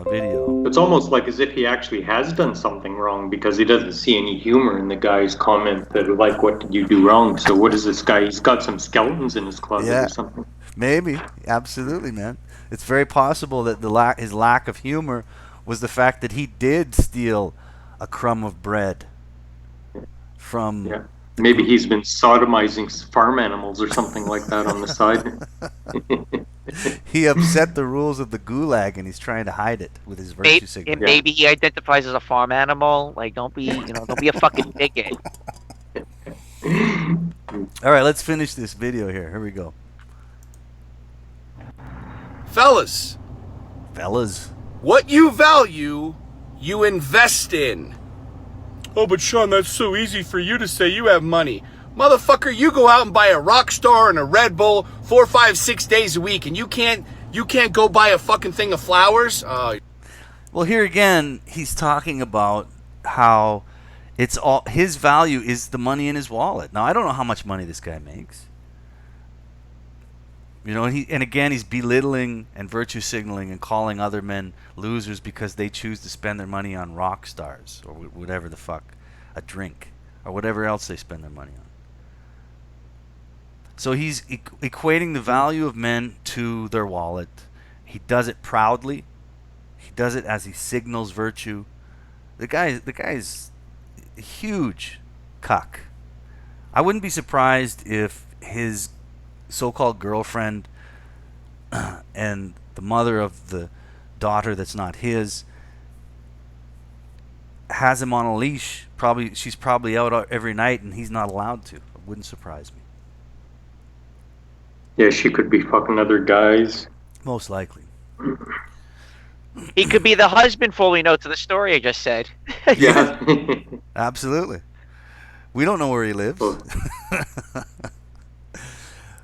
video. It's almost like as if he actually has done something wrong because he doesn't see any humor in the guy's comment that, like, what did you do wrong? So what is this guy? He's got some skeletons in his closet or Yeah, something. maybe, absolutely, man. It's very possible that his lack of humor was the fact that he did steal a crumb of bread from Yeah. the Maybe he's been sodomizing farm animals or something like that on the side. he upset the rules of the Gulag and he's trying to hide it with his virtue And signaling. Yeah. maybe he identifies as a farm animal. Like, don't be a fucking bigot. All right, let's finish this video here. Here we go. Fellas, Fellas. what you value, you invest in. Oh, but Sean, that's so easy for you to say. You have money. Motherfucker, you go out and buy a Rockstar and a Red Bull 4, 5, 6 days a week, and you can't go buy a fucking thing of flowers? Well, here again, he's talking about how it's all his value is the money in his wallet. Now, I don't know how much money this guy makes. You know, and again, he's belittling and virtue signaling and calling other men losers because they choose to spend their money on rock stars or whatever the fuck, a drink or whatever else they spend their money on. So he's equating the value of men to their wallet. He does it proudly. He does it as he signals virtue. The guy's a huge cuck. I wouldn't be surprised if his so-called girlfriend and the mother of the daughter that's not his has him on a leash. She's probably out every night and he's not allowed to. It wouldn't surprise me. Yeah, she could be fucking other guys. Most likely. He could be the husband, for all we know, to the story I just said. Yeah. Absolutely. We don't know where he lives.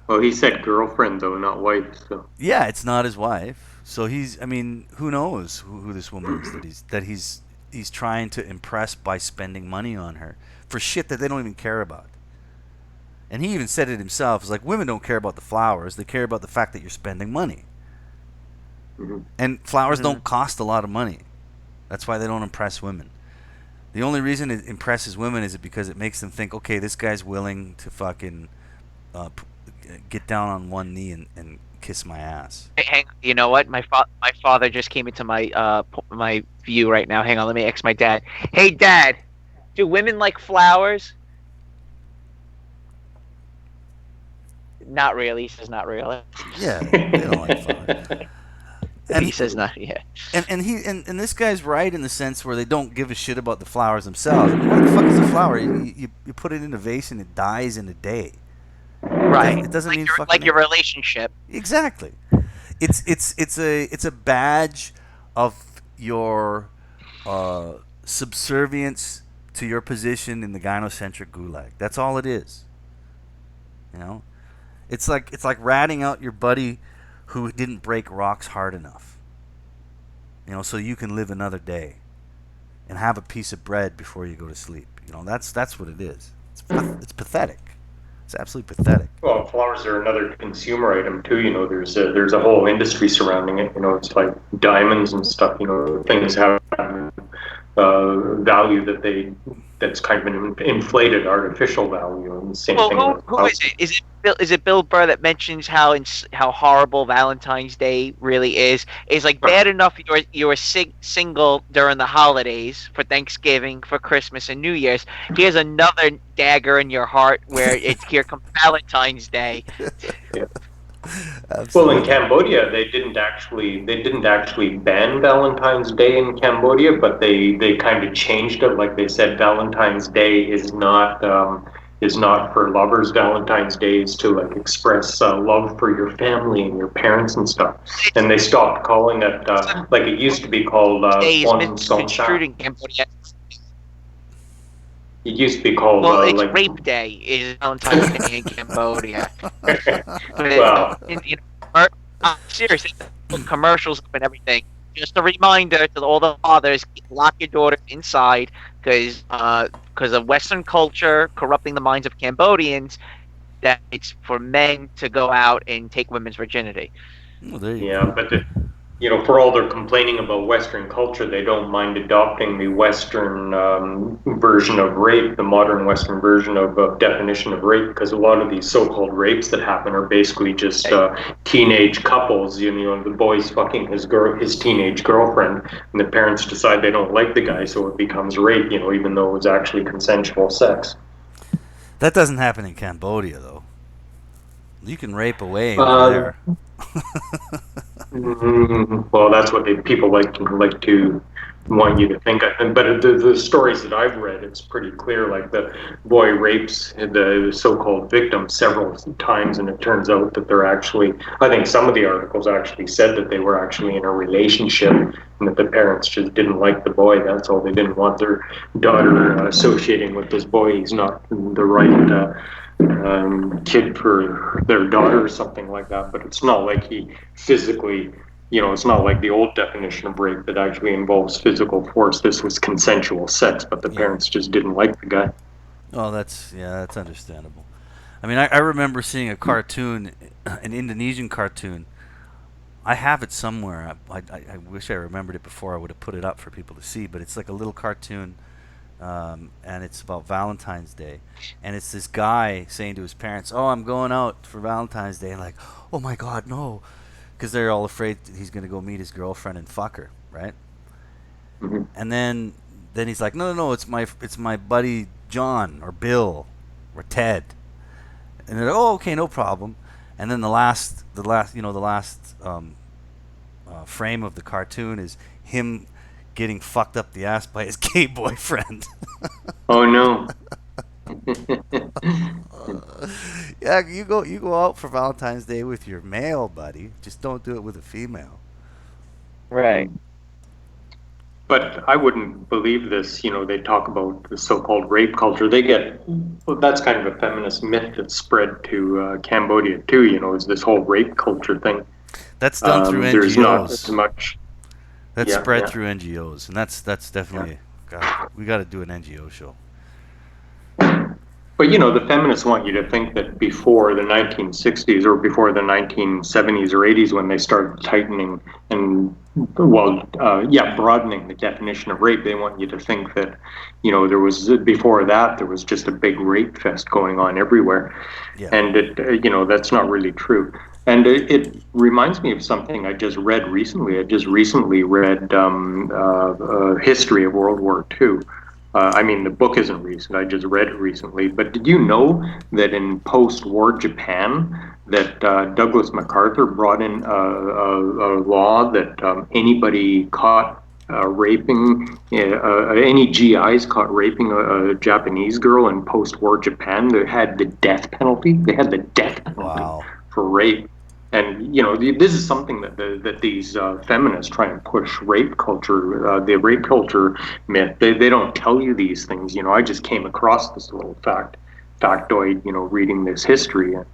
Well, he said girlfriend though, not wife. So Yeah, it's not his wife. So who knows who this woman is that he's trying to impress by spending money on her for shit that they don't even care about. And he even said it himself. It's like, women don't care about the flowers. They care about the fact that you're spending money. mm-hmm. And flowers don't cost a lot of money. That's why they don't impress women. The only reason it impresses women is because it makes them think, okay, this guy's willing to fucking get down on one knee and kiss my ass. You know what? My father just came into my view right now. Hang on, let me ask my dad. Hey, Dad, do women like flowers? Not really. He says not really. Yeah, they don't like flowers. And he says not. Yeah. And this guy's right in the sense where they don't give a shit about the flowers themselves. I mean, what the fuck is a flower? You put it in a vase and it dies in a day. Right. It doesn't mean fucking like your relationship. Exactly. It's a badge of your subservience to your position in the gynocentric gulag. That's all it is. You know, it's like ratting out your buddy who didn't break rocks hard enough. You know, so you can live another day and have a piece of bread before you go to sleep. You know, that's what it is. It's pathetic. It's absolutely pathetic. Well, flowers are another consumer item too. You know, there's a whole industry surrounding it. You know, it's like diamonds and stuff. You know, things have value that's kind of an inflated artificial value. And the same thing. Well, who is it? Is it Bill Burr that mentions how horrible Valentine's Day really is? It's like bad enough you're single during the holidays for Thanksgiving, for Christmas, and New Year's. Here's another dagger in your heart where here comes Valentine's Day. Yeah. Well, in Cambodia, they didn't actually ban Valentine's Day in Cambodia, but they kind of changed it. Like they said, Valentine's Day is not for lovers. Valentine's Day is to like express love for your family and your parents and stuff. And they stopped calling it like it used to be called Bon misconstrued in Cambodia. It used to be called it's like Rape Day is Valentine's Day in Cambodia. Well, Seriously, commercials and everything. Just a reminder to all the fathers: lock your daughters inside because of Western culture corrupting the minds of Cambodians. That it's for men to go out and take women's virginity. Well, there you yeah, go. but for all their complaining about Western culture, they don't mind adopting the Western version of rape, the modern Western version of definition of rape, because a lot of these so-called rapes that happen are basically just teenage couples. The boy's fucking his teenage girlfriend, and the parents decide they don't like the guy, so it becomes rape. Even though it was actually consensual sex. That doesn't happen in Cambodia, though. You can rape away over Uh, there. Well, that's what people like to want you to think. But the stories that I've read, it's pretty clear. Like the boy rapes the so-called victim several times, and it turns out that they're actually. I think some of the articles actually said that they were actually in a relationship, and that the parents just didn't like the boy. That's all. They didn't want their daughter associating with this boy. He's not the right. Kid for their daughter or something like that, but it's not like he physically, it's not like the old definition of rape that actually involves physical force. This was consensual sex, but the parents just didn't like the guy. Oh, that's understandable. I mean, I remember seeing a cartoon, an Indonesian cartoon. I have it somewhere. I wish I remembered it before I would have put it up for people to see, but it's like a little cartoon. And it's about Valentine's Day, and it's this guy saying to his parents, "Oh, I'm going out for Valentine's Day," and like, "Oh my God, no," because they're all afraid that he's gonna go meet his girlfriend and fuck her, right? Mm-hmm. And then he's like, "No, it's my buddy John or Bill or Ted," and they're like, "Oh, okay, no problem." And then the last frame of the cartoon is him getting fucked up the ass by his gay boyfriend. Oh no. Yeah, you go out for Valentine's Day with your male buddy. Just don't do it with a female. Right. But I wouldn't believe this. They talk about the so-called rape culture. Well, that's kind of a feminist myth that's spread to Cambodia too. Is this whole rape culture thing. That's done through NGOs. There's not as much. That's spread through NGOs, and that's definitely. God, we got to do an NGO show. But the feminists want you to think that before the 1960s or before the 1970s or 80s, when they started tightening and broadening the definition of rape, they want you to think that there was before that there was just a big rape fest going on everywhere, and that's not really true. And it reminds me of something I just read recently. I just recently read History of World War II. I mean, the book isn't recent. I just read it recently. But did you know that in post-war Japan, that Douglas MacArthur brought in a law that anybody caught raping, any GIs caught raping a Japanese girl in post-war Japan, they had the death penalty. They had the death penalty for rape. And this is something that these feminists try and push rape culture, the rape culture myth. They don't tell you these things. I just came across this little factoid, reading this history. And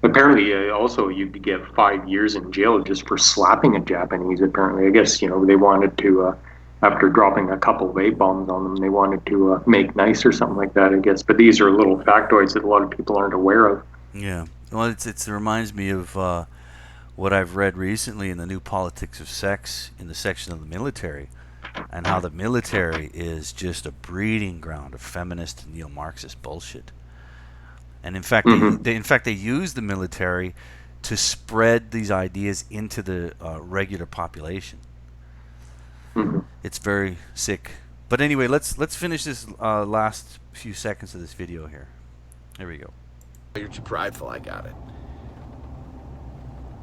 apparently, also you could get 5 years in jail just for slapping a Japanese. Apparently, I guess they wanted to, after dropping a couple of A-bombs on them, they wanted to make nice or something like that. I guess. But these are little factoids that a lot of people aren't aware of. Yeah. Well, it reminds me of what I've read recently in the New Politics of Sex in the section of the military, and how the military is just a breeding ground of feminist and neo-Marxist bullshit. And in fact, they use the military to spread these ideas into the regular population. Mm-hmm. It's very sick. But anyway, let's finish this last few seconds of this video here. Here we go. You're too prideful. I got it.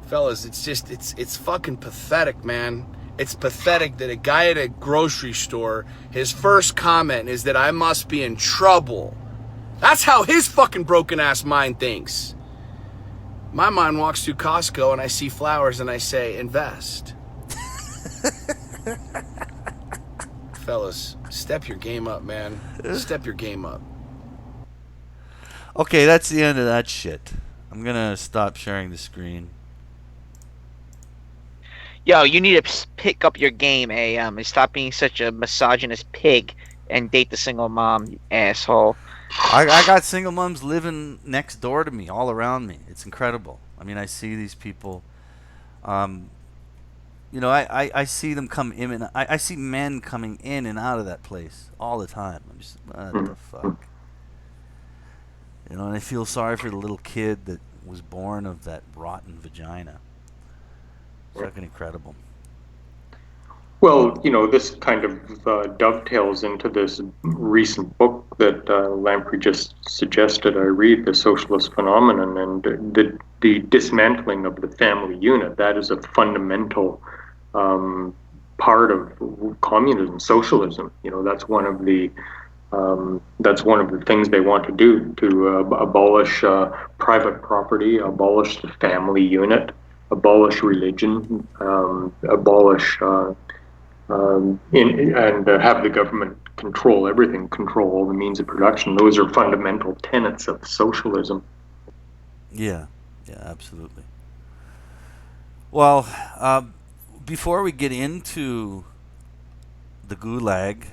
Fellas, it's fucking pathetic, man. It's pathetic that a guy at a grocery store, his first comment is that I must be in trouble. That's how his fucking broken ass mind thinks. My mind walks through Costco and I see flowers and I say, invest. Fellas, step your game up, man. Step your game up. Okay, that's the end of that shit. I'm gonna stop sharing the screen. Yo, you need to pick up your game, Ayam, and stop being such a misogynist pig and date the single mom, you asshole. I got single moms living next door to me, all around me. It's incredible. I mean, I see these people. You know, I see them come in, and I see men coming in and out of that place all the time. I'm just, what the fuck? You know, and I feel sorry for the little kid that was born of that rotten vagina. It's fucking incredible. Well, this kind of dovetails into this recent book that Lamprey just suggested I read, The Socialist Phenomenon, and the dismantling of the family unit. That is a fundamental part of communism, socialism. That's one of the things they want to do, to abolish private property, abolish the family unit, abolish religion, abolish and have the government control everything, control all the means of production. Those are fundamental tenets of socialism. Yeah, absolutely. Well, before we get into the Gulag,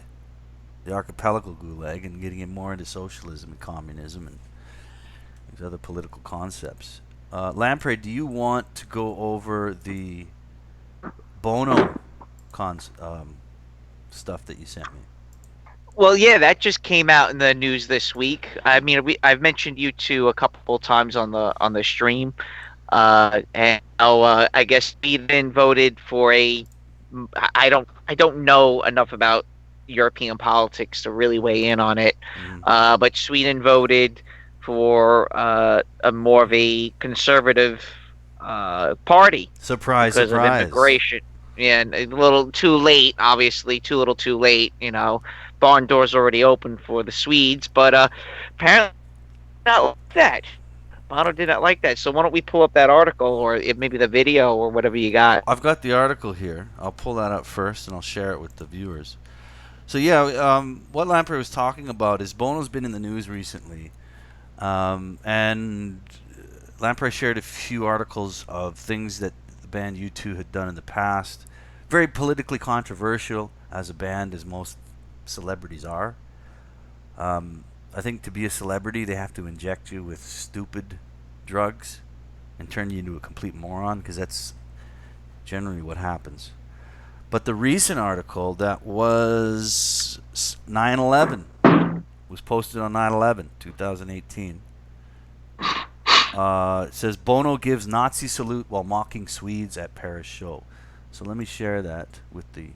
the archipelago Gulag, and getting it more into socialism and communism and these other political concepts, Lamprey, do you want to go over the Bono stuff that you sent me? Well, yeah, that just came out in the news this week. I mean, I've mentioned you two a couple times on the stream, and I guess Sweden voted for a. I don't know enough about European politics to really weigh in on it, but Sweden voted for a more of a conservative party. Surprise, because surprise. of immigration. Yeah, and a little too late, obviously, too little too late, Barn doors already open for the Swedes, but apparently not like that. Bono did not like that. So why don't we pull up that article, or maybe the video, or whatever you got? I've got the article here. I'll pull that up first, and I'll share it with the viewers. So yeah, what Lamprey was talking about is Bono's been in the news recently, and Lamprey shared a few articles of things that the band U2 had done in the past. Very politically controversial as a band, as most celebrities are. I think to be a celebrity, they have to inject you with stupid drugs and turn you into a complete moron, because that's generally what happens. But the recent article that was 9/11 was posted on 9/11, 2018. It says Bono gives Nazi salute while mocking Swedes at Paris show. So let me share that with the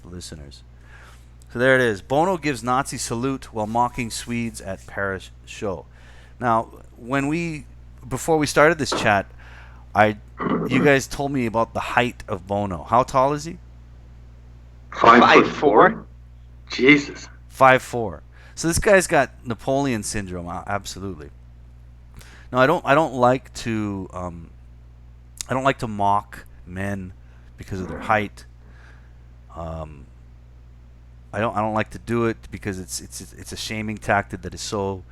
listeners. So there it is. Bono gives Nazi salute while mocking Swedes at Paris show. Now, before we started this chat, you guys told me about the height of Bono. How tall is he? 5'4". Jesus. 5'4". So this guy's got Napoleon syndrome, absolutely. No, I don't like to mock men because of their height. I don't like to do it because it's a shaming tactic that is so.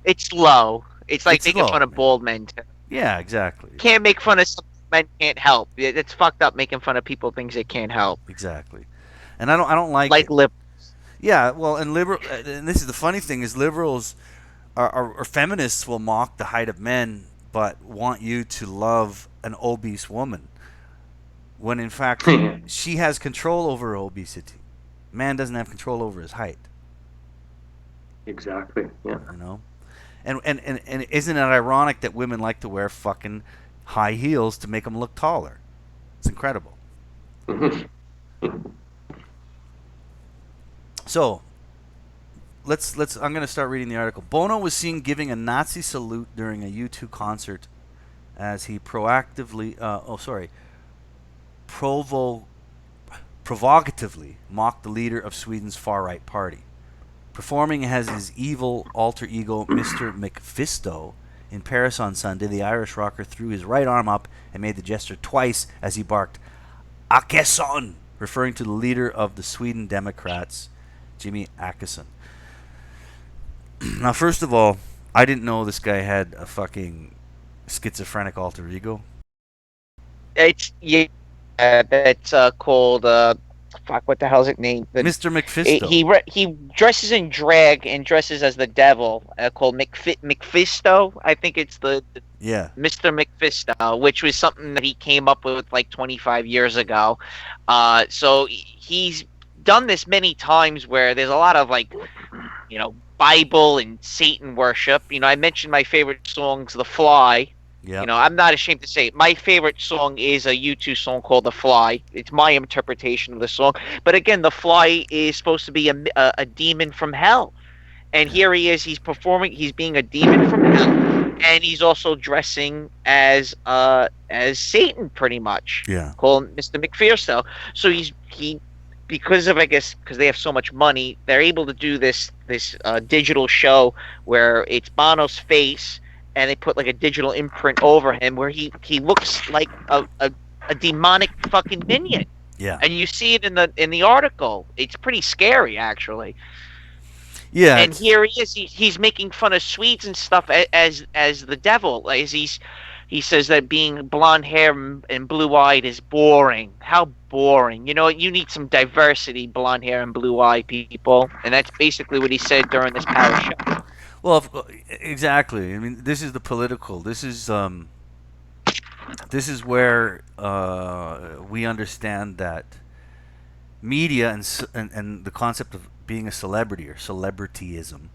It's low. It's like It's making low, fun of man. bald men. Yeah, exactly. Can't make fun of something men can't help. It's fucked up making fun of people things they can't help. Exactly. And I don't like Like it. lip. Yeah, well, and this is the funny thing, is liberals or feminists will mock the height of men, but want you to love an obese woman, when in fact she has control over her obesity. Man doesn't have control over his height. Exactly. Yeah. You know, and isn't it ironic that women like to wear fucking high heels to make them look taller? It's incredible. So, let's. I'm going to start reading the article. Bono was seen giving a Nazi salute during a U2 concert, as he provocatively mocked the leader of Sweden's far-right party. Performing as his evil alter ego, Mr. McFisto, in Paris on Sunday, the Irish rocker threw his right arm up and made the gesture twice as he barked, "Åkesson," referring to the leader of the Sweden Democrats, Jimmy Åkesson. Now, first of all, I didn't know this guy had a fucking schizophrenic alter ego. It's that's called fuck. What the hell's it named? Mr. McFisto. He dresses in drag and dresses as the devil. Called Mephisto. I think it's the Yeah. Mr. McFisto, which was something that he came up with like 25 years ago. So he's done this many times where there's a lot of like, Bible and Satan worship. I mentioned my favorite songs, The Fly. Yep. I'm not ashamed to say it. My favorite song is a U2 song called The Fly. It's my interpretation of the song. But again, The Fly is supposed to be a demon from hell. And here he is. He's performing. He's being a demon from hell, and he's also dressing as Satan, pretty much. Yeah. Called Mr. McPherson. So he because of, I guess, because they have so much money, they're able to do this digital show where it's Bono's face, and they put like a digital imprint over him where he looks like a demonic fucking minion. Yeah. And you see it in the article. It's pretty scary, actually. Yeah. And here he is. He's making fun of Swedes and stuff as the devil. As he says that being blonde hair and blue eyed is boring. How boring! You need some diversity, blonde hair and blue eyed people. And that's basically what he said during this power show. Well, exactly. I mean, this is the political. This is where we understand that media and the concept of being a celebrity or celebrityism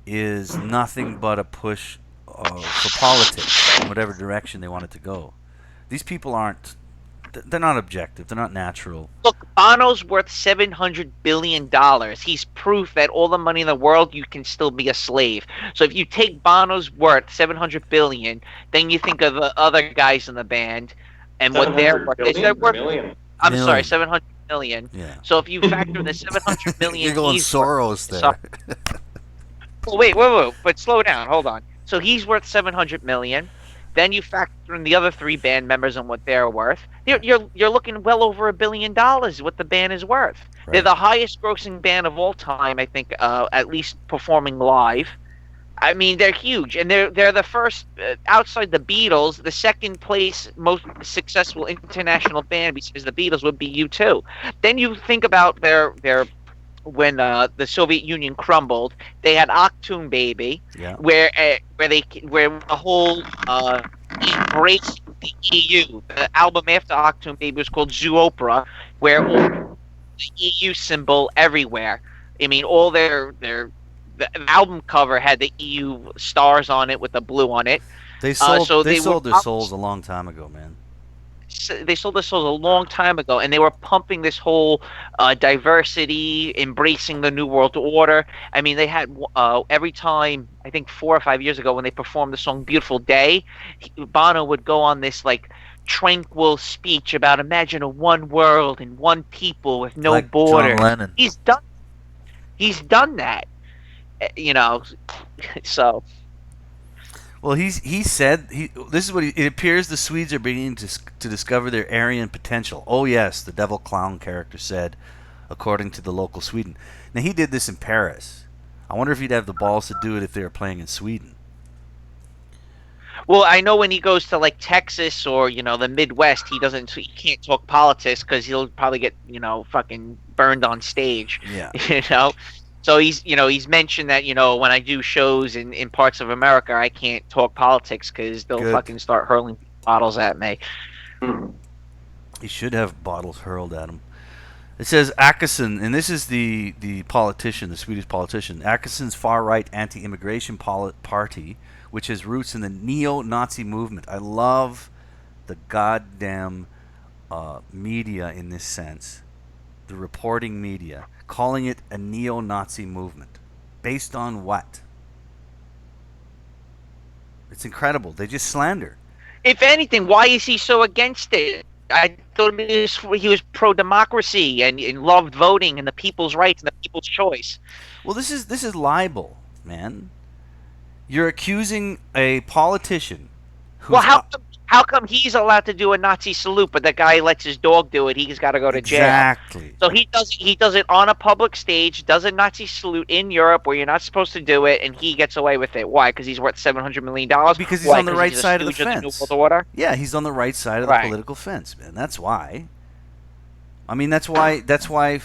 is nothing but a push for politics in whatever direction they want it to go. These people they're not objective. They're not natural. Look, Bono's worth $700 billion. He's proof that all the money in the world, you can still be a slave. So if you take Bono's worth $700 billion, then you think of the other guys in the band and what they're worth. They're worth Million. I'm Million. sorry, 700 million. Yeah. So if you factor in the 700 million, You're going he's worth- Soros there. Well, wait, but slow down, hold on. So he's worth 700 million. Then you factor in the other three band members and what they're worth. You're looking well over $1 billion what the band is worth. Right. They're the highest grossing band of all time, I think, at least performing live. I mean, they're huge, and they're the first outside the Beatles. The second place most successful international band besides the Beatles would be U2. Then you think about their when the Soviet Union crumbled, they had Achtung Baby, Yeah. where the whole embraced the EU. The album after Achtung Baby was called Zoo Opera, where all the EU symbol everywhere. I mean, all the album cover had the EU stars on it with the blue on it. They sold so they they sold were their souls a long time ago, man. They sold their souls a long time ago, and they were pumping this whole diversity, embracing the New World Order. I mean, they had every time, I think 4 or 5 years ago, when they performed the song "Beautiful Day," Bono would go on this like tranquil speech about imagine a one world and one people with no Like border. John Lennon. He's done that, so. Well, he said this is what it appears the Swedes are beginning to discover their Aryan potential. Oh yes, the devil clown character said, according to the local Sweden. Now he did this in Paris. I wonder if he'd have the balls to do it if they were playing in Sweden. Well, I know when he goes to like Texas or the Midwest, he can't talk politics because he'll probably get fucking burned on stage. Yeah. So he's mentioned that when I do shows in parts of America, I can't talk politics because they'll Good. fucking start hurling bottles at me. He should have bottles hurled at him. It says Akesson, and this is the politician, the Swedish politician, Akesson's far-right anti-immigration party, which has roots in the neo-Nazi movement. I love the goddamn media in this sense, the reporting media, calling it a neo-Nazi movement. Based on what? It's incredible. They just slander. If anything, why is he so against it? I thought he was pro-democracy and loved voting and the people's rights and the people's choice. Well, this is libel, man. You're accusing a politician who's... Well, how come he's allowed to do a Nazi salute, but the guy lets his dog do it? He's got to go to jail. Exactly. So he does it on a public stage, does a Nazi salute in Europe where you're not supposed to do it, and he gets away with it. Why? Because he's worth $700 million. Because he's on the right side of the stooge fence. New World Order? Yeah, he's on the right side of the political fence, man. That's why. I mean, that's why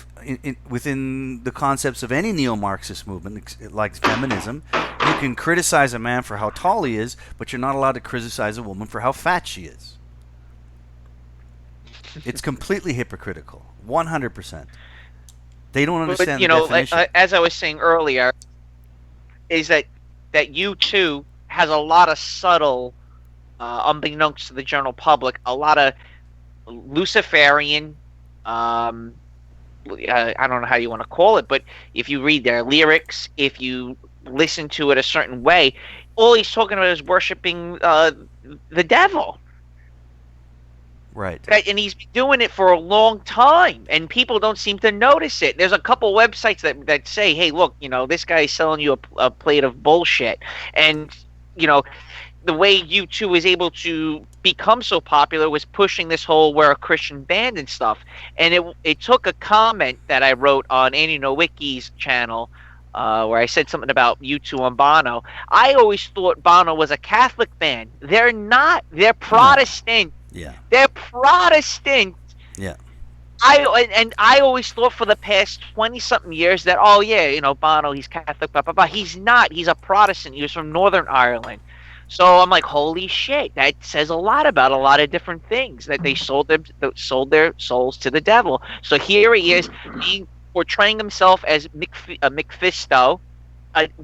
within the concepts of any neo-Marxist movement, like feminism, you can criticize a man for how tall he is, but you're not allowed to criticize a woman for how fat she is. It's completely hypocritical. 100%. They don't understand the definition. As I was saying earlier, is that U2 has a lot of subtle, unbeknownst to the general public, a lot of Luciferian, I don't know how you want to call it, but if you read their lyrics, if you listen to it a certain way, all he's talking about is worshiping the devil. Right. And he's been doing it for a long time, and people don't seem to notice it. There's a couple websites that say, hey, look, this guy's selling you a plate of bullshit. And, the way U2 was able to become so popular was pushing this whole we're a Christian band and stuff. And it took a comment that I wrote on Andy Nowicki's channel, where I said something about U2 and Bono. I always thought Bono was a Catholic band. They're not. They're Protestant. Yeah. They're Protestant. Yeah. I always thought for the past 20-something years that, Bono, he's Catholic, blah, blah, blah. He's not. He's a Protestant. He was from Northern Ireland. So I'm like, holy shit, that says a lot about a lot of different things, that they sold their souls to the devil. So here he is, portraying himself as Mephisto.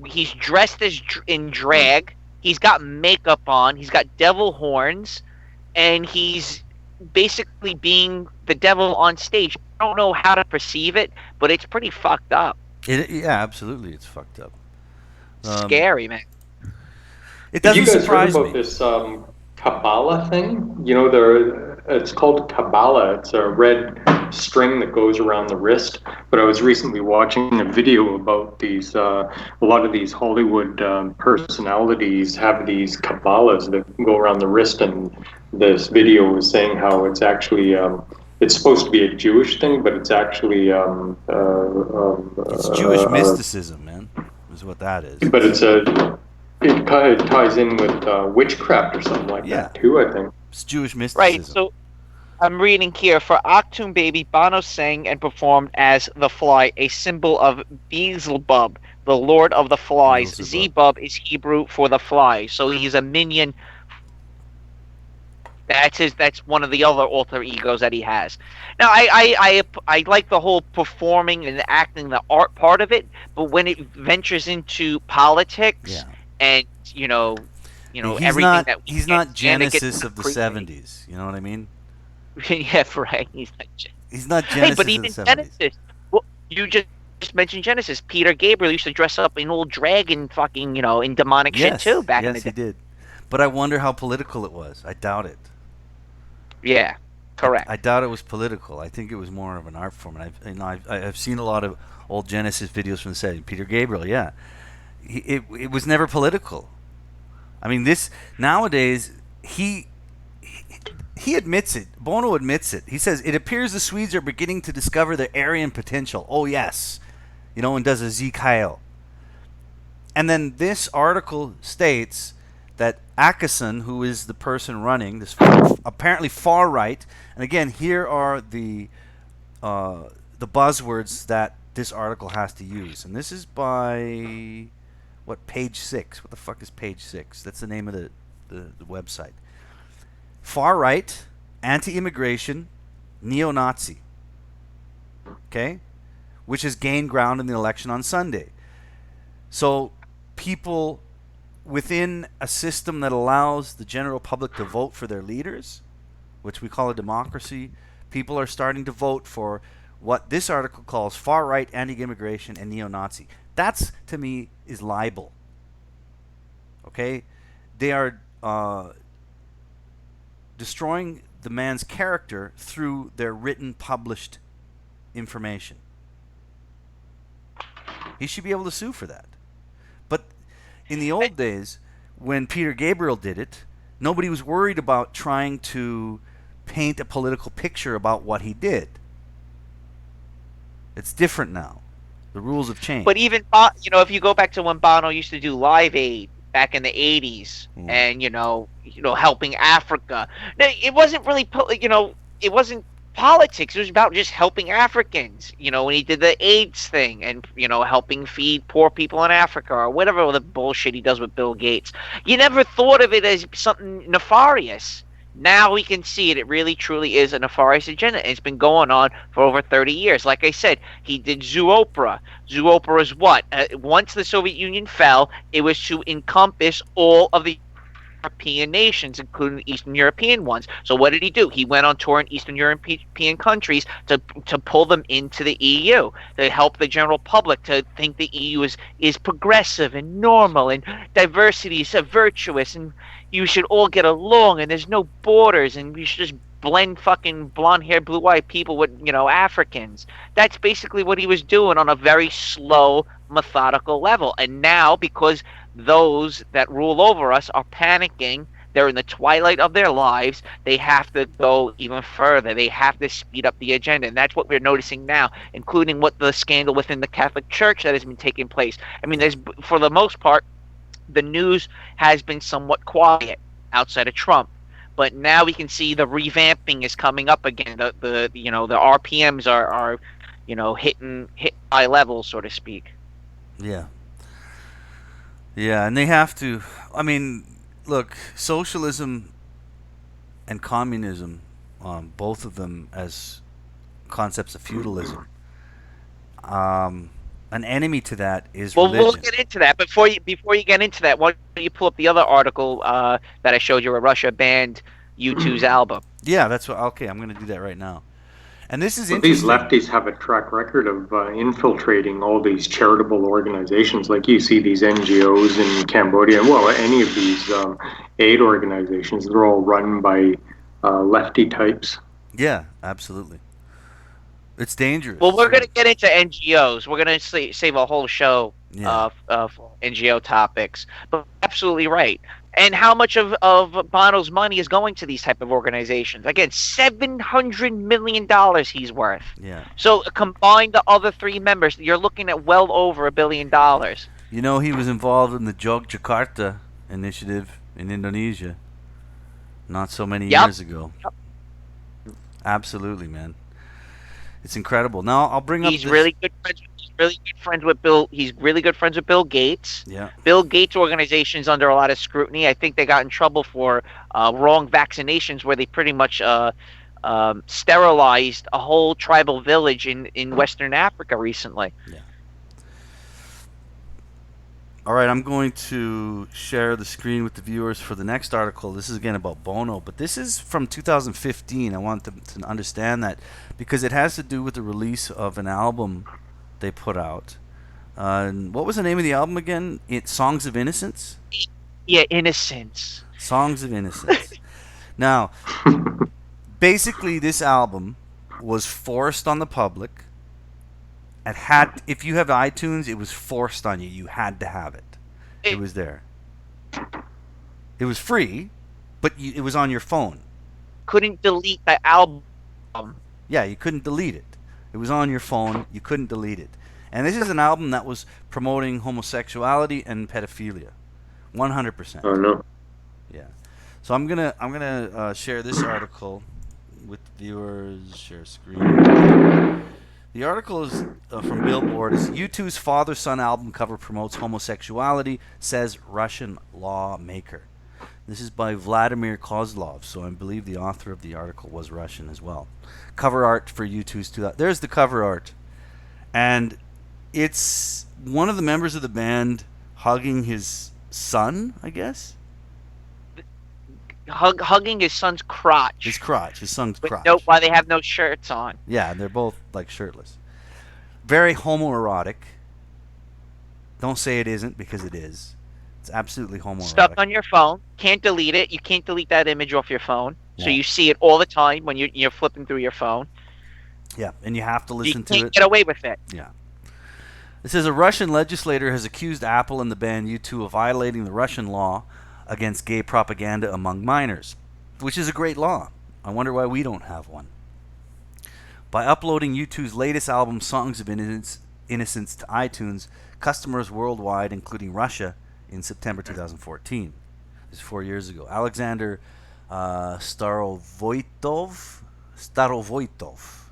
He's dressed in drag. He's got makeup on. He's got devil horns. And he's basically being the devil on stage. I don't know how to perceive it, but it's pretty fucked up. Yeah, absolutely, it's fucked up. Scary, man. It doesn't surprise me. Have you guys heard about this Kabbalah thing? It's called Kabbalah. It's a red string that goes around the wrist. But I was recently watching a video about these. A lot of these Hollywood personalities have these Kabbalahs that go around the wrist, and this video was saying how it's actually it's supposed to be a Jewish thing, but it's actually it's Jewish mysticism, man. Is what that is. But it kind of ties in with witchcraft or something like that too, I think. It's Jewish mysticism. Right, so I'm reading here, for Achtung Baby, Bono sang and performed as the fly, a symbol of Beelzebub, the lord of the flies. Zebub is Hebrew for the fly, so he's a minion. That's one of the other alter egos that he has. Now, I like the whole performing and acting, the art part of it, but when it ventures into politics and everything he's not Genesis of the 70s. You know what I mean? Yeah, right. He's not Genesis but even of the 70s. Genesis. Well, you just mentioned Genesis. Peter Gabriel used to dress up in old dragon fucking, in demonic shit too back in the day. Yes, he did. But I wonder how political it was. I doubt it. Yeah, correct. I doubt it was political. I think it was more of an art form. And I've seen a lot of old Genesis videos from the 70s. Peter Gabriel, yeah. It was never political. I mean, this nowadays he admits it. Bono admits it. He says it appears the Swedes are beginning to discover their Aryan potential. Oh yes, and does a Zikael. And then this article states that Akison, who is the person running this apparently far right, and again here are the buzzwords that this article has to use, and this is by page 6. What the fuck is page 6? That's the name of the website. Far right, anti-immigration, neo-Nazi. Okay? Which has gained ground in the election on Sunday. So people within a system that allows the general public to vote for their leaders, which we call a democracy, people are starting to vote for what this article calls far right, anti-immigration, and neo-Nazi. That's, to me, is libel. Okay? They are destroying the man's character through their written, published information. He should be able to sue for that. But in the old days, when Peter Gabriel did it, nobody was worried about trying to paint a political picture about what he did. It's different now. The rules have changed. But even, if you go back to when Bono used to do Live Aid back in the 80s, and, helping Africa, it wasn't really, it wasn't politics. It was about just helping Africans. When he did the AIDS thing and helping feed poor people in Africa or whatever the bullshit he does with Bill Gates. You never thought of it as something nefarious. Now we can see it. It really, truly is a nefarious agenda. And it's been going on for over 30 years. Like I said, he did Zoopra. Zoopra is what? Once the Soviet Union fell, it was to encompass all of the European nations, including the Eastern European ones. So what did he do? He went on tour in Eastern European countries to pull them into the EU, to help the general public to think the EU is progressive and normal and diversity is virtuous and you should all get along and there's no borders and we should just blend fucking blonde-haired, blue-eyed people with, Africans. That's basically what he was doing on a very slow, methodical level. And now, because those that rule over us are panicking, they're in the twilight of their lives, they have to go even further. They have to speed up the agenda. And that's what we're noticing now, including what the scandal within the Catholic Church that has been taking place. I mean, there's, for the most part, the news has been somewhat quiet outside of Trump. But now we can see the revamping is coming up again. The RPMs are hitting high levels, so to speak. Yeah. Yeah, and they have to. I mean, look, socialism and communism, both of them as concepts of feudalism. An enemy to that is religion. We'll get into that. Before you get into that, why don't you pull up the other article that I showed you where Russia banned U2's album? Yeah, that's what. Okay, I'm going to do that right now. And this is These interesting. lefties have a track record of infiltrating all these charitable organizations. Like you see these NGOs in Cambodia. Well, any of these aid organizations, they're all run by lefty types. Yeah, absolutely. It's dangerous. Well, we're going to get into NGOs. We're going to save a whole show of NGO topics. But absolutely right. And how much of Bono's money is going to these type of organizations? Again, $700 million he's worth. Yeah. So combine the other three members, you're looking at well over $1 billion. He was involved in the Jakarta initiative in Indonesia not so many years ago. Yep. Absolutely, man. It's incredible. Now I'll bring up. He's really good friends with Bill. He's really good friends with Bill Gates. Yeah. Bill Gates' organization's under a lot of scrutiny. I think they got in trouble for wrong vaccinations, where they pretty much sterilized a whole tribal village in Western Africa recently. Yeah. All right, I'm going to share the screen with the viewers for the next article. This is again about Bono, but this is from 2015. I want them to understand that because it has to do with the release of an album they put out. What was the name of the album again? It's Songs of Innocence? Yeah, Innocence. Songs of Innocence. Now, basically this album was forced on the public. If you have iTunes, it was forced on you. You had to have it. It was there. It was free, but it was on your phone. Couldn't delete the album. Yeah, you couldn't delete it. It was on your phone. You couldn't delete it. And this is an album that was promoting homosexuality and pedophilia, 100%. Oh no. Yeah. So I'm gonna share this article with viewers. Share screen. The article is from Billboard. Is U2's father-son album cover promotes homosexuality, says Russian lawmaker. This is by Vladimir Kozlov, so I believe the author of the article was Russian as well. Cover art for U2's 2000. There's the cover art. And it's one of the members of the band hugging his son, I guess? Hugging his son's crotch. His crotch, his son's crotch. No, why they have no shirts on. Yeah, they're both like shirtless. Very homoerotic. Don't say it isn't, because it is. It's absolutely homoerotic. Stuck on your phone. Can't delete it. You can't delete that image off your phone. Yeah. So you see it all the time when you're flipping through your phone. Yeah, and you have to listen to You it. can't get away with it. Yeah. It says a Russian legislator has accused Apple and the band U2 of violating the Russian law against gay propaganda among minors, which is a great law. I wonder why we don't have one. By uploading U2's latest album, Songs of Innocence, to iTunes, customers worldwide, including Russia, in September 2014. This is 4 years ago. Alexander Starovoitov Starovoytov,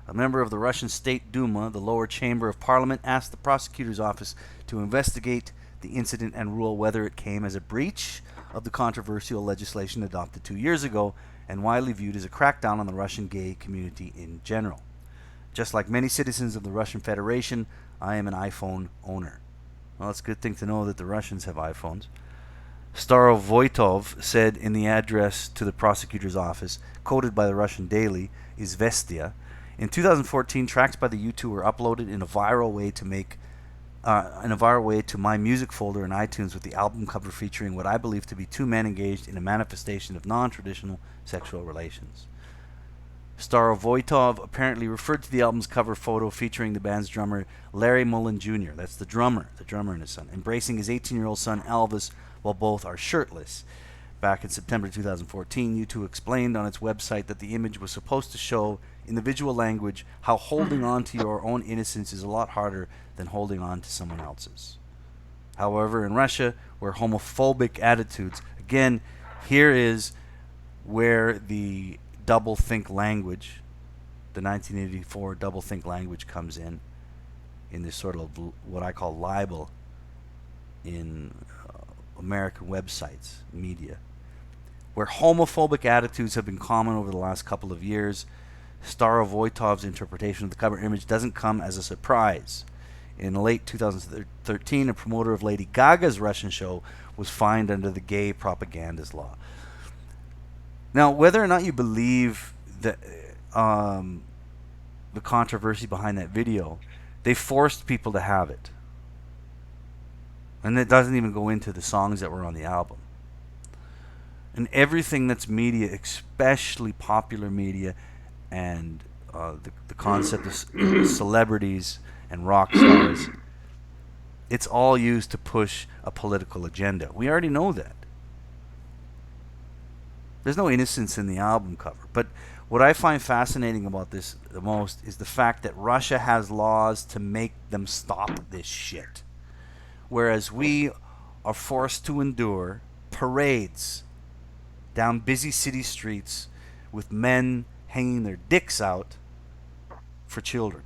a member of the Russian State Duma, the lower chamber of parliament, asked the prosecutor's office to investigate the incident and rule whether it came as a breach of the controversial legislation adopted 2 years ago and widely viewed as a crackdown on the Russian gay community in general. Just like many citizens of the Russian Federation, I am an iPhone owner. Well, it's a good thing to know that the Russians have iPhones. Starovoytov said in the address to the prosecutor's office, quoted by the Russian daily Izvestia, in 2014, tracks by the U2 were uploaded in a viral way to my music folder in iTunes with the album cover featuring what I believe to be two men engaged in a manifestation of non-traditional sexual relations. Starovoytov apparently referred to the album's cover photo featuring the band's drummer Larry Mullen Jr., that's the drummer and his son, embracing his 18-year-old son Elvis while both are shirtless. Back in September 2014, U2 explained on its website that the image was supposed to show, in the visual language, how holding on to your own innocence is a lot harder than holding on to someone else's. However, in Russia, where homophobic attitudes, again, here is where the doublethink language, the 1984 doublethink language comes in this sort of what I call libel in American websites, media, where homophobic attitudes have been common over the last couple of years. Starovoytov's interpretation of the cover image doesn't come as a surprise. In late 2013, a promoter of Lady Gaga's Russian show was fined under the gay propagandas law. Now, whether or not you believe that the controversy behind that video, they forced people to have it. And it doesn't even go into the songs that were on the album. And everything that's media, especially popular media, and the concept of celebrities and rock stars, it's all used to push a political agenda. We already know that. There's no innocence in the album cover. But what I find fascinating about this the most is the fact that Russia has laws to make them stop this shit. Whereas we are forced to endure parades down busy city streets with men hanging their dicks out for children.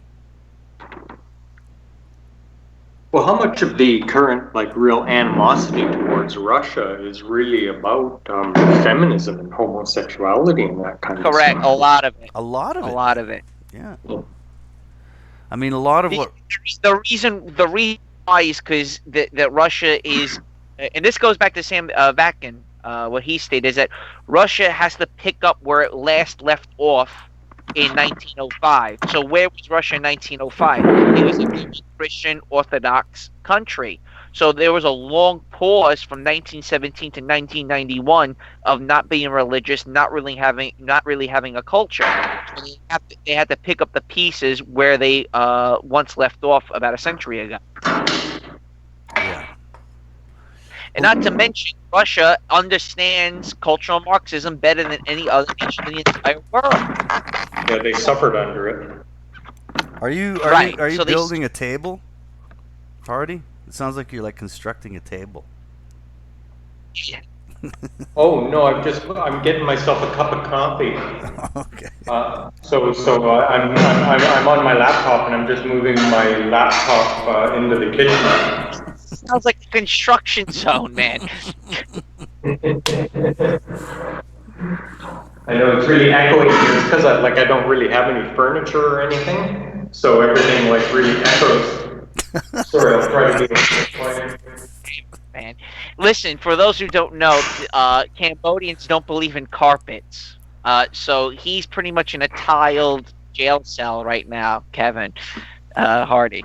Well, how much of the current, real animosity towards Russia is really about feminism and homosexuality and that kind of stuff? Correct. A lot of it. A lot of it. A lot of it. Yeah. I mean, a lot of what... The reason why is because that Russia is... And this goes back to Sam Vakin, what he stated, is that Russia has to pick up where it last left off in 1905. So where was Russia in 1905? It was a Christian Orthodox country. So there was a long pause from 1917 to 1991 of not being religious, not really having a culture. So they had to pick up the pieces where they once left off about a century ago. Yeah. And not to mention, Russia understands cultural Marxism better than any other nation in the entire world. Yeah, they suffered under it. Are you So building a table, Hardy? It sounds like you're constructing a table. Oh no, I'm getting myself a cup of coffee. Okay. So I'm on my laptop and I'm just moving my laptop into the kitchen. Sounds like a construction zone, man. I know it's really echoing here because I don't really have any furniture or anything, so everything really echoes. Sorry, I'll try to be quiet. Man, listen. For those who don't know, Cambodians don't believe in carpets. So he's pretty much in a tiled jail cell right now, Kevin Hardy.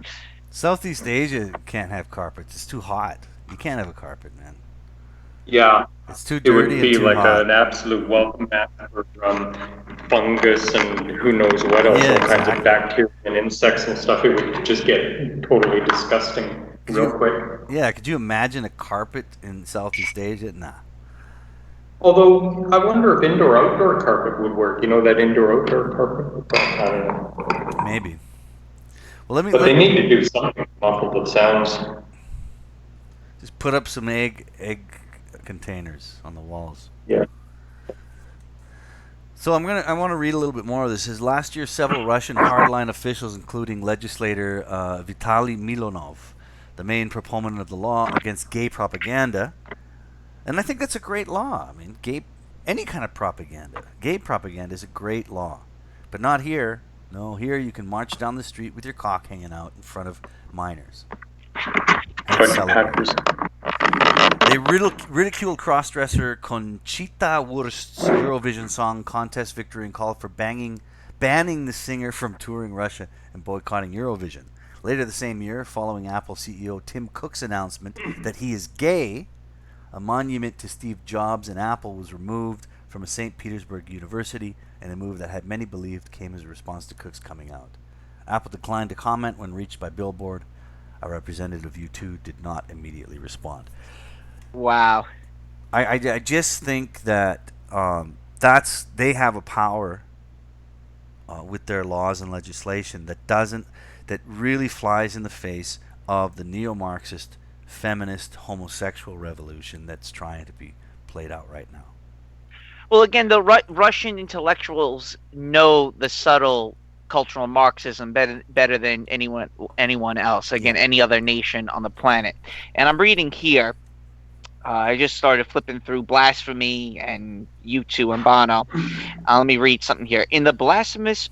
Southeast Asia can't have carpets. It's too hot. You can't have a carpet, man. Yeah. It's too It would dirty be and too hot. an absolute welcome mat for fungus and who knows what else, Yeah, all kinds exactly. of bacteria and insects and stuff. It would just get totally disgusting real quick. Yeah, could you imagine a carpet in Southeast Asia? Nah. Although, I wonder if indoor-outdoor carpet would work. You know, that indoor-outdoor carpet? I don't know. Maybe. Well, But they need to do something to muffle the sounds. just put up some egg containers on the walls. Yeah. So I want to read a little bit more of this. It says last year, several Russian hardline officials, including legislator Vitaly Milonov, the main proponent of the law against gay propaganda, and I think that's a great law. I mean, any kind of propaganda, gay propaganda is a great law, but not here. No, here you can march down the street with your cock hanging out in front of minors and celebrate. They ridiculed crossdresser Conchita Wurst's Eurovision Song Contest victory and called for banning the singer from touring Russia and boycotting Eurovision. Later the same year, following Apple CEO Tim Cook's announcement that he is gay, a monument to Steve Jobs and Apple was removed from a St. Petersburg university, and a move that had many believed came as a response to Cook's coming out. Apple declined to comment when reached by Billboard. A representative of U2 did not immediately respond. Wow. I just think that they have a power with their laws and legislation that really flies in the face of the neo-Marxist, feminist, homosexual revolution that's trying to be played out right now. Well, again, the Russian intellectuals know the subtle cultural Marxism better than anyone else. Again, any other nation on the planet. And I'm reading here. I just started flipping through Blasphemy and U2 and Bono. Let me read something here. In the blasphemous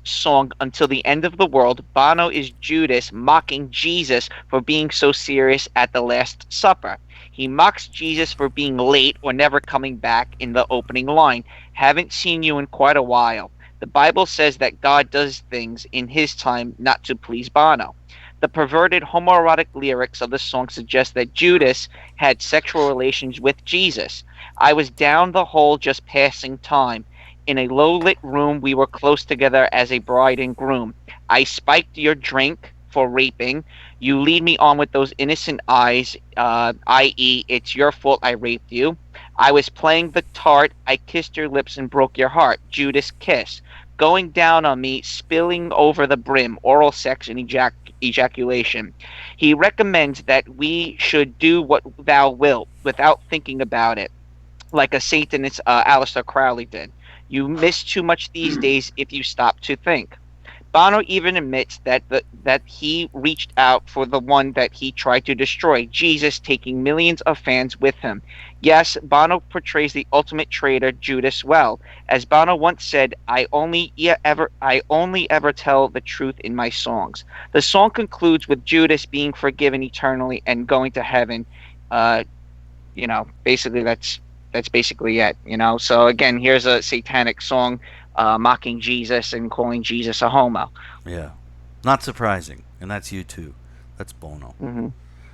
song Until the End of the World, Bono is Judas mocking Jesus for being so serious at the Last Supper. He mocks Jesus for being late or never coming back in the opening line. Haven't seen you in quite a while. The Bible says that God does things in his time, not to please Bono. The perverted homoerotic lyrics of the song suggest that Judas had sexual relations with Jesus. I was down the hole just passing time. In a low-lit room, we were close together as a bride and groom. I spiked your drink for raping. You lead me on with those innocent eyes, i.e., it's your fault I raped you. I was playing the tart. I kissed your lips and broke your heart. Judas kiss. Going down on me, spilling over the brim, oral sex and ejaculation. He recommends that we should do what thou wilt without thinking about it, like a Satanist Aleister Crowley did. You miss too much these days if you stop to think. Bono even admits that he reached out for the one that he tried to destroy, Jesus, taking millions of fans with him. Yes, Bono portrays the ultimate traitor, Judas, well. As Bono once said, I only ever tell the truth in my songs. The song concludes with Judas being forgiven eternally and going to heaven. Basically that's basically it. So again, here's a satanic song. Mocking Jesus and calling Jesus a homo. Yeah, not surprising, and that's U2. That's Bono. Mm-hmm.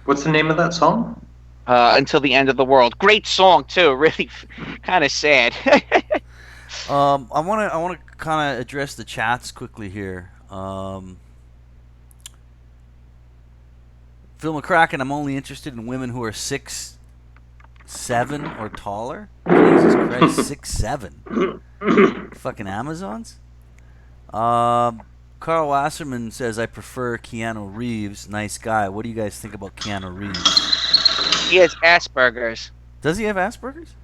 What's the name of that song? Until the End of the World. Great song too. Really, kind of sad. I want to kind of address the chats quickly here. Phil McCracken, I'm only interested in women who are 6'7" or taller. Jesus Christ, 6'7". Fucking Amazons. Carl Wasserman says, I prefer Keanu Reeves. Nice guy. What do you guys think about Keanu Reeves? He has Asperger's. Does he have Asperger's?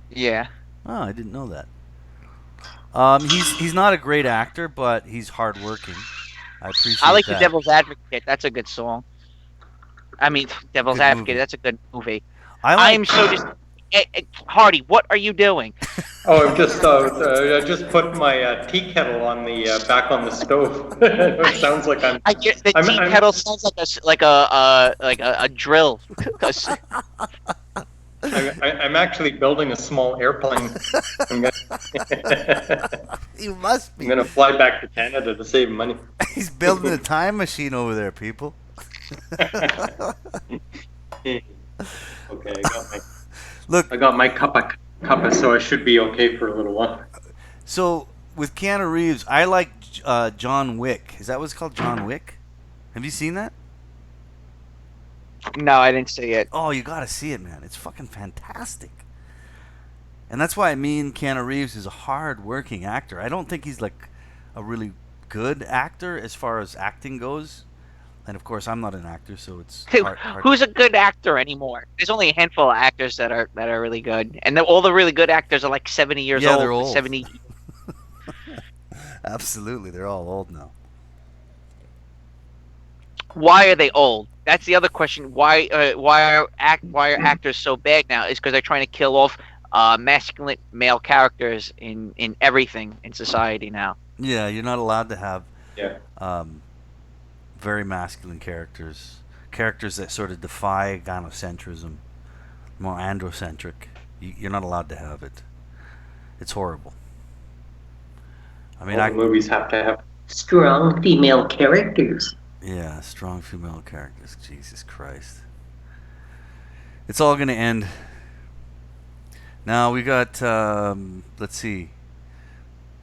Yeah. Oh, I didn't know that. He's not a great actor, but he's hardworking. I appreciate that. I like The Devil's Advocate. That's a good song. I mean, Devil's Advocate. Movie. That's a good movie. I am so just... Hardy, what are you doing? Oh, I just put my tea kettle on the back on the stove. It sounds like I'm. The tea kettle sounds like a drill. I'm actually building a small airplane. You must be. I'm gonna fly back to Canada to save money. He's building a time machine over there, people. Okay, I got my cuppa, so I should be okay for a little while. So with Keanu Reeves, I like John Wick. Is that what it's called, John Wick? Have you seen that? No, I didn't see it. Oh, you gotta see it, man. It's fucking fantastic. And that's why I mean Keanu Reeves is a hard-working actor. I don't think he's like a really good actor as far as acting goes. And of course, I'm not an actor, so it's hard. Who's a good actor anymore? There's only a handful of actors that are really good, and all the really good actors are like 70 years Yeah, old. they're old. 70. Absolutely, they're all old now. Why are they old? That's the other question. Why are actors so bad now? Is because they're trying to kill off masculine male characters in everything in society now. Yeah, you're not allowed to have Yeah. very masculine characters that sort of defy gynocentrism, more androcentric. You're not allowed to have it. It's horrible. I mean, All the movies have to have strong female characters. Yeah, strong female characters. Jesus Christ. It's all going to end. Now we got, let's see,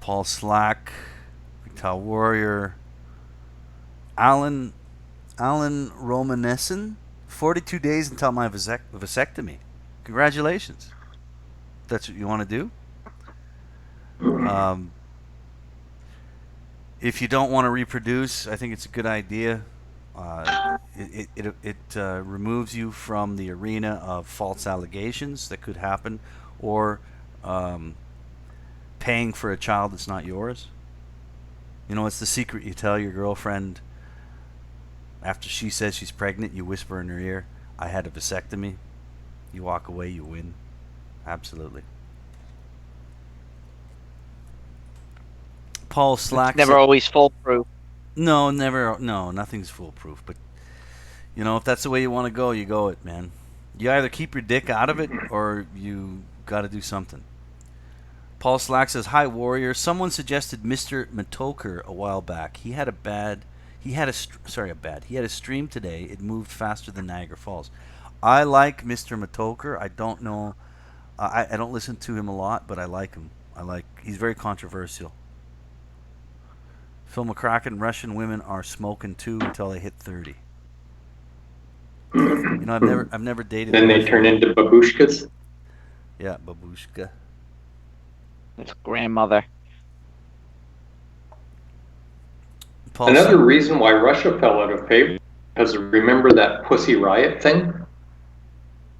Paul Slack, MGTOW Warrior, Alan Romanesson, 42 days until my vasectomy. Congratulations. That's what you want to do? If you don't want to reproduce, I think it's a good idea. It removes you from the arena of false allegations that could happen, or paying for a child that's not yours. You know, it's the secret you tell your girlfriend after she says she's pregnant. You whisper in her ear, "I had a vasectomy." You walk away, you win. Absolutely. Paul Slack. Never always foolproof. No, never. No, nothing's foolproof. But you know, if that's the way you want to go, you go it, man. You either keep your dick out of it, or you got to do something. Paul Slack says, "Hi, Warrior. Someone suggested Mr. Matoker a while back. He had a stream today. It moved faster than Niagara Falls. I like Mr. Matoker. I don't know. I don't listen to him a lot, but I like him. He's very controversial. Phil McCracken, Russian women are smoking too until they hit 30. You know, I've never dated. Then they turn into babushkas. Yeah, babushka. It's grandmother. Another reason why Russia fell out of favor, because remember that Pussy Riot thing?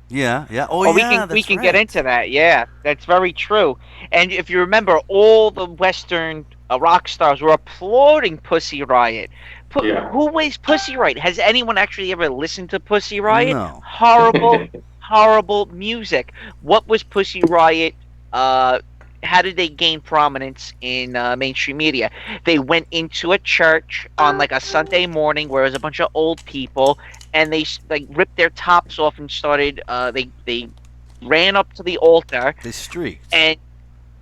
Yeah. Oh, yeah, we can get into that. Yeah, that's very true. And if you remember, all the Western rock stars were applauding Pussy Riot. Who was Pussy Riot? Has anyone actually ever listened to Pussy Riot? No. Horrible, horrible music. What was Pussy Riot? How did they gain prominence in mainstream media? They went into a church on like a Sunday morning where there was a bunch of old people, and they like ripped their tops off and started. They ran up to the altar. They streaked. And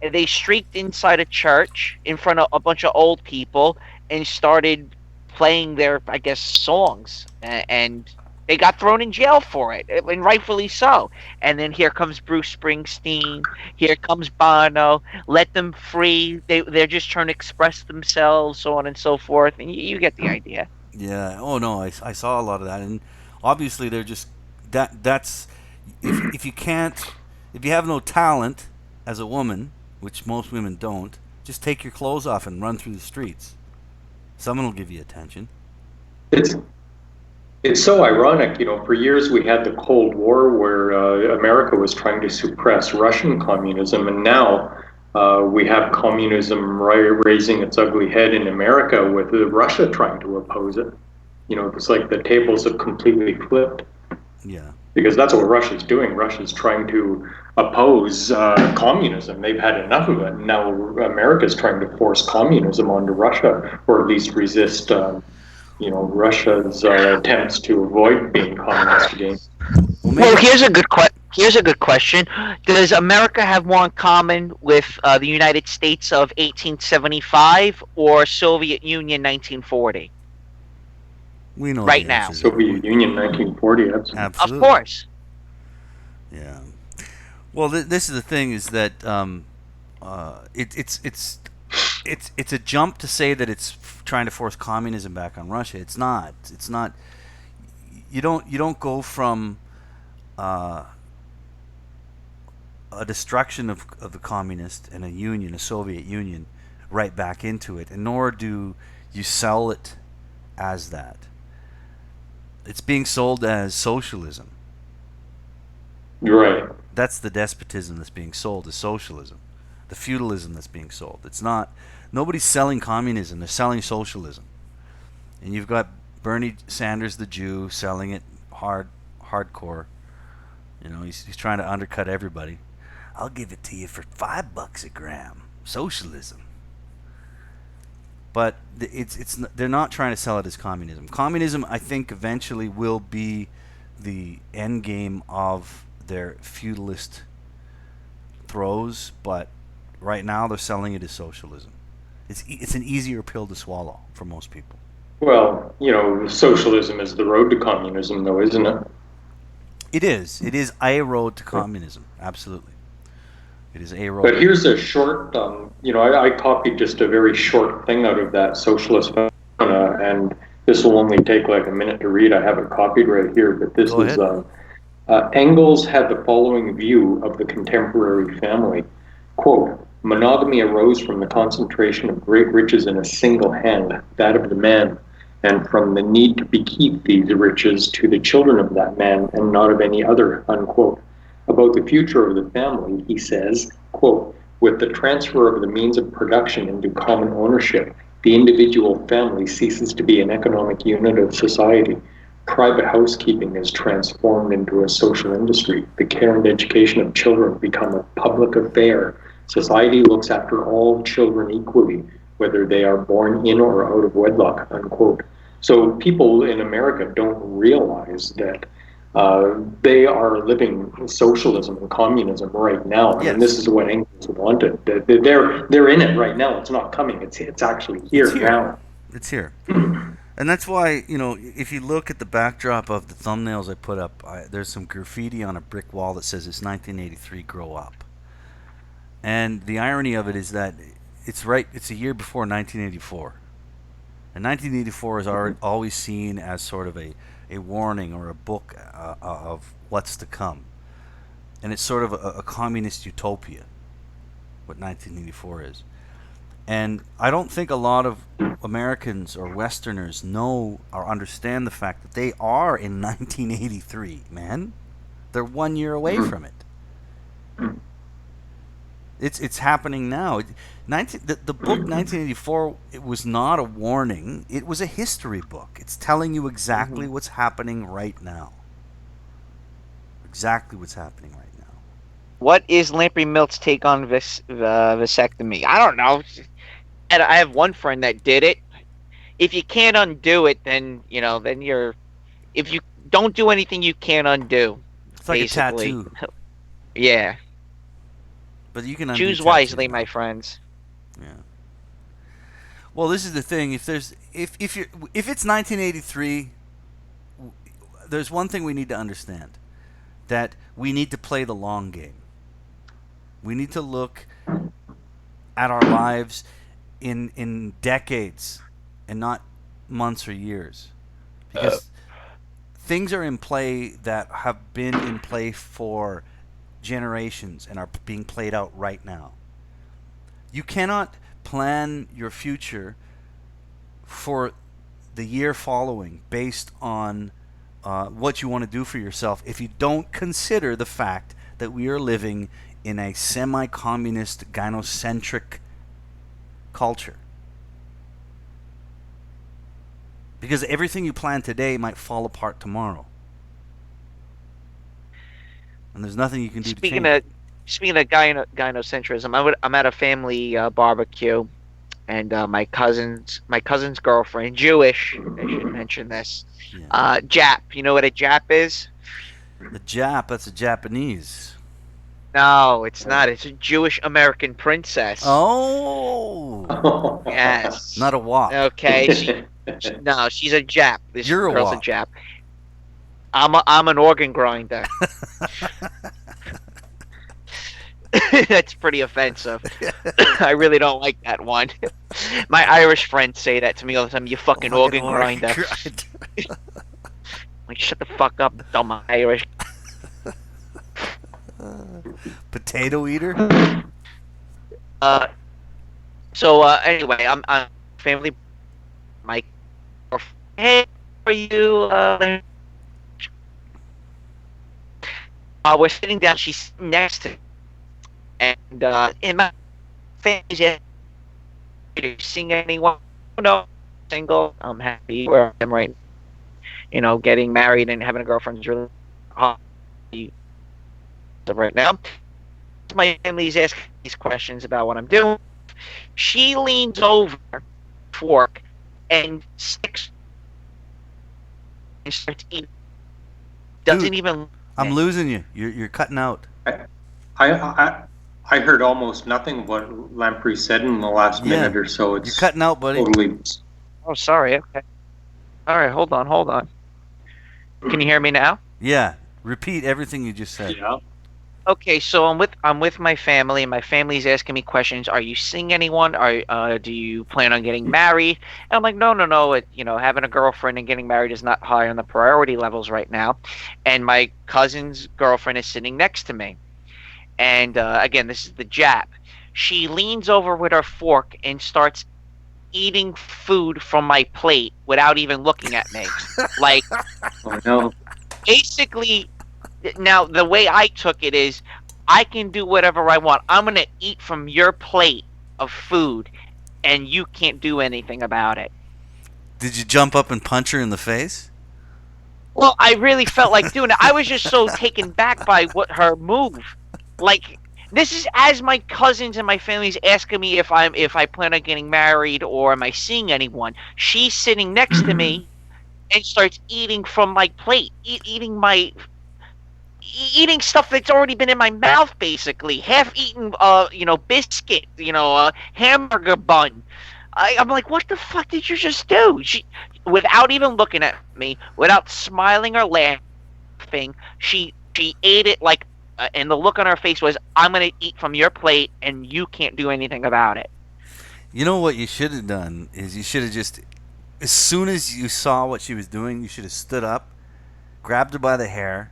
they streaked inside a church in front of a bunch of old people and started playing their, I guess, songs. And they got thrown in jail for it, and rightfully so. And then here comes Bruce Springsteen. Here comes Bono. Let them free. They're just trying to express themselves, so on and so forth. And you get the idea. Yeah. Oh no, I saw a lot of that, and obviously they're just that's if you have no talent as a woman, which most women don't, just take your clothes off and run through the streets. Someone will give you attention. It's so ironic, you know, for years we had the Cold War where America was trying to suppress Russian communism, and now we have communism raising its ugly head in America with Russia trying to oppose it. You know, it's like the tables have completely flipped. Yeah. Because that's what Russia's doing. Russia's trying to oppose communism. They've had enough of it. Now America's trying to force communism onto Russia, or at least resist Russia's attempts to avoid being communist again. Well, here's a good question. Does America have more in common with the United States of 1875 or Soviet Union 1940? We know right now. Soviet Union 1940. Absolutely. Of course. Yeah. Well, this is the thing: is that it's a jump to say that it's trying to force communism back on Russia. It's not. It's not. You don't go from a destruction of the communist and a Soviet Union, right back into it, and nor do you sell it as that. It's being sold as socialism. Right. That's the despotism that's being sold, is socialism. The feudalism that's being sold. It's not. Nobody's selling communism. They're selling socialism. And you've got Bernie Sanders, the Jew, selling it hardcore. You know, he's trying to undercut everybody. I'll give it to you for $5 a gram. Socialism. But they're not trying to sell it as communism. Communism, I think, eventually will be the end game of their feudalist throes. But right now, they're selling it as socialism. It's an easier pill to swallow for most people. Well, socialism is the road to communism, though, isn't it? It is. It is a road to communism. Absolutely. It is a road. But here's a short, I copied just a very short thing out of that socialist phenomena, and this will only take like a minute to read. I have it copied right here, but this is Engels had the following view of the contemporary family. Quote, monogamy arose from the concentration of great riches in a single hand, that of the man, and from the need to bequeath these riches to the children of that man and not of any other, unquote. About the future of the family, he says, quote, with the transfer of the means of production into common ownership, the individual family ceases to be an economic unit of society. Private housekeeping is transformed into a social industry. The care and education of children become a public affair. Society looks after all children equally, whether they are born in or out of wedlock, unquote. So people in America don't realize that they are living socialism and communism right now. Yes. And this is what Engels wanted. They're in it right now. It's not coming. It's actually here now. It's here. And that's why, if you look at the backdrop of the thumbnails I put up, there's some graffiti on a brick wall that says it's 1983, grow up. And the irony of it is that it's a year before 1984. And 1984 is always seen as sort of a warning or a book of what's to come. And it's sort of a communist utopia, what 1984 is. And I don't think a lot of Americans or Westerners know or understand the fact that they are in 1983, man. They're 1 year away from it. It's happening now. The book 1984, it was not a warning. It was a history book. It's telling you exactly what's happening right now. Exactly what's happening right now. What is Lamprey Milt's take on vasectomy? I don't know. And I have one friend that did it. If you can't undo it, then you're. If you don't do anything, you can't undo. It's like basically. A tattoo. Yeah. But you can choose wisely, my friends. Yeah. Well, this is the thing. If it's 1983, there's one thing we need to understand, that we need to play the long game. We need to look at our lives in decades and not months or years, because things are in play that have been in play for generations and are being played out right now. You cannot plan your future for the year following based on what you want to do for yourself if you don't consider the fact that we are living in a semi-communist, gynocentric culture. Because everything you plan today might fall apart tomorrow. And there's nothing you can do to change it. Speaking of gynocentrism, I'm at a family barbecue, and my cousin's girlfriend, Jewish, I should mention this, Jap. You know what a Jap is? A Jap, that's a Japanese. No, it's not. It's a Jewish American princess. Oh. Yes. Not a Wop. Okay. No, she's a Jap. This You're girl's a a Wop. Jap. I'm an organ grinder. That's pretty offensive. I really don't like that one. My Irish friends say that to me all the time. You fucking organ grinder. Like, shut the fuck up, dumb Irish. Potato eater? Anyway, I'm family. My hey, how are you? we're sitting down. She's sitting next to me, and in my family's asking me, "Are you seeing anyone?" No, single. I'm happy where I am right now. You know, getting married and having a girlfriend is really hard right now. My family's asking these questions about what I'm doing. She leans over, fork, and sticks and starts eating. Doesn't Dude, even. I'm losing you. You're cutting out. I heard almost nothing of what Lamprey said in the last Yeah. minute or so. You're It's cutting out, buddy. totally. Oh, sorry. Okay. All right. Hold on. Can you hear me now? Yeah. Repeat everything you just said. Yeah. Okay, so I'm with my family, and my family's asking me questions. Are you seeing anyone? Do you plan on getting married? And I'm like, no. Having a girlfriend and getting married is not high on the priority levels right now. And my cousin's girlfriend is sitting next to me. And again, this is the Jap. She leans over with her fork and starts eating food from my plate without even looking at me. Like, Oh, no. basically, now the way I took it is, I can do whatever I want. I'm gonna eat from your plate of food, and you can't do anything about it. Did you jump up and punch her in the face? Well, I really felt like doing it. I was just so taken back by what her move. Like, this is as my cousins and my family's asking me if I plan on getting married or am I seeing anyone. She's sitting next to me and starts eating from my plate, eating stuff that's already been in my mouth, basically half-eaten, biscuit, hamburger bun. I'm like, what the fuck did you just do? She, without even looking at me, without smiling or laughing, she ate it like, and the look on her face was, I'm gonna eat from your plate, and you can't do anything about it. You know what you should have done is you should have just, as soon as you saw what she was doing, you should have stood up, grabbed her by the hair,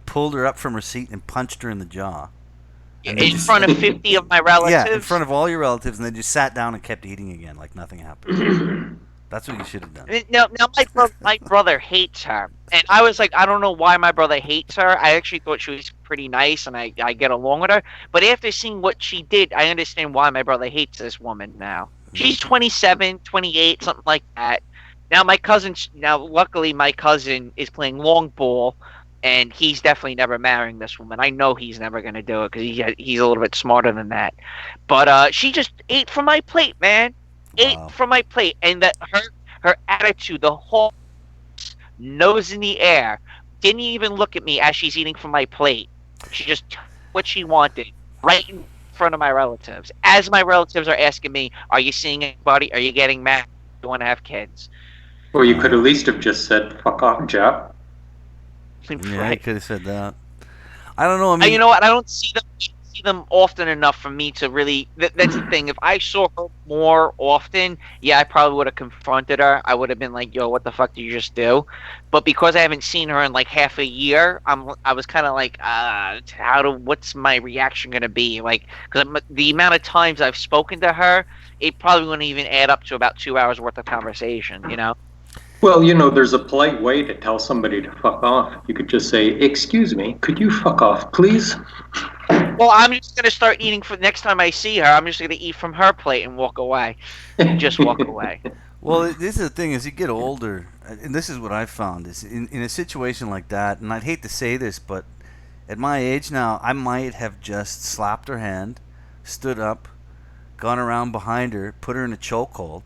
pulled her up from her seat, and punched her in the jaw. In front of 50 of my relatives? Yeah, in front of all your relatives, and then just sat down and kept eating again like nothing happened. That's what you should have done. Now my brother hates her, and I was like, I don't know why my brother hates her. I actually thought she was pretty nice, and I get along with her. But after seeing what she did, I understand why my brother hates this woman now. She's 27, 28, something like that. Now, luckily, my cousin is playing long ball, and he's definitely never marrying this woman. I know he's never going to do it because he's a little bit smarter than that. But she just ate from my plate, man. Ate from my plate, and that her attitude, the whole nose in the air, didn't even look at me as she's eating from my plate. She just took what she wanted right in front of my relatives. As my relatives are asking me, "Are you seeing anybody? Are you getting married? Do you want to have kids?" Or you could at least have just said, "Fuck off, Jap." Yeah, I Right. could have said that. I don't know. I mean, You know what? I don't see them often enough for me to really. That's the thing. If I saw her more often, yeah, I probably would have confronted her. I would have been like, "Yo, what the fuck did you just do?" But because I haven't seen her in like half a year, I was kind of like, what's my reaction gonna be? Like, because the amount of times I've spoken to her, it probably wouldn't even add up to about 2 hours worth of conversation. You know. Well, there's a polite way to tell somebody to fuck off. You could just say, "Excuse me, could you fuck off, please?" Well, I'm just gonna start eating for next time I see her. I'm just gonna eat from her plate and walk away. Just walk away. well, this is the thing: as you get older, and this is what I've found is in a situation like that. And I'd hate to say this, but at my age now, I might have just slapped her hand, stood up, gone around behind her, put her in a chokehold,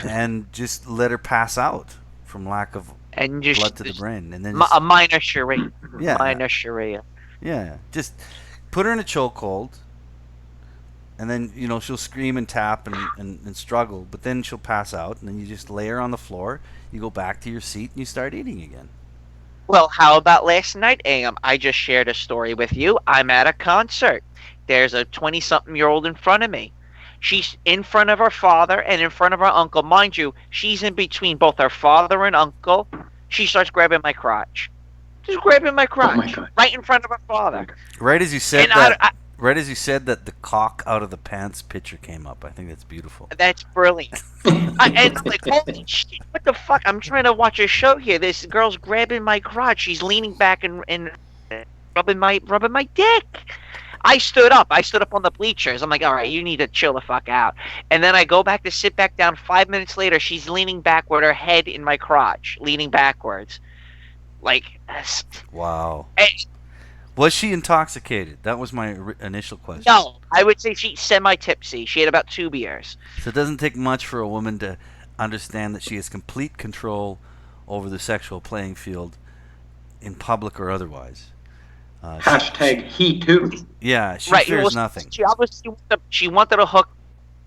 and just let her pass out from lack of And just blood to the brain, and then a minor Sharia. Yeah. Minor Sharia. yeah, just put her in a chokehold, and then she'll scream and tap and struggle, but then she'll pass out, and then you just lay her on the floor. You go back to your seat and you start eating again. Well, how about last night, Ayam? I just shared a story with you. I'm at a concert. There's a 20-something-year-old in front of me. She's in front of her father and in front of her uncle. Mind you, she's in between both her father and uncle. She starts grabbing my crotch. Just grabbing my crotch. my God. Right in front of her father. Right as you said And that, Right as you said that, the cock out of the pants picture came up. I think that's beautiful. That's brilliant. And I'm like, holy shit, what the fuck? I'm trying to watch a show here. This girl's grabbing my crotch. She's leaning back and rubbing my dick. I stood up. I stood up on the bleachers. I'm like, all right, you need to chill the fuck out. And then I go back to sit back down. 5 minutes later, she's leaning back with her head in my crotch, leaning backwards. Like, Wow. and, Was she intoxicated? That was my initial question. no, I would say she's semi-tipsy. She had about 2 beers. So it doesn't take much for a woman to understand that she has complete control over the sexual playing field in public or otherwise. Hashtag he too. Yeah, she Right. fears Well, nothing. She obviously she wanted a hook,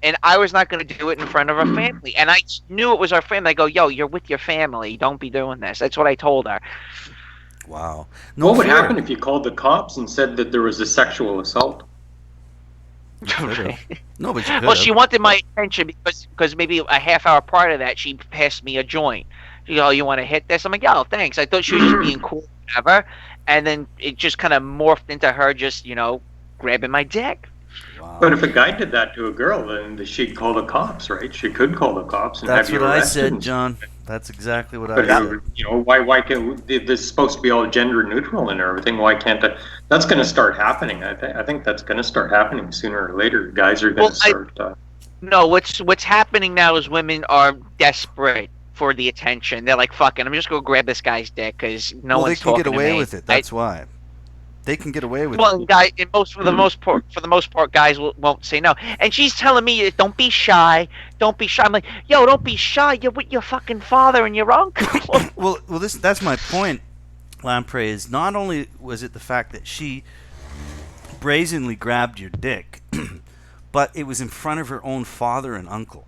and I was not going to do it in front of her family. And I knew it was our family. I go, yo, you're with your family. Don't be doing this. That's what I told her. Wow. What would fear. happen if you called the cops and said that there was a sexual assault? You could've. No, but you could. Well, she wanted my attention because maybe a half hour prior to that, she passed me a joint. She go, oh, you want to hit this? I'm like, yo, thanks. I thought she was just being cool, whatever. And then it just kind of morphed into her just, grabbing my dick. Wow. But if a guy did that to a girl, then she'd call the cops, right? She could call the cops and That's have you what I arrested. said, John. That's exactly what But I said. why can't this is supposed to be all gender neutral and everything? Why can't that? That's going to start happening. I think that's going to start happening sooner or later. Guys are going to start. No, what's happening now is women are desperate for the attention. They're like, "Fucking, I'm just gonna grab this guy's dick because no Well, they one's can talking get away to me." with it. That's why. They can get away with Well, it. guy, for the most part, guys won't say no. And she's telling me, "Don't be shy. Don't be shy." I'm like, "Yo, don't be shy. You're with your fucking father and your uncle." Well, that's my point, Lamprey, is not only was it the fact that she brazenly grabbed your dick, but it was in front of her own father and uncle.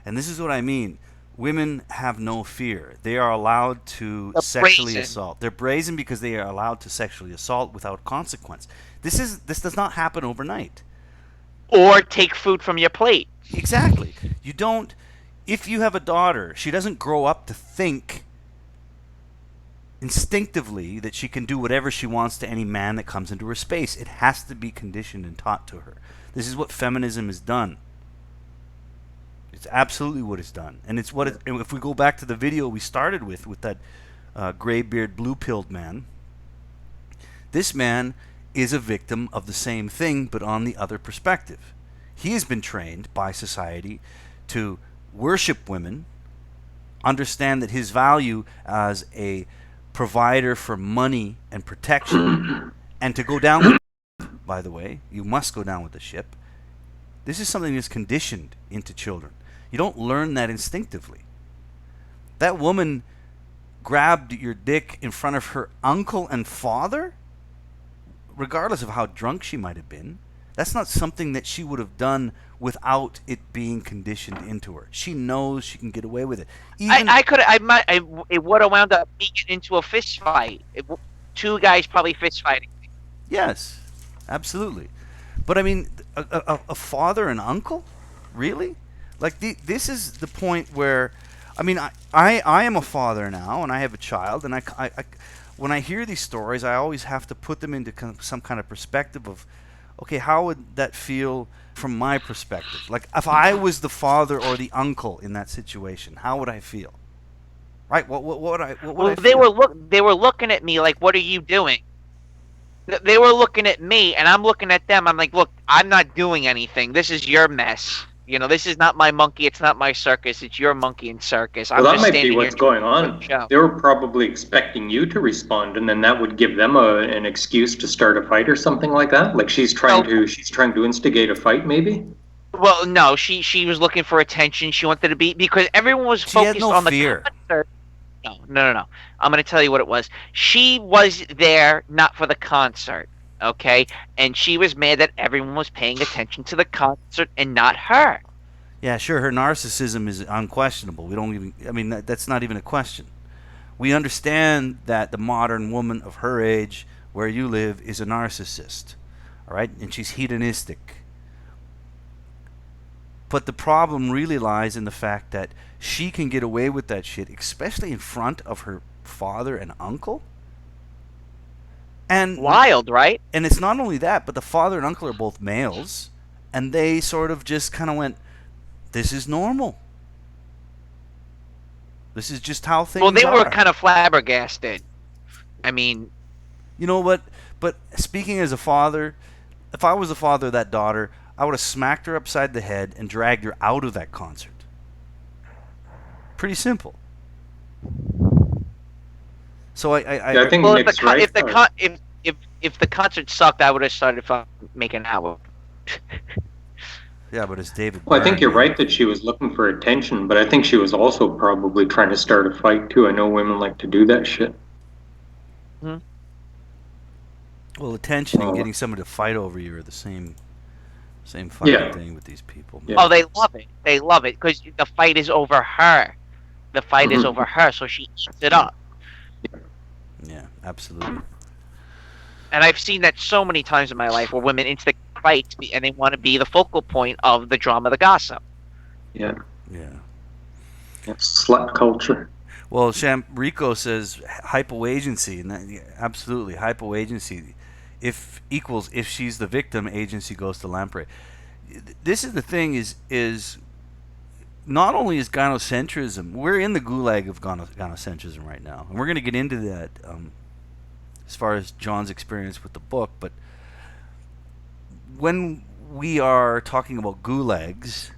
And this is what I mean. Women have no fear. They are allowed to They're sexually brazen. assault. They're brazen because they are allowed to sexually assault without consequence. This does not happen overnight. Or take food from your plate. Exactly. You don't. If you have a daughter, she doesn't grow up to think instinctively that she can do whatever she wants to any man that comes into her space. It has to be conditioned and taught to her. This is what feminism has done. It's absolutely what it's done. And it's what it, and if we go back to the video we started with that gray-beard, blue-pilled man, this man is a victim of the same thing, but on the other perspective. He has been trained by society to worship women, understand that his value as a provider for money and protection, and to go down with the ship, by the way, you must go down with the ship. This is something that's conditioned into children. You don't learn that instinctively. That woman grabbed your dick in front of her uncle and father, regardless of how drunk she might have been. That's not something that she would have done without it being conditioned into her. She knows she can get away with it. It would have wound up being into a fist fight. Two guys probably fist fighting. Yes, absolutely. But I mean, a father and uncle? Really? Like, this is the point where, I mean, I am a father now, and I have a child, and I when I hear these stories, I always have to put them into some kind of perspective of, okay, how would that feel from my perspective? Like, if I was the father or the uncle in that situation, how would I feel? Right? What would I feel? They were looking at me like, "What are you doing?" They were looking at me, and I'm looking at them. I'm like, "Look, I'm not doing anything. This is your mess. This is not my monkey. It's not my circus. It's your monkey and circus." Well, that might be what's going on. They were probably expecting you to respond, and then that would give them an excuse to start a fight or something like that. Like she's trying to instigate a fight, maybe. Well, no, she was looking for attention. She wanted to be, because everyone was focused on the concert. No. I'm going to tell you what it was. She was there not for the concert, okay? And she was mad that everyone was paying attention to the concert and not her. Yeah, sure, her narcissism is unquestionable. That's not even a question. We understand that the modern woman of her age, where you live, is a narcissist, all right? And she's hedonistic. But the problem really lies in the fact that she can get away with that shit, especially in front of her father and uncle. And Wild, right? and it's not only that, but the father and uncle are both males, and they sort of just kind of went, "This is normal. This is just how things Well, they are." were kind of flabbergasted. I mean, You know what? But speaking as a father, if I was the father of that daughter, I would have smacked her upside the head and dragged her out of that concert. Pretty simple. So Yeah, I think well, Nick's right. if the concert sucked, I would have started making out. yeah, but it's David. Well, I think Byrne, you're man. right that she was looking for attention, but I think she was also probably trying to start a fight too. I know women like to do that shit. Well, attention and getting someone to fight over you are the same fucking Yeah. thing with these people. Yeah. Oh, they love it. They love it because the fight is over her. The fight is over her, so she eats it up. Yeah, absolutely. And I've seen that so many times in my life where women instant fight and they want to be the focal point of the drama, the gossip. Yeah. Yeah. Slut culture. Well, Rico says hypoagency, and that, yeah, absolutely hypoagency. If she's the victim, agency goes to Lamprey. This is the thing: is not only is gynocentrism, we're in the gulag of gynocentrism right now, and we're going to get into that as far as John's experience with the book. But when we are talking about gulags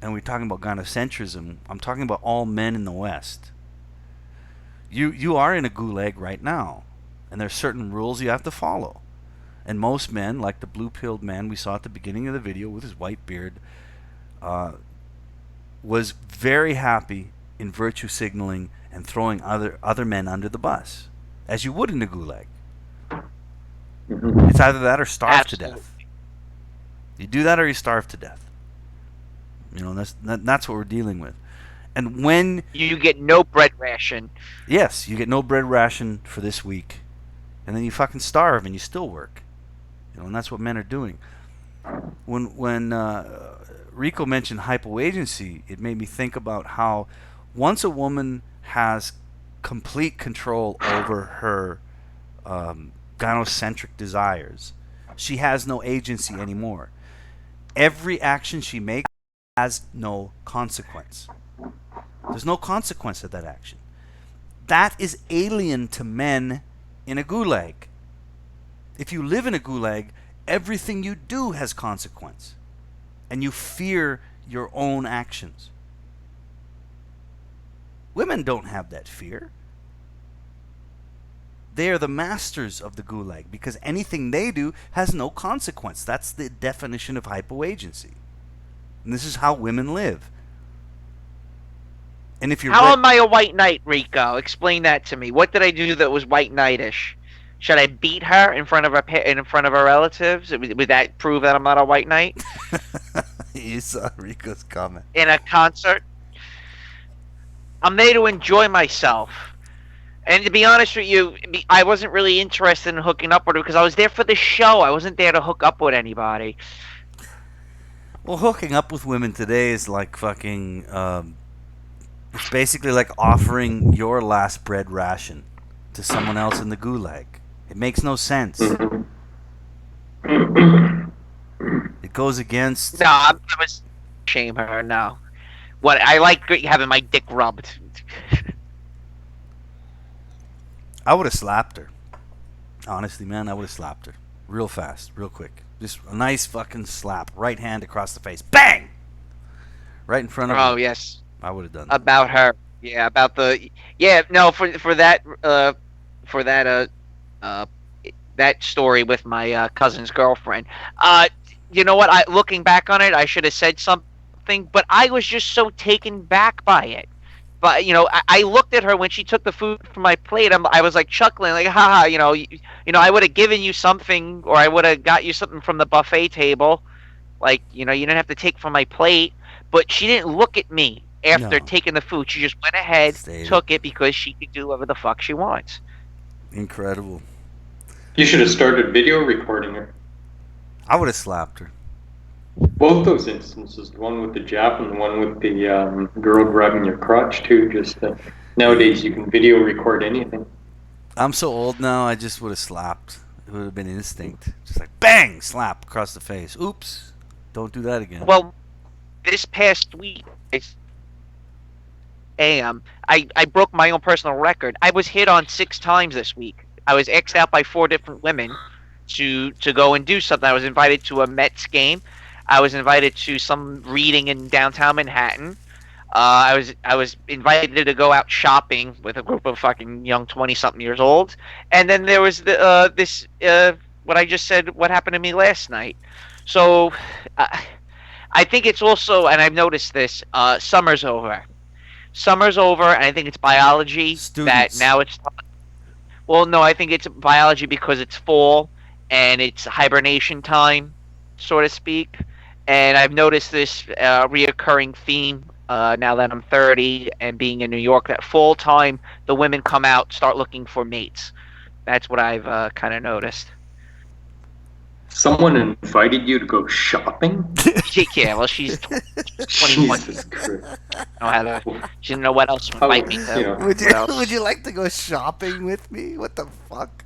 and we're talking about gynocentrism, I'm talking about all men in the West. You are in a gulag right now, and there's certain rules you have to follow. And most men, like the blue-pilled man we saw at the beginning of the video with his white beard, was very happy in virtue signaling and throwing other men under the bus, as you would in a gulag. It's either that or starve to death. You do that or you starve to death. You know, that's what we're dealing with. And when you get no bread ration. Yes, you get no bread ration for this week, and then you fucking starve and you still work. You know, and that's what men are doing. When Rico mentioned hypoagency, it made me think about how once a woman has complete control over her gynocentric desires, she has no agency anymore. Every action she makes has no consequence. There's no consequence of that action. That is alien to men in a gulag. If you live in a gulag, everything you do has consequence, and you fear your own actions. Women don't have that fear. They are the masters of the gulag because anything they do has no consequence. That's the definition of hypoagency. And this is how women live. And if you're How am I a white knight, Rico? Explain that to me. What did I do that was white knightish? Should I beat her in front of her relatives? Would that prove that I'm not a white knight? You saw Rico's comment. In a concert? I'm there to enjoy myself. And to be honest with you, I wasn't really interested in hooking up with her because I was there for the show. I wasn't there to hook up with anybody. Well, hooking up with women today is like fucking... it's basically like offering your last bread ration to someone else in the gulag. It makes no sense. It goes against... No, I was shame her. No, what I like having my dick rubbed. I would have slapped her. Honestly, man, I would have slapped her real fast, real quick. Just a nice fucking slap, right hand across the face, bang, right in front of her. Oh yes. I would have done that. About her, yeah. About the, yeah. No, for that that story with my cousin's girlfriend. You know what? Looking back on it, I should have said something, but I was just so taken back by it. But you know, I looked at her when she took the food from my plate. I was like chuckling, like, haha. You know, I would have given you something, or I would have got you something from the buffet table. Like, you know, you didn't have to take from my plate. But she didn't look at me after taking the food. She just went ahead, took it because she could do whatever the fuck she wants. Incredible. You should have started video recording her. I would have slapped her. Both those instances, the one with the Jap and the one with the girl grabbing your crotch too. Nowadays you can video record anything. I'm so old now. I just would have slapped. It would have been instinct. Just like bang, slap across the face. Oops. Don't do that again. Well, this past week, I broke my own personal record. I was hit on 6 times this week. I was X'd out by 4 different women to go and do something. I was invited to a Mets game. I was invited to some reading in downtown Manhattan. I was invited to go out shopping with a group of fucking young 20-something years olds. And then there was this what I just said, what happened to me last night. So I think it's also, and I've noticed this, summer's over. Summer's over, and I think it's biology that now it's... Well, no, I think it's biology because it's fall, and it's hibernation time, so to speak. And I've noticed this reoccurring theme now that I'm 30 and being in New York, that fall time, the women come out, start looking for mates. That's what I've kind of noticed. Someone invited you to go shopping? Yeah, well, she's 21. Jesus Christ. She didn't know what else to invite me to. You know, Would you like to go shopping with me? What the fuck?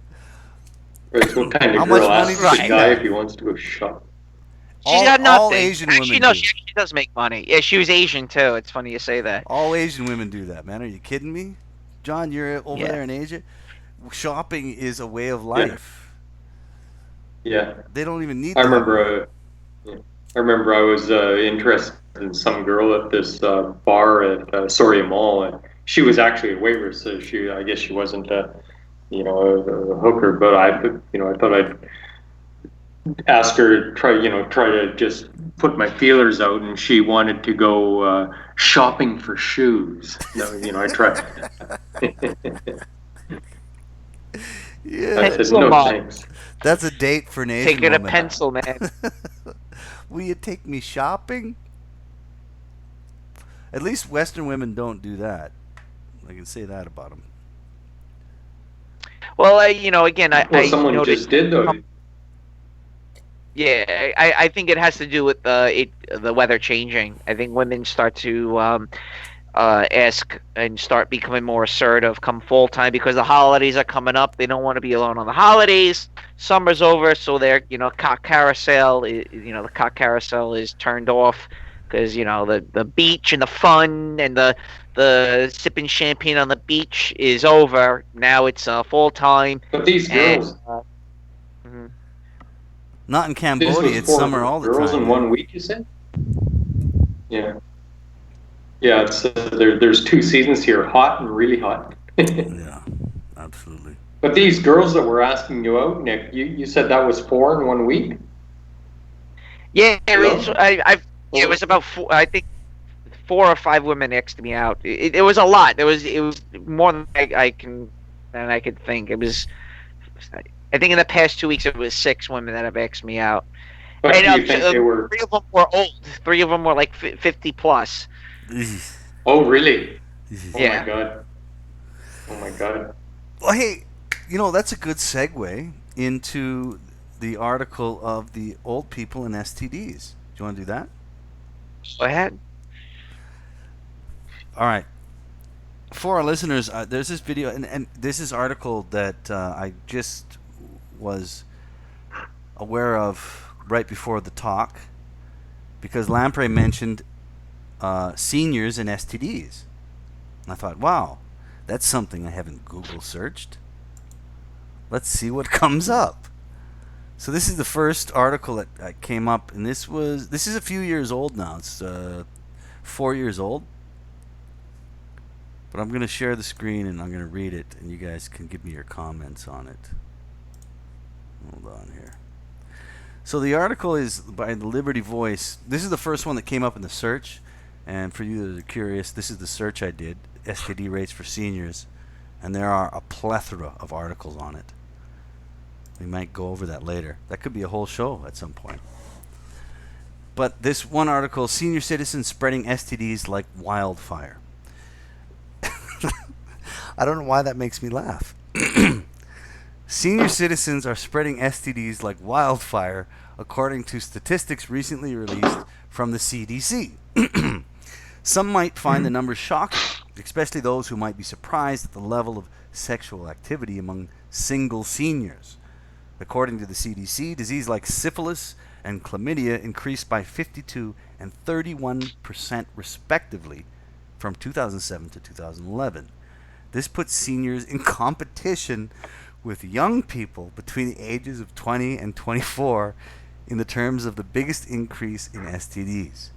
what kind How of much girl money asks does the she guy have? if he wants to go shopping? She's got nothing. All Asian Actually, women no, do. she actually does make money. Yeah, she was Asian too. It's funny you say that. All Asian women do that, man. Are you kidding me? John, you're over there in Asia. Shopping is a way of life. Yeah. They don't even need I to have- remember I was interested in some girl at this bar at Soria Mall, and she was actually a waitress. So I guess she wasn't a hooker, but I thought I'd ask her, try to just put my feelers out, and she wanted to go shopping for shoes. I tried. Yeah. I said, no thanks. That's a date for an Asian Take it a woman. pencil, man. Will you take me shopping? At least Western women don't do that. I can say that about them. Well, again, I Someone noticed, just did though. Yeah, I think it has to do with the weather changing. I think women start to ask and start becoming more assertive come fall time because the holidays are coming up. They don't want to be alone on the holidays. Summer's over, so their cock carousel. The cock carousel is turned off because the beach and the fun and the sipping champagne on the beach is over. Now it's fall time. But these girls. Not in Cambodia. It's summer all the time. Girls in 1 week, you said? Yeah. Yeah, it's there's 2 seasons here, hot and really hot. Yeah, absolutely. But these girls that were asking you out, Nick, you said that was 4 in 1 week? Yeah, it was about 4, I think 4 or 5 women asked me out. It was a lot. It was more than I could think. It was. I think in the past 2 weeks it was 6 women that have asked me out. But And, do you think they were? 3 of them were old. 3 of them were like 50 plus. Oh, really? Oh Yeah. my god. Oh my god. Well, hey, that's a good segue into the article of the old people and STDs. Do you want to do that? Go ahead. All right. For our listeners, there's this video, and this is article that I just was aware of right before the talk because Lamprey mentioned seniors and STDs. And I thought, wow, that's something I haven't Google searched. Let's see what comes up. So this is the first article that came up, and this is a few years old now. It's 4 years old. But I'm going to share the screen and I'm going to read it, and you guys can give me your comments on it. Hold on here. So the article is by the Liberty Voice. This is the first one that came up in the search. And for you that are curious, this is the search I did, STD rates for seniors. And there are a plethora of articles on it. We might go over that later. That could be a whole show at some point. But this one article, senior citizens spreading STDs like wildfire. I don't know why that makes me laugh. Senior citizens are spreading STDs like wildfire, according to statistics recently released from the CDC. Some might find the numbers shocking, especially those who might be surprised at the level of sexual activity among single seniors. According to the CDC, disease like syphilis and chlamydia increased by 52 and 31% respectively from 2007 to 2011. This puts seniors in competition with young people between the ages of 20 and 24 in the terms of the biggest increase in STDs.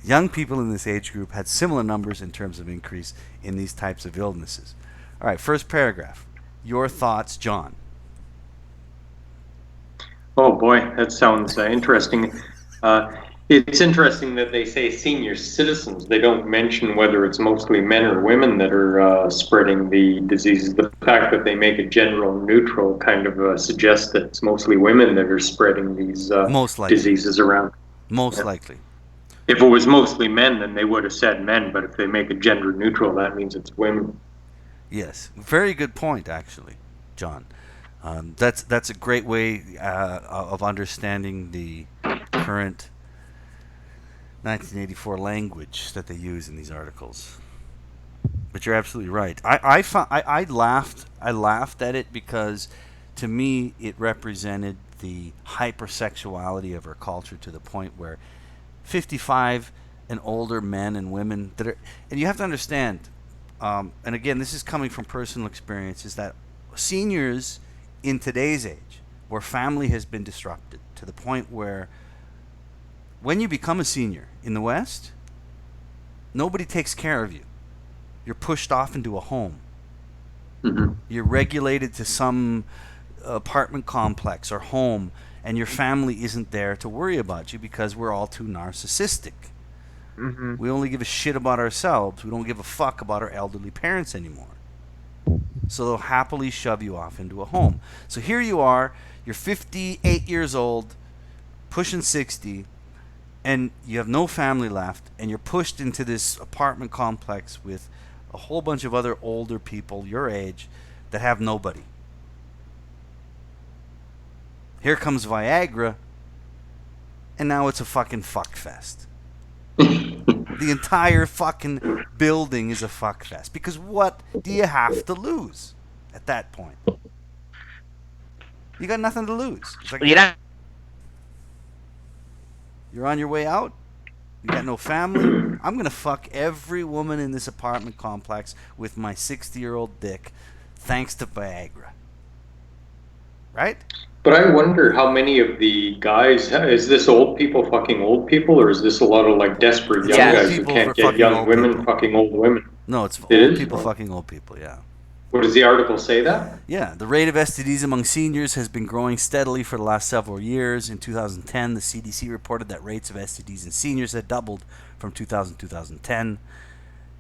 Young people in this age group had similar numbers in terms of increase in these types of illnesses. All right, first paragraph. Your thoughts, John. Oh boy, that sounds interesting. It's interesting that they say senior citizens. They don't mention whether it's mostly men or women that are spreading the diseases. The fact that they make it general neutral kind of suggests that it's mostly women that are spreading these diseases around. Most likely. If it was mostly men, then they would have said men. But if they make it gender neutral, that means it's women. Yes, very good point, actually, John. That's a great way of understanding the current 1984 language that they use in these articles. But you're absolutely right. I laughed at it because, to me, it represented the hypersexuality of our culture to the point where 55 and older men and women that are, and you have to understand, and again, this is coming from personal experience, is that seniors in today's age, where family has been disrupted to the point where when you become a senior in the West, nobody takes care of you. You're pushed off into a home. Mm-hmm. You're regulated to some apartment complex or home, and your family isn't there to worry about you because we're all too narcissistic. Mm-hmm. We only give a shit about ourselves. We don't give a fuck about our elderly parents anymore. So they'll happily shove you off into a home. So here you are, you're 58 years old, pushing 60, and you have no family left, and you're pushed into this apartment complex with a whole bunch of other older people your age that have nobody. Here comes Viagra, and now it's a fucking fuck fest. The entire fucking building is a fuck fest. Because what do you have to lose at that point? You got nothing to lose. It's like you're on your way out. You got no family. I'm going to fuck every woman in this apartment complex with my 60-year-old dick thanks to Viagra. Right? But I wonder how many of the guys, is this old people fucking old people, or is this a lot of like desperate young guys who can't get young women fucking old women? No, it's old people fucking old people, yeah. What does the article say that? Yeah, the rate of STDs among seniors has been growing steadily for the last several years. In 2010, the CDC reported that rates of STDs in seniors had doubled from 2000 to 2010.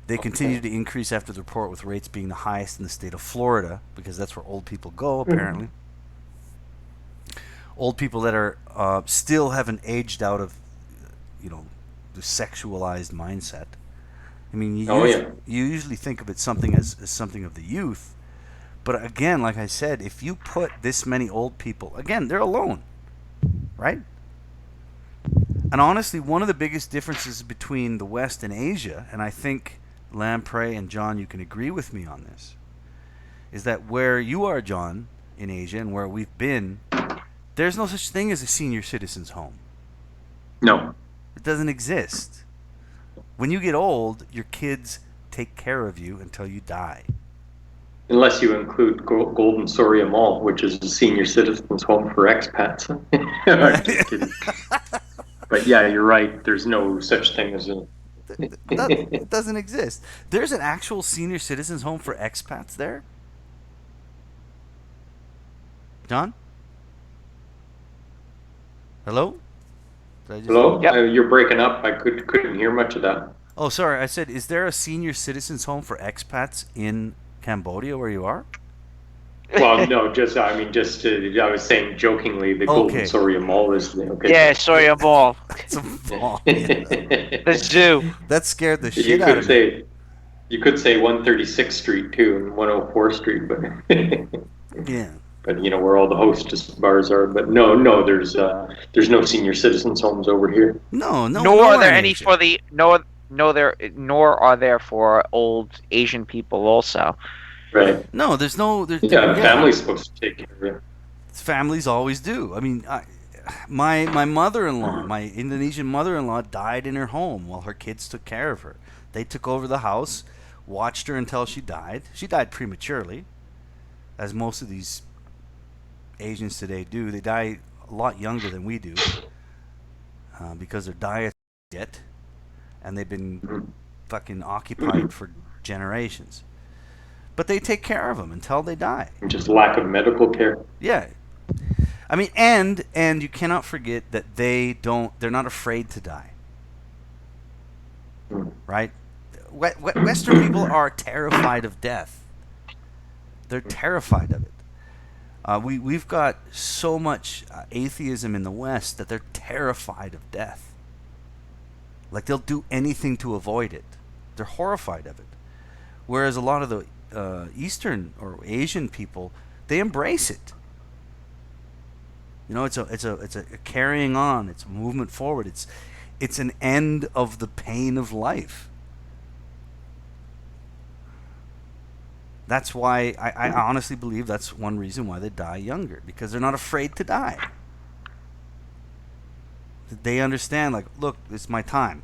They continue to increase after the report, with rates being the highest in the state of Florida, because that's where old people go, apparently. Old people that are still haven't aged out of, the sexualized mindset. I mean, you usually think of it something as something of the youth, but again, like I said, if you put this many old people, again, they're alone, right? And honestly, one of the biggest differences between the West and Asia, and I think Lamprey and John, you can agree with me on this, is that where you are, John, in Asia, and where we've been, there's no such thing as a senior citizen's home. No. It doesn't exist. When you get old, your kids take care of you until you die. Unless you include Golden Soria Mall, which is a senior citizens' home for expats. I'm just kidding. But yeah, you're right. There's no such thing as a... It doesn't exist. There's an actual senior citizens' home for expats there? John? Hello? Hello? Yep. You're breaking up. I couldn't hear much of that. Oh, sorry. I said, is there a senior citizens' home for expats in Cambodia where you are? Well, no, I was saying jokingly, the Golden Soria Mall is... Okay. Yeah, Soria Mall. It's a mall. Yeah. The zoo. That scared the shit out of me. You could say 136th Street, too, and 104th Street, but... Yeah. But where all the hostess bars are. But no, there's no senior citizens homes over here. No. Nor are there any for the nor are there for old Asian people also. Right. No, there's no. Family's supposed to take care of it. Families always do. I mean, my mother-in-law, my Indonesian mother-in-law, died in her home while her kids took care of her. They took over the house, watched her until she died. She died prematurely, as most of these Asians today do. They die a lot younger than we do because their diet's shit, and they've been fucking occupied for generations. But they take care of them until they die. Just lack of medical care. Yeah. I mean, and you cannot forget that they're not afraid to die. Right? Western people are terrified of death. They're terrified of it. We've got so much atheism in the West that they're terrified of death. Like, they'll do anything to avoid it. They're horrified of it. Whereas a lot of the Eastern or Asian people, they embrace it. You know, it's a carrying on. It's a movement forward. It's an end of the pain of life. That's why I honestly believe that's one reason why they die younger, because they're not afraid to die. They understand, like, look, it's my time.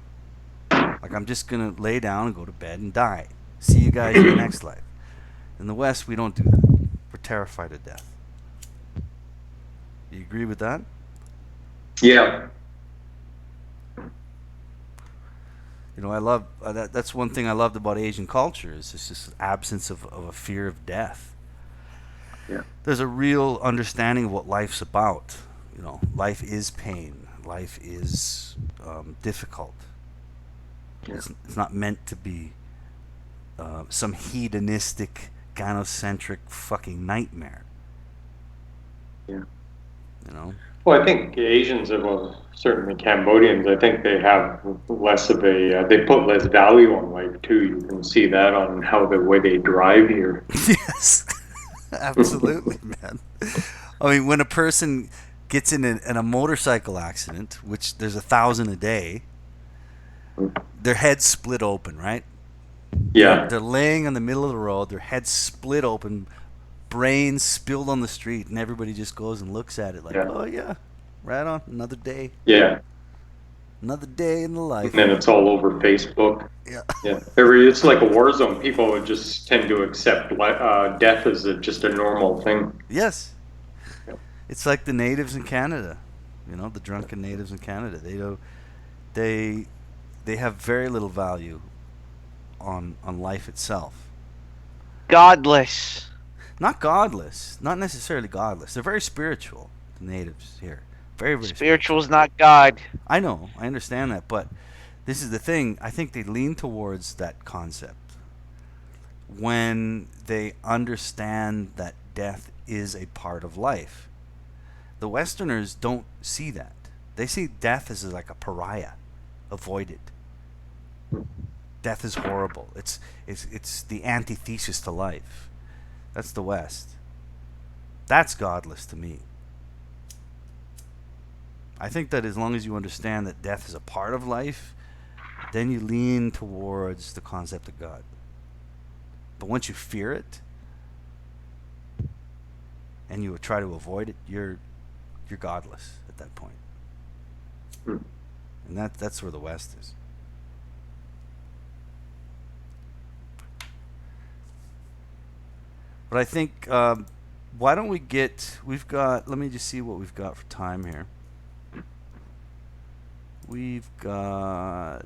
Like, I'm just gonna lay down and go to bed and die. See you guys in the next life. In the West, we don't do that. We're terrified of death. Do you agree with that? Yeah. You know, I love that's one thing I loved about Asian culture is this absence of a fear of death. Yeah. There's a real understanding of what life's about. You know, life is pain. Life is difficult. Yeah. It's not meant to be some hedonistic, gynocentric fucking nightmare. Yeah. You know? Well, I think Asians, well, certainly Cambodians, I think they have less of a, they put less value on life too. You can see that on how the way they drive here. Yes, absolutely, man. I mean, when a person gets in a motorcycle accident, which there's 1,000 a day, their head's split open, right? Yeah. They're laying in the middle of the road, their head's split open, brains spilled on the street, and everybody just goes and looks at it like, oh yeah, right on, another day. Yeah. Another day in the life. And then it's all over Facebook. Yeah. Yeah. It's like a war zone. People would just tend to accept death as just a normal thing. Yes. It's like the natives in Canada, you know, the drunken natives in Canada. They have very little value on life itself. Godless. Not godless, not necessarily godless. They're very spiritual, the natives here. Very, very Spiritual is not God. I know, I understand that, but this is the thing. I think they lean towards that concept when they understand that death is a part of life. The Westerners don't see that. They see death as like a pariah. Avoid it. Death is horrible. It's the antithesis to life. That's the West. That's godless to me. I think that as long as you understand that death is a part of life, then you lean towards the concept of God. But once you fear it and you try to avoid it, you're godless at that point. And that's where the West is. But I think, why don't we let me just see what we've got for time here. We've got...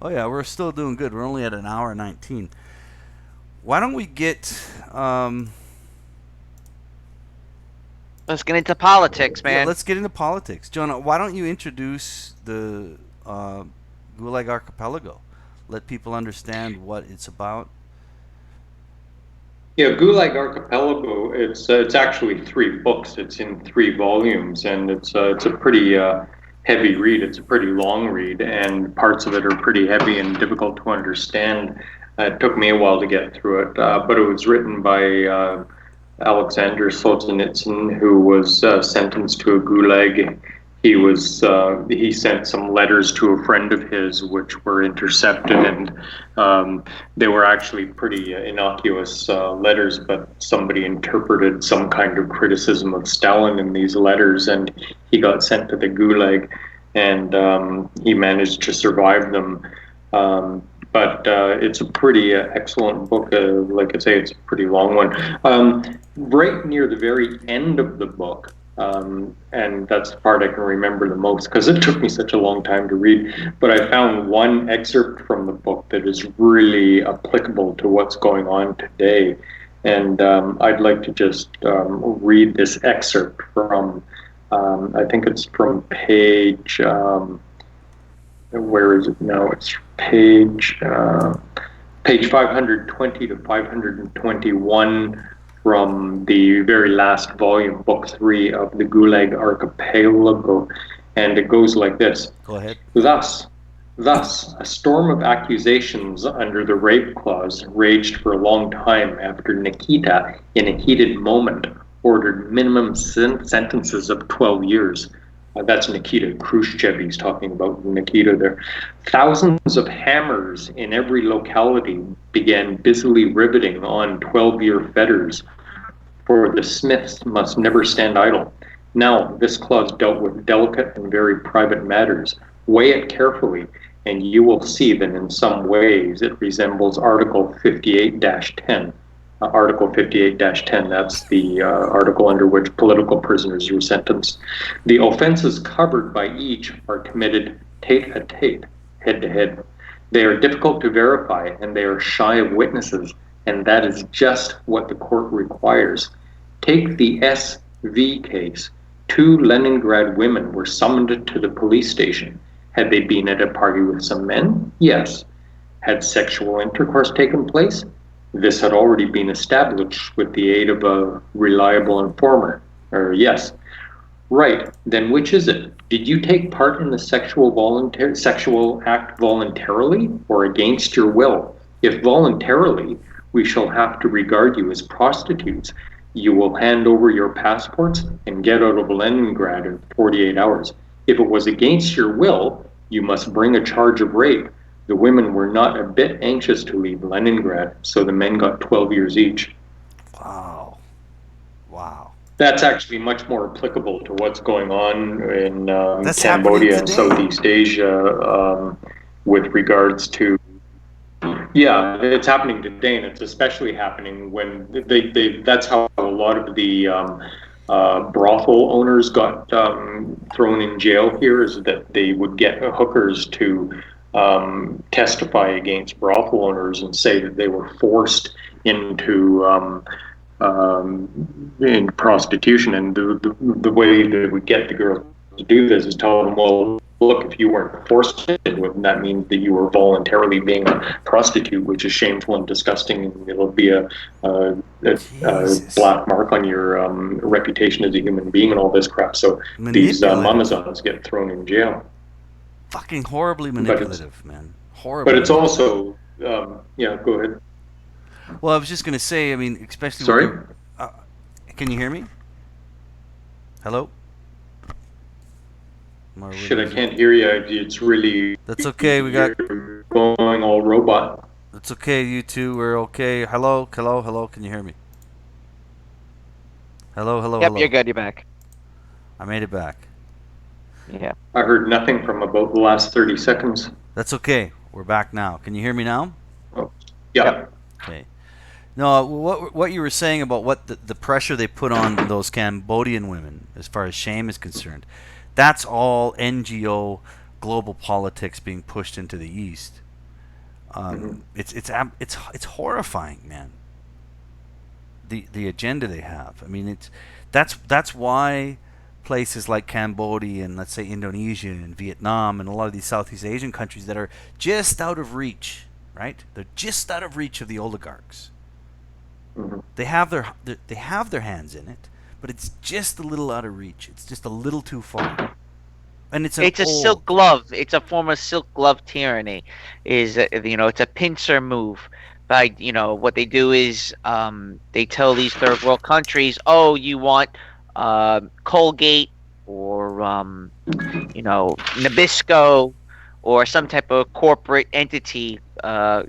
Oh yeah, we're still doing good. We're only at an hour and 19. Why don't we get... Let's get into politics, man. Yeah, let's get into politics. Jonah, why don't you introduce the Gulag Archipelago? Let people understand what it's about. Yeah, Gulag Archipelago. It's actually 3 books. It's in 3 volumes, and it's a pretty heavy read. It's a pretty long read, and parts of it are pretty heavy and difficult to understand. It took me a while to get through it, but it was written by Alexander Solzhenitsyn, who was sentenced to a gulag he sent some letters to a friend of his which were intercepted, and they were actually pretty innocuous letters, but somebody interpreted some kind of criticism of Stalin in these letters, and he got sent to the Gulag, and he managed to survive them. But it's a pretty excellent book. Like I say, it's a pretty long one. Right near the very end of the book, and that's the part I can remember the most because it took me such a long time to read, but I found one excerpt from the book that is really applicable to what's going on today. And I'd like to just read this excerpt from, I think it's from page... where is it now? It's page 520 to 521 from the very last volume, book 3 of the Gulag Archipelago, and it goes like this. Go ahead. Thus, a storm of accusations under the rape clause raged for a long time after Nikita, in a heated moment, ordered minimum sentences of 12 years. That's Nikita Khrushchev. He's talking about Nikita there. Thousands of hammers in every locality began busily riveting on 12-year fetters, for the smiths must never stand idle. Now, this clause dealt with delicate and very private matters. Weigh it carefully, and you will see that in some ways it resembles Article 58-10. Article 58-10, that's the article under which political prisoners were sentenced. The offenses covered by each are committed tete-a-tete, head-to-head. They are difficult to verify, and they are shy of witnesses, and that is just what the court requires. Take the SV case. 2 Leningrad women were summoned to the police station. Had they been at a party with some men? Yes. Had sexual intercourse taken place? This had already been established with the aid of a reliable informer. Yes. Right. Then which is it? Did you take part in the sexual act voluntarily or against your will? If voluntarily, we shall have to regard you as prostitutes. You will hand over your passports and get out of Leningrad in 48 hours. If it was against your will, you must bring a charge of rape. The women were not a bit anxious to leave Leningrad, so the men got 12 years each. Wow. That's actually much more applicable to what's going on in Cambodia and Southeast Asia with regards to... Yeah, it's happening today, and it's especially happening when that's how a lot of the brothel owners got thrown in jail here, is that they would get hookers to testify against brothel owners and say that they were forced into in prostitution, and the way that we get the girls to do this is tell them, well, look, if you weren't forced into it, that means that you were voluntarily being a prostitute, which is shameful and disgusting, and it'll be a black mark on your reputation as a human being and all this crap. So these Amazons get thrown in jail. Fucking horribly manipulative, man. Horribly. But it's also, yeah, go ahead. Well, I was just going to say, I mean, especially... Sorry? Can you hear me? Hello? Shit, I can't hear you. It's really... That's okay, we got... going all robot. That's okay, you two, we're okay. Hello? Can you hear me? Hello? Yep, you're good, you're back. I made it back. Yeah. I heard nothing from about the last 30 seconds. That's okay, we're back now. Can you hear me now? Oh, yeah. Okay. No, what you were saying about what the pressure they put on those Cambodian women as far as shame is concerned, that's all NGO global politics being pushed into the East. It's horrifying, man. The agenda they have. I mean, that's why places like Cambodia and, let's say, Indonesia and Vietnam and a lot of these Southeast Asian countries that are just out of reach, right? They're just out of reach of the oligarchs. They have their hands in it, but it's just a little out of reach. It's just a little too far. And it's a silk glove. It's a form of silk glove tyranny. It's a pincer move. By what they do is they tell these third world countries, oh, you want Colgate or Nabisco, or some type of corporate entity, what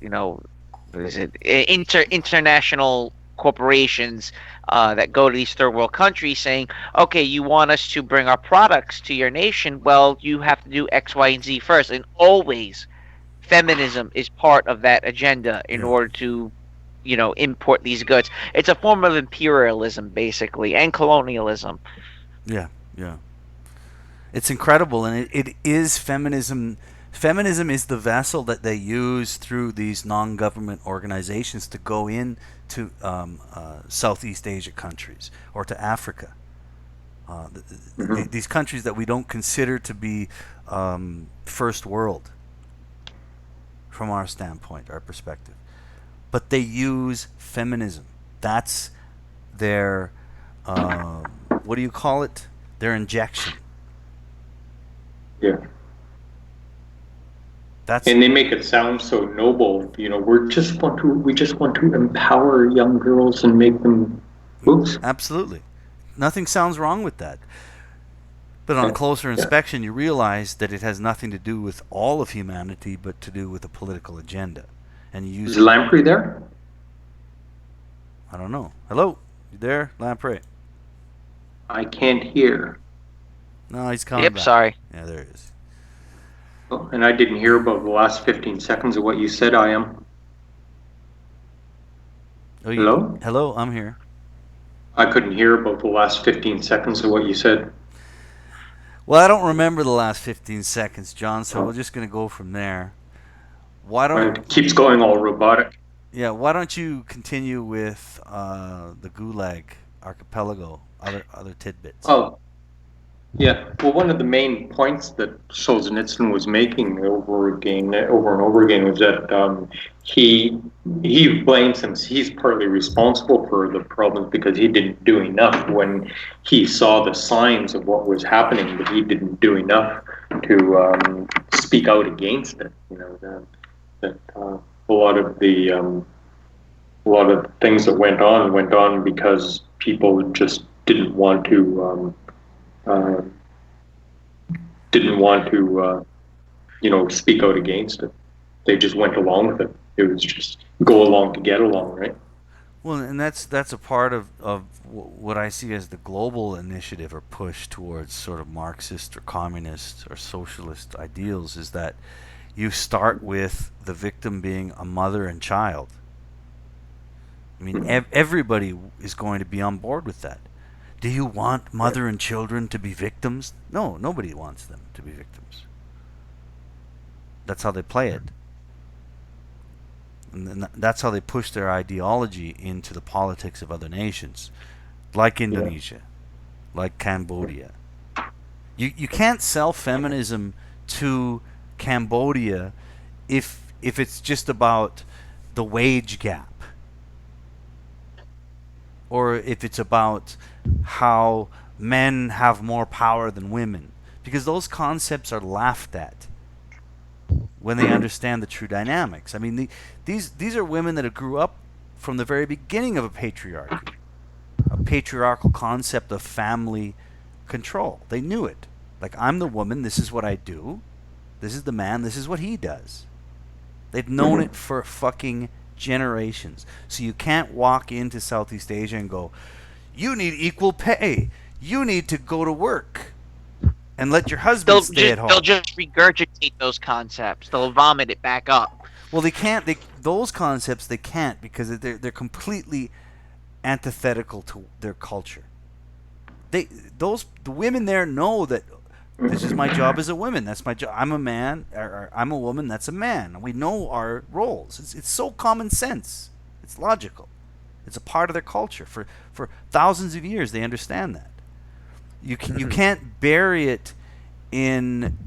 is it, international corporations that go to these third world countries saying, okay, you want us to bring our products to your nation, well, you have to do X, Y, and Z first. And always feminism is part of that agenda in Yeah. order to import these goods. It's a form of imperialism, basically, and colonialism. Yeah. Yeah. It's incredible, and it is feminism. Feminism is the vessel that they use through these non-government organizations to go into Southeast Asia countries or to Africa. These countries that we don't consider to be first world from our standpoint, our perspective. But they use feminism. That's their, what do you call it? Their injection. Yeah. That's And they make it sound so noble. We just want to empower young girls and make them. Oops. absolutely. Nothing sounds wrong with that. But on Yeah. closer Yeah. inspection, you realize that it has nothing to do with all of humanity, but to do with a political agenda. And you use Is Lamprey there? I don't know. Hello? You there, Lamprey? I can't hear. No, he's coming Yep, back. sorry. Yeah, there he is. Oh, and I didn't hear about the last 15 seconds of what you said, Ayam. Oh, Hello? Hello, I'm here. I couldn't hear about the last 15 seconds of what you said. Well, I don't remember the last 15 seconds, John, so we're just going to go from there. Why don't It keeps going all robotic. why don't you continue with the Gulag archipelago, other tidbits? Oh, yeah. Well, one of the main points that Solzhenitsyn was making over and over again was that he blames him. He's partly responsible for the problems because he didn't do enough when he saw the signs of what was happening, but he didn't do enough to speak out against it. That a lot of the things that went on because people just didn't want to. Speak out against it. They just went along with it. It was just go along to get along, right? Well, and that's a part of what I see as the global initiative or push towards sort of Marxist or communist or socialist ideals is that you start with the victim being a mother and child. I mean, everybody is going to be on board with that. Do you want mother and children to be victims? No, nobody wants them to be victims. That's how they play it. And then that's how they push their ideology into the politics of other nations, like Indonesia, like Cambodia. You can't sell feminism to Cambodia if it's just about the wage gap, or if it's about how men have more power than women, because those concepts are laughed at when they understand the true dynamics. I mean, these are women that have grew up from the very beginning of a patriarchal concept of family control. They knew it. Like, I'm the woman, this is what I do. This is the man, this is what he does. They've known it for fucking generations. So you can't walk into Southeast Asia and go, you need equal pay. You need to go to work and let your husband stay at home. They'll just regurgitate those concepts. They'll vomit it back up. Well, they can't. Those concepts they can't because they're completely antithetical to their culture. The women there know that this is my job as a woman. That's my job. I'm a man, or I'm a woman. That's a man. We know our roles. It's so common sense. It's logical. It's a part of their culture. For thousands of years, they understand that. You can't bury it in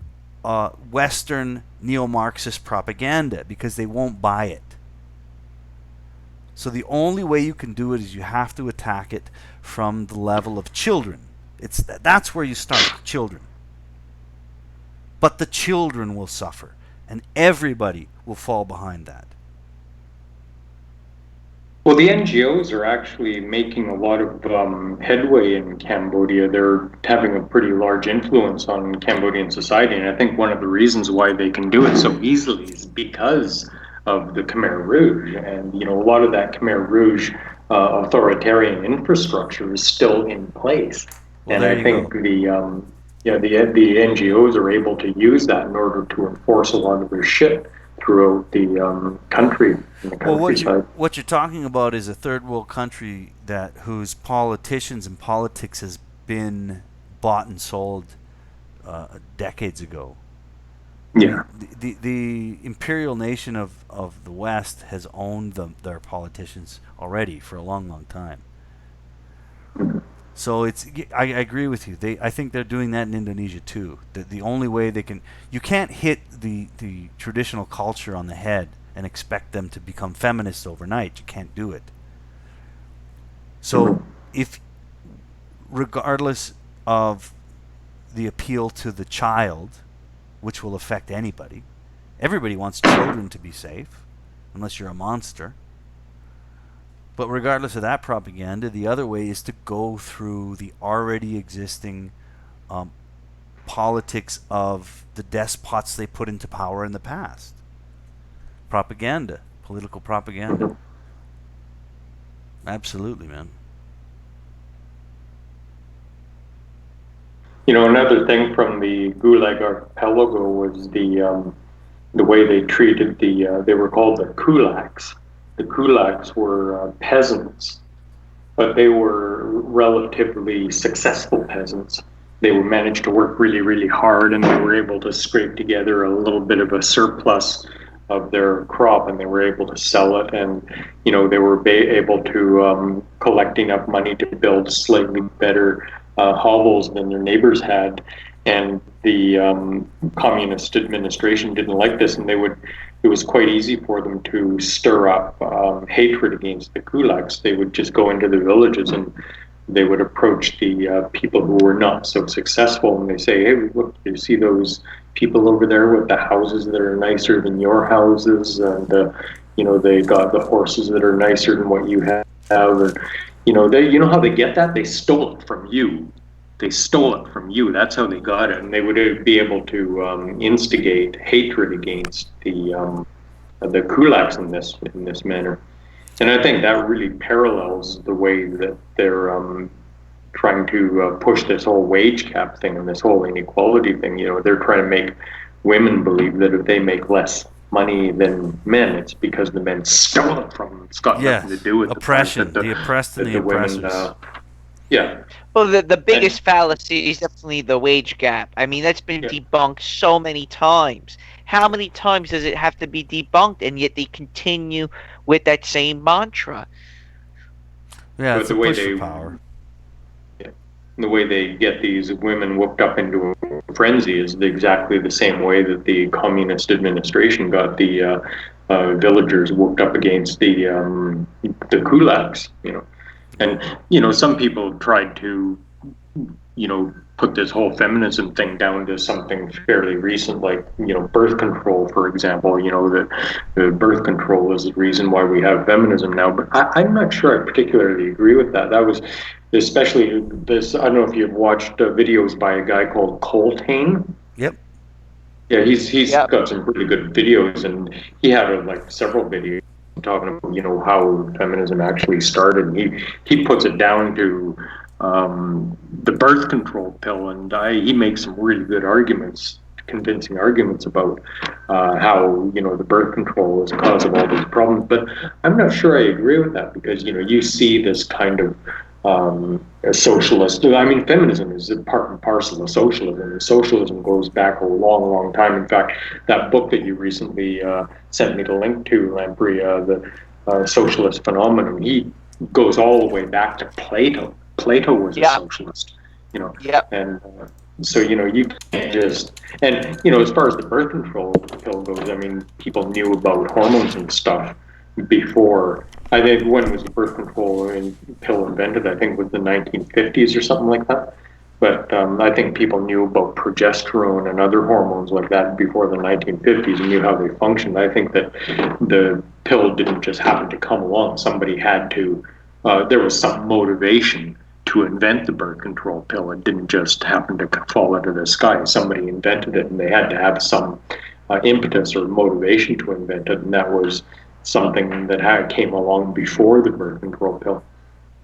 Western neo-Marxist propaganda because they won't buy it. So the only way you can do it is you have to attack it from the level of children. That's where you start, children. But the children will suffer, and everybody will fall behind that. Well, the NGOs are actually making a lot of headway in Cambodia. They're having a pretty large influence on Cambodian society, and I think one of the reasons why they can do it so easily is because of the Khmer Rouge. And a lot of that Khmer Rouge authoritarian infrastructure is still in place. Well, And there I you think go. the NGOs are able to use that in order to enforce a lot of their shit throughout the country, in the Well, countryside. what you're talking about is a third world country that whose politicians and politics has been bought and sold decades ago. I Yeah. mean, the imperial nation of the West has owned their politicians already for a long, long time. So I agree with you. I think they're doing that in Indonesia too. The only way they can, you can't hit the traditional culture on the head and expect them to become feminists overnight. You can't do it. So if, regardless of the appeal to the child, which will affect anybody, everybody wants children to be safe, unless you're a monster. But regardless of that propaganda, the other way is to go through the already existing politics of the despots they put into power in the past. Propaganda, political propaganda. Absolutely, man. Another thing from the Gulag archipelago was the way they treated they were called the kulaks. The kulaks were peasants, but they were relatively successful peasants. They were managed to work really, really hard, and they were able to scrape together a little bit of a surplus of their crop, and they were able to sell it, and they were able to collect enough money to build slightly better hovels than their neighbors had. And the communist administration didn't like this, and it was quite easy for them to stir up hatred against the kulaks. They would just go into the villages and they would approach the people who were not so successful, and they say, "Hey, look, you see those people over there with the houses that are nicer than your houses, and they got the horses that are nicer than what you have." And they, how they get that? They stole it from you. They stole it from you. That's how they got it, and they would be able to instigate hatred against the kulaks in this manner. And I think that really parallels the way that they're trying to push this whole wage cap thing and this whole inequality thing. They're trying to make women believe that if they make less money than men, it's because the men stole it from them. It's got nothing to do with oppression, the oppressed and the oppressors. Women, yeah. Well, the biggest fallacy is definitely the wage gap. I mean, that's been debunked so many times. How many times does it have to be debunked, and yet they continue with that same mantra? Yeah, it's a push for power. The way they get these women whooped up into a frenzy is exactly the same way that the communist administration got the villagers whooped up against the kulaks. And some people tried to put this whole feminism thing down to something fairly recent, like birth control, for example. That the birth control is the reason why we have feminism now. But I'm not sure I particularly agree with that. That was especially this. I don't know if you've watched videos by a guy called Coltane. Yep. Yeah, he's got some pretty good videos, and he had several videos talking about how feminism actually started. He puts it down to the birth control pill, and he makes some really good arguments, convincing arguments about how the birth control is the cause of all these problems. But I'm not sure I agree with that, because you see this kind of a socialist. I mean, feminism is a part and parcel of socialism. And socialism goes back a long, long time. In fact, that book that you recently sent me the link to, Lamprey, the Socialist Phenomenon, he goes all the way back to Plato. Plato was a socialist, and so you can't just, and as far as the birth control pill goes, I mean, people knew about hormones and stuff before. I think when was the birth control pill invented? I think it was the 1950s or something like that. But I think people knew about progesterone and other hormones like that before the 1950s and knew how they functioned. I think that the pill didn't just happen to come along. Somebody had to, there was some motivation to invent the birth control pill. It didn't just happen to fall out of the sky. Somebody invented it, and they had to have some impetus or motivation to invent it, and that was something that came along before the birth control pill.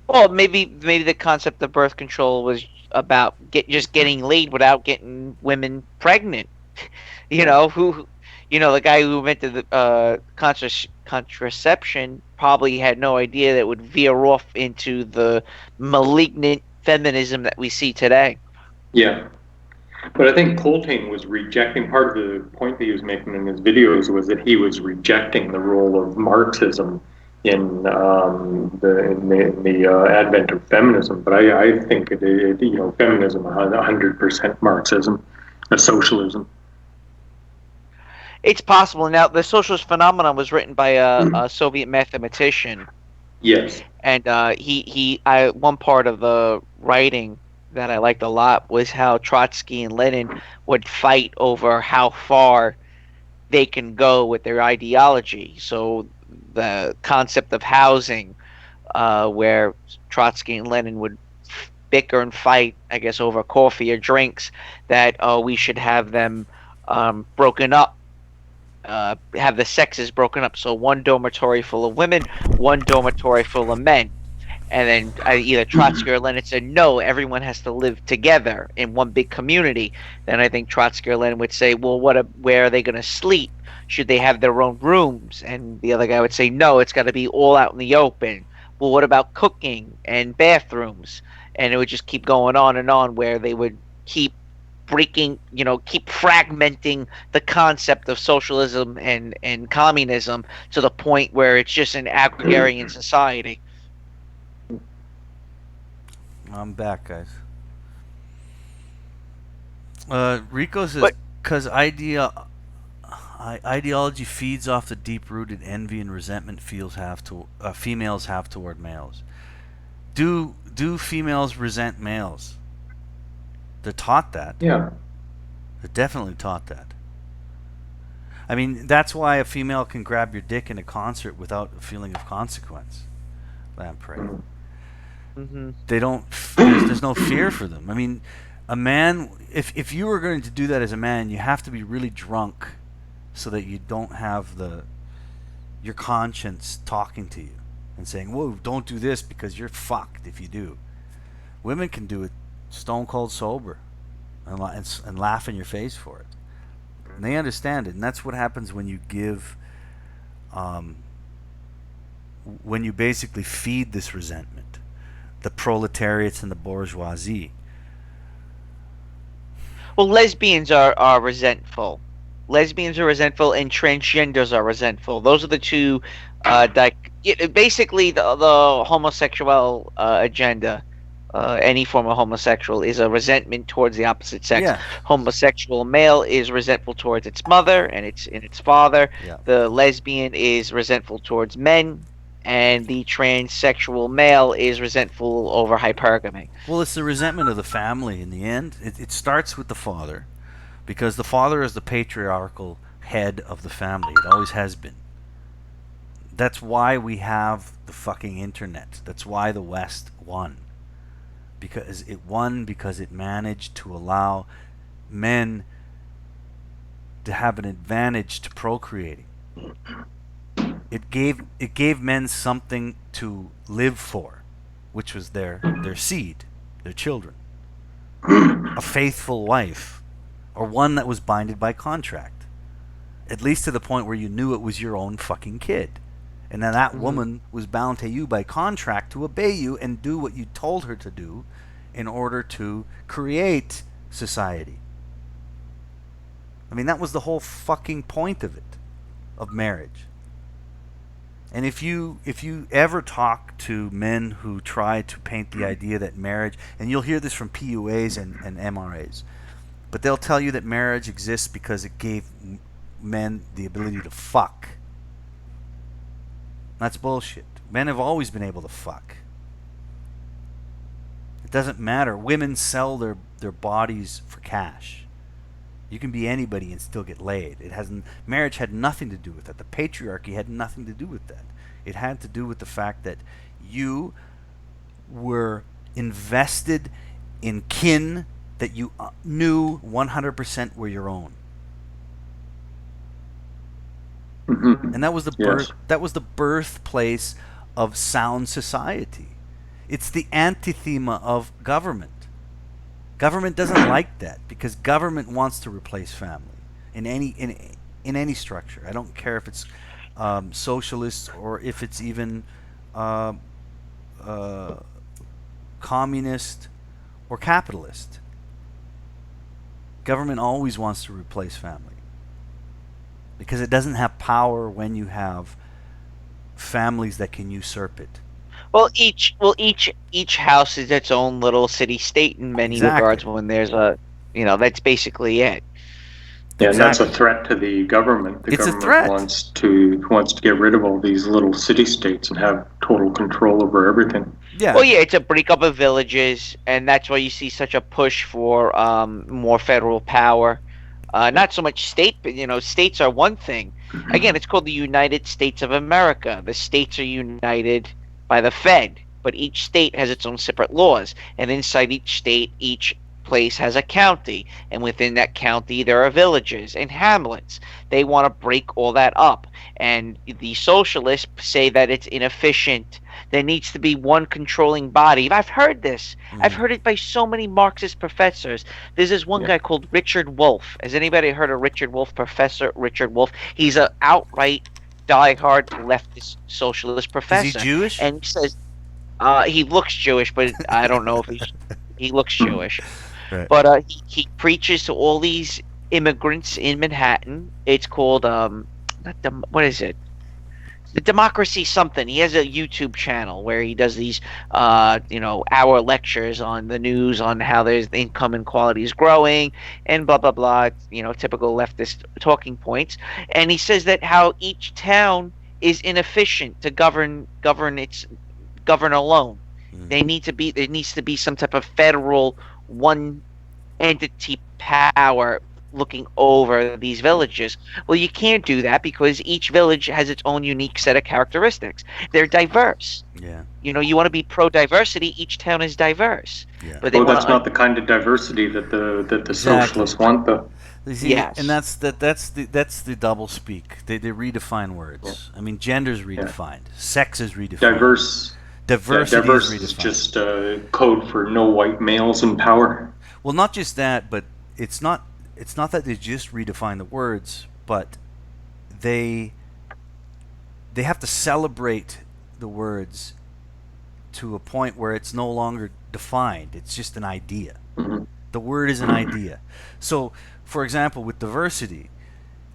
Well, maybe the concept of birth control was about just getting laid without getting women pregnant. The guy who invented the contraception probably had no idea that it would veer off into the malignant feminism that we see today. Yeah. But I think Coltrane was rejecting, part of the point that he was making in his videos was that he was rejecting the role of Marxism in the advent of feminism. But I think feminism 100% Marxism, socialism. It's possible. Now, the socialist phenomenon was written by a Soviet mathematician. Yes. And one part of the writing that I liked a lot was how Trotsky and Lenin would fight over how far they can go with their ideology. So the concept of housing, where Trotsky and Lenin would bicker and fight, I guess, over coffee or drinks, that we should have them broken up, have the sexes broken up. So one dormitory full of women, one dormitory full of men. And then either Trotsky or Lenin said, no, everyone has to live together in one big community. Then I think Trotsky or Lenin would say, well, where are they going to sleep? Should they have their own rooms? And the other guy would say, no, it's got to be all out in the open. Well, what about cooking and bathrooms? And it would just keep going on and on, where they would keep keep fragmenting the concept of socialism and communism to the point where it's just an agrarian society. I'm back, guys. Rico says, because ideology feeds off the deep-rooted envy and resentment females have toward males. Do females resent males? They're taught that. Yeah. They're definitely taught that. I mean, that's why a female can grab your dick in a concert without a feeling of consequence. Lamprey. Mm-hmm. They don't. There's no fear for them. I mean, a man. If you were going to do that as a man, you have to be really drunk, so that you don't have your conscience talking to you and saying, "Whoa, don't do this because you're fucked if you do." Women can do it stone cold sober, and laugh in your face for it. And they understand it, and that's what happens when you give. When you basically feed this resentment. The proletariats and the bourgeoisie. Well, lesbians are resentful. Lesbians are resentful, and transgenders are resentful. Those are the two. Basically, the homosexual agenda, any form of homosexual, is a resentment towards the opposite sex. Yeah. Homosexual male is resentful towards its mother and its father. Yeah. The lesbian is resentful towards men. And the transsexual male is resentful over hypergamy. Well, it's the resentment of the family in the end. It starts with the father, because the father is the patriarchal head of the family. It always has been. That's why we have the fucking internet. That's why the West won. Because it won because it managed to allow men to have an advantage to procreating. It gave men something to live for, which was their seed, their children. A faithful wife, or one that was binded by contract. At least to the point where you knew it was your own fucking kid. And then that woman was bound to you by contract to obey you and do what you told her to do in order to create society. I mean, that was the whole fucking point of it, of marriage. And if you ever talk to men who try to paint the idea that marriage, and you'll hear this from PUAs and MRAs, but they'll tell you that marriage exists because it gave men the ability to fuck. That's bullshit. Men have always been able to fuck. It doesn't matter. Women sell their bodies for cash. You can be anybody and still get laid. Marriage had nothing to do with that. The patriarchy had nothing to do with that. It had to do with the fact that you were invested in kin that you knew 100% were your own. Mm-hmm. And that was the Yes. birthplace of sound society. It's the antithema of government. Government doesn't like that because government wants to replace family in any structure. I don't care if it's socialist or if it's even communist or capitalist. Government always wants to replace family because it doesn't have power when you have families that can usurp it. Well, each house is its own little city state in many Exactly. regards. When there's that's basically it. Yeah, and that's a Exactly. threat to the government. The It's a government threat. wants to get rid of all these little city-states and have total control over everything. Yeah. Well, yeah, it's a breakup of villages, and that's why you see such a push for more federal power. Not so much state, but states are one thing. Again, it's called the United States of America. The states are united by the Fed, but each state has its own separate laws, and inside each state, each place has a county, and within that county there are villages and hamlets. They want to break all that up, and the socialists say that it's inefficient. There needs to be one controlling body. I've heard this. I've heard it by so many Marxist professors. There's this one guy called Richard Wolff. Has anybody heard of Richard Wolff? Professor Richard Wolff. He's an outright diehard leftist socialist professor. Is he Jewish? And he says he looks Jewish, but I don't know if he looks Jewish. Right. But he preaches to all these immigrants in Manhattan. It's called what is it? The Democracy something. He has a YouTube channel where he does these hour lectures on the news on how there's the income inequality is growing and blah blah blah. Typical leftist talking points. And he says that how each town is inefficient to govern alone. There needs to be some type of federal one entity power looking over these villages. Well, you can't do that because each village has its own unique set of characteristics. They're diverse. Yeah. You want to be pro-diversity, each town is diverse. Yeah. But they Well, want that's not the kind of diversity that the Exactly. socialists want, though. You see, Yes. and that's the double speak. They redefine words. I mean, gender's redefined, sex is redefined, diversity Diverse is is redefined. just code for no white males in power. Well, not just that, but it's not that they just redefine the words, but they have to celebrate the words to a point where it's no longer defined. It's just an idea. Mm-hmm. The word is an idea. So, for example, with diversity,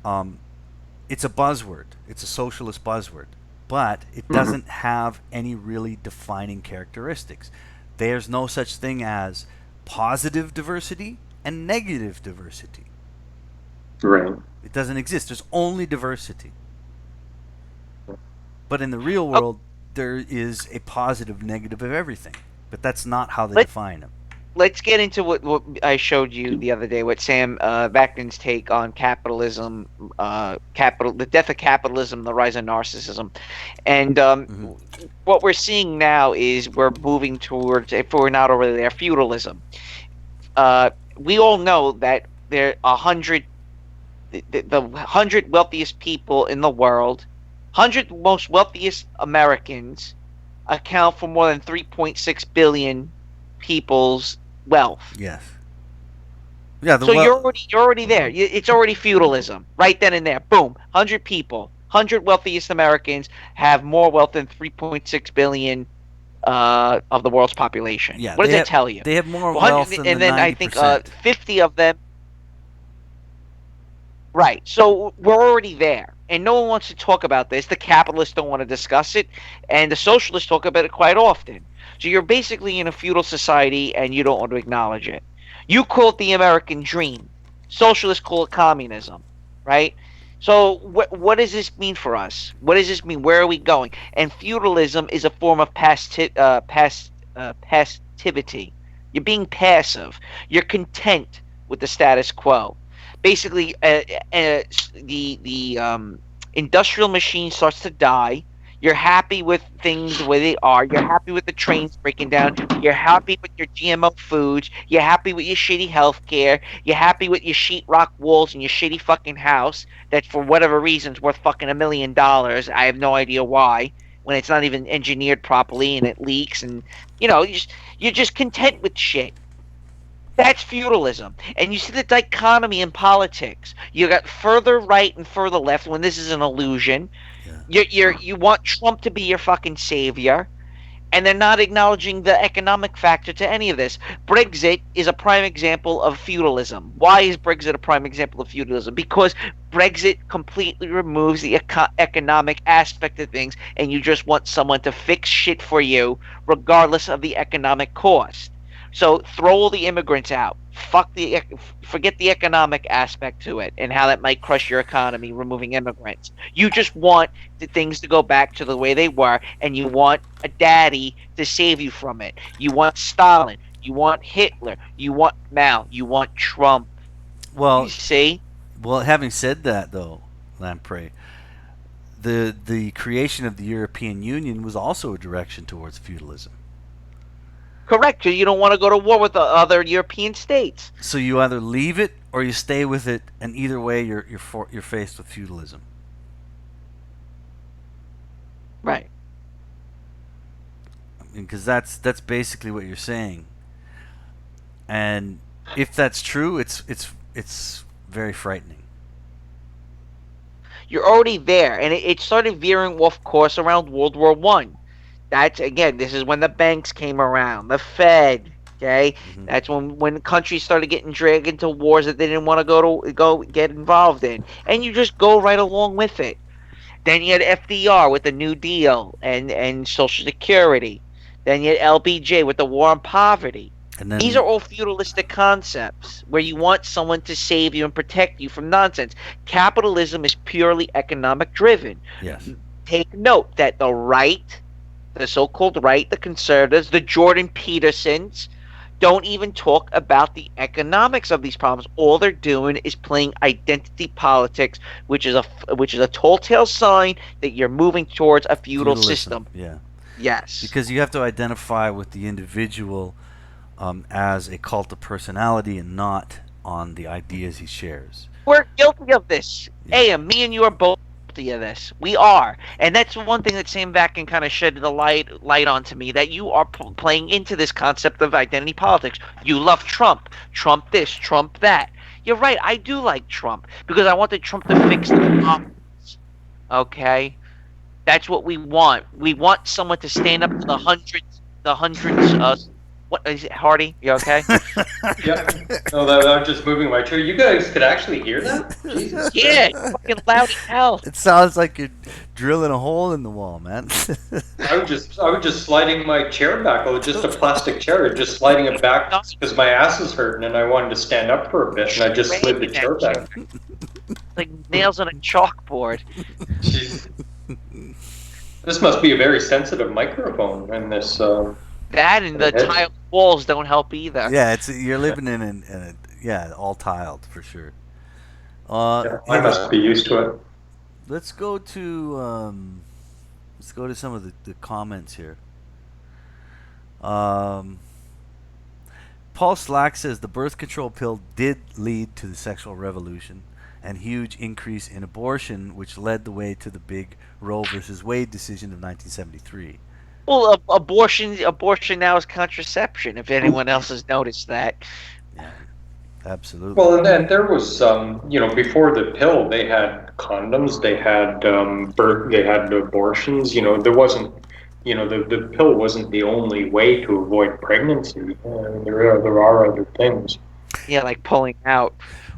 it's a buzzword. It's a socialist buzzword, but it doesn't have any really defining characteristics. There's no such thing as positive diversity and negative diversity. Right. It doesn't exist. There's only diversity. But in the real world, there is a positive, negative of everything. But that's not how they define them. Let's get into what I showed you the other day, what Sam Vaknin's take on capitalism, the death of capitalism, the rise of narcissism. And what we're seeing now is we're moving towards, if we're not already there, feudalism. We all know that there are the 100 wealthiest people in the world, 100 most wealthiest Americans account for more than 3.6 billion people's wealth. Yes. Yeah. So you're already there. It's already feudalism right then and there. Boom. 100 people, 100 wealthiest Americans have more wealth than 3.6 billion of the world's population. Yeah, What does that tell you? They have more wealth than and the then 90%. I think 50 of them. Right. So we're already there. And no one wants to talk about this. The capitalists don't want to discuss it. And the socialists talk about it quite often. So you're basically in a feudal society and you don't want to acknowledge it. You call it the American dream. Socialists call it communism. Right? So what does this mean for us? What does this mean? Where are we going? And feudalism is a form of passivity. You're being passive. You're content with the status quo. Basically, the industrial machine starts to die. You're happy with things the way they are. You're happy with the trains breaking down. You're happy with your GMO foods. You're happy with your shitty healthcare. You're happy with your sheetrock walls and your shitty fucking house that, for whatever reason, is worth fucking $1 million. I have no idea why. When it's not even engineered properly and it leaks, and you're just content with shit. That's feudalism. And you see the dichotomy in politics. You got further right and further left when this is an illusion. Yeah. You want Trump to be your fucking savior, and they're not acknowledging the economic factor to any of this. Brexit is a prime example of feudalism. Why is Brexit a prime example of feudalism? Because Brexit completely removes the economic aspect of things, and you just want someone to fix shit for you, regardless of the economic cost. So throw all the immigrants out. Forget the economic aspect to it and how that might crush your economy, removing immigrants. You just want the things to go back to the way they were, and you want a daddy to save you from it. You want Stalin. You want Hitler. You want Mao. You want Trump. Well, You see? well, having said that, though, Lamprey, the creation of the European Union was also a direction towards feudalism. Correct. You don't want to go to war with the other European states. So you either leave it or you stay with it, and either way, you're faced with feudalism. Right. Because that's basically what you're saying. And if that's true, it's very frightening. You're already there, and it started veering off course around World War One. That's, again, this is when the banks came around, the Fed. Okay, that's when countries started getting dragged into wars that they didn't want to go get involved in, and you just go right along with it. Then you had FDR with the New Deal and Social Security. Then you had LBJ with the war on poverty. And then These are all feudalistic concepts where you want someone to save you and protect you from nonsense. Capitalism is purely economic driven. yes, Take note that the right, the so-called right, the conservatives, the Jordan Petersons, don't even talk about the economics of these problems. All they're doing is playing identity politics, which is a telltale sign that you're moving towards a feudal feudalism. system. Yeah, Yes. because you have to identify with the individual as a cult of personality and not on the ideas he shares. We're guilty of this. Yeah. Ayam, me and you are both guilty of this. We are. And that's one thing that Sam back can kind of shed the light onto me, that you are playing into this concept of identity politics. You love Trump. Trump this, Trump that. You're right. I do like Trump because I wanted Trump to fix the problems. Okay? That's what we want. We want someone to stand up to the hundreds. What is it, Hardy? You okay? Yeah. No, I'm just moving my chair. You guys could actually hear that? Jesus. Yeah, it's fucking loud as hell. It sounds like you're drilling a hole in the wall, man. I was just sliding my chair back. It was just a plastic chair, just sliding it back because my ass is hurting and I wanted to stand up for a bit, and I just slid the chair back. Like nails on a chalkboard. Jeez. This must be a very sensitive microphone, and this. That and the tiled walls don't help either. Yeah, you're living in a all tiled for sure. I must be used to it. Let's go to some of the comments here. Paul Slack says the birth control pill did lead to the sexual revolution and huge increase in abortion, which led the way to the big Roe versus Wade decision of 1973. Well, abortion now is contraception. If anyone else has noticed that. Yeah, absolutely. Well, and then there was before the pill, they had condoms, they had they had abortions. There wasn't, the pill wasn't the only way to avoid pregnancy. There are other things. Yeah, like pulling out.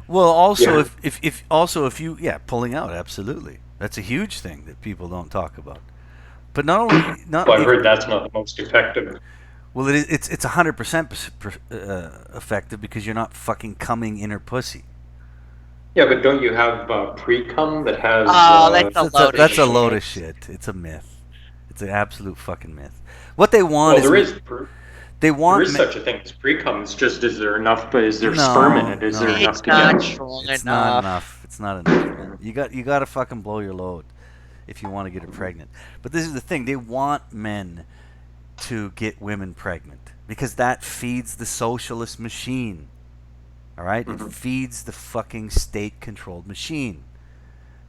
Well, also Yeah. if you pulling out, absolutely, that's a huge thing that people don't talk about. But not only Well, I've heard that's not the most effective. well, it's 100% effective because you're not fucking coming in her pussy. Yeah, but don't you have pre-cum that has? That's a load of That's a shit. load of shit. It's a myth. It's an absolute fucking myth. What they want Well, there is is proof. They There want is such a thing as pre-cum. It's just, is there enough? Is there No, sperm in it? Is there no. enough It's to not get? strong It's enough. not enough. It's not enough, man. You got to fucking blow your load if you want to get her pregnant. But this is the thing. They want men to get women pregnant because that feeds the socialist machine. All right? It feeds the fucking state-controlled machine.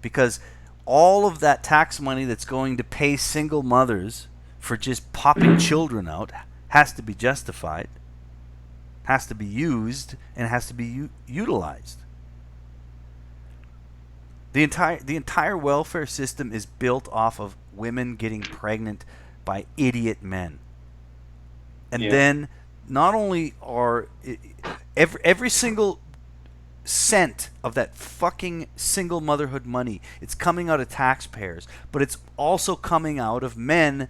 Because all of that tax money that's going to pay single mothers for just popping children out has to be justified, has to be used, and has to be utilized. The entire welfare system is built off of women getting pregnant by idiot men. And then not only are every single cent of that fucking single motherhood money, it's coming out of taxpayers, but it's also coming out of men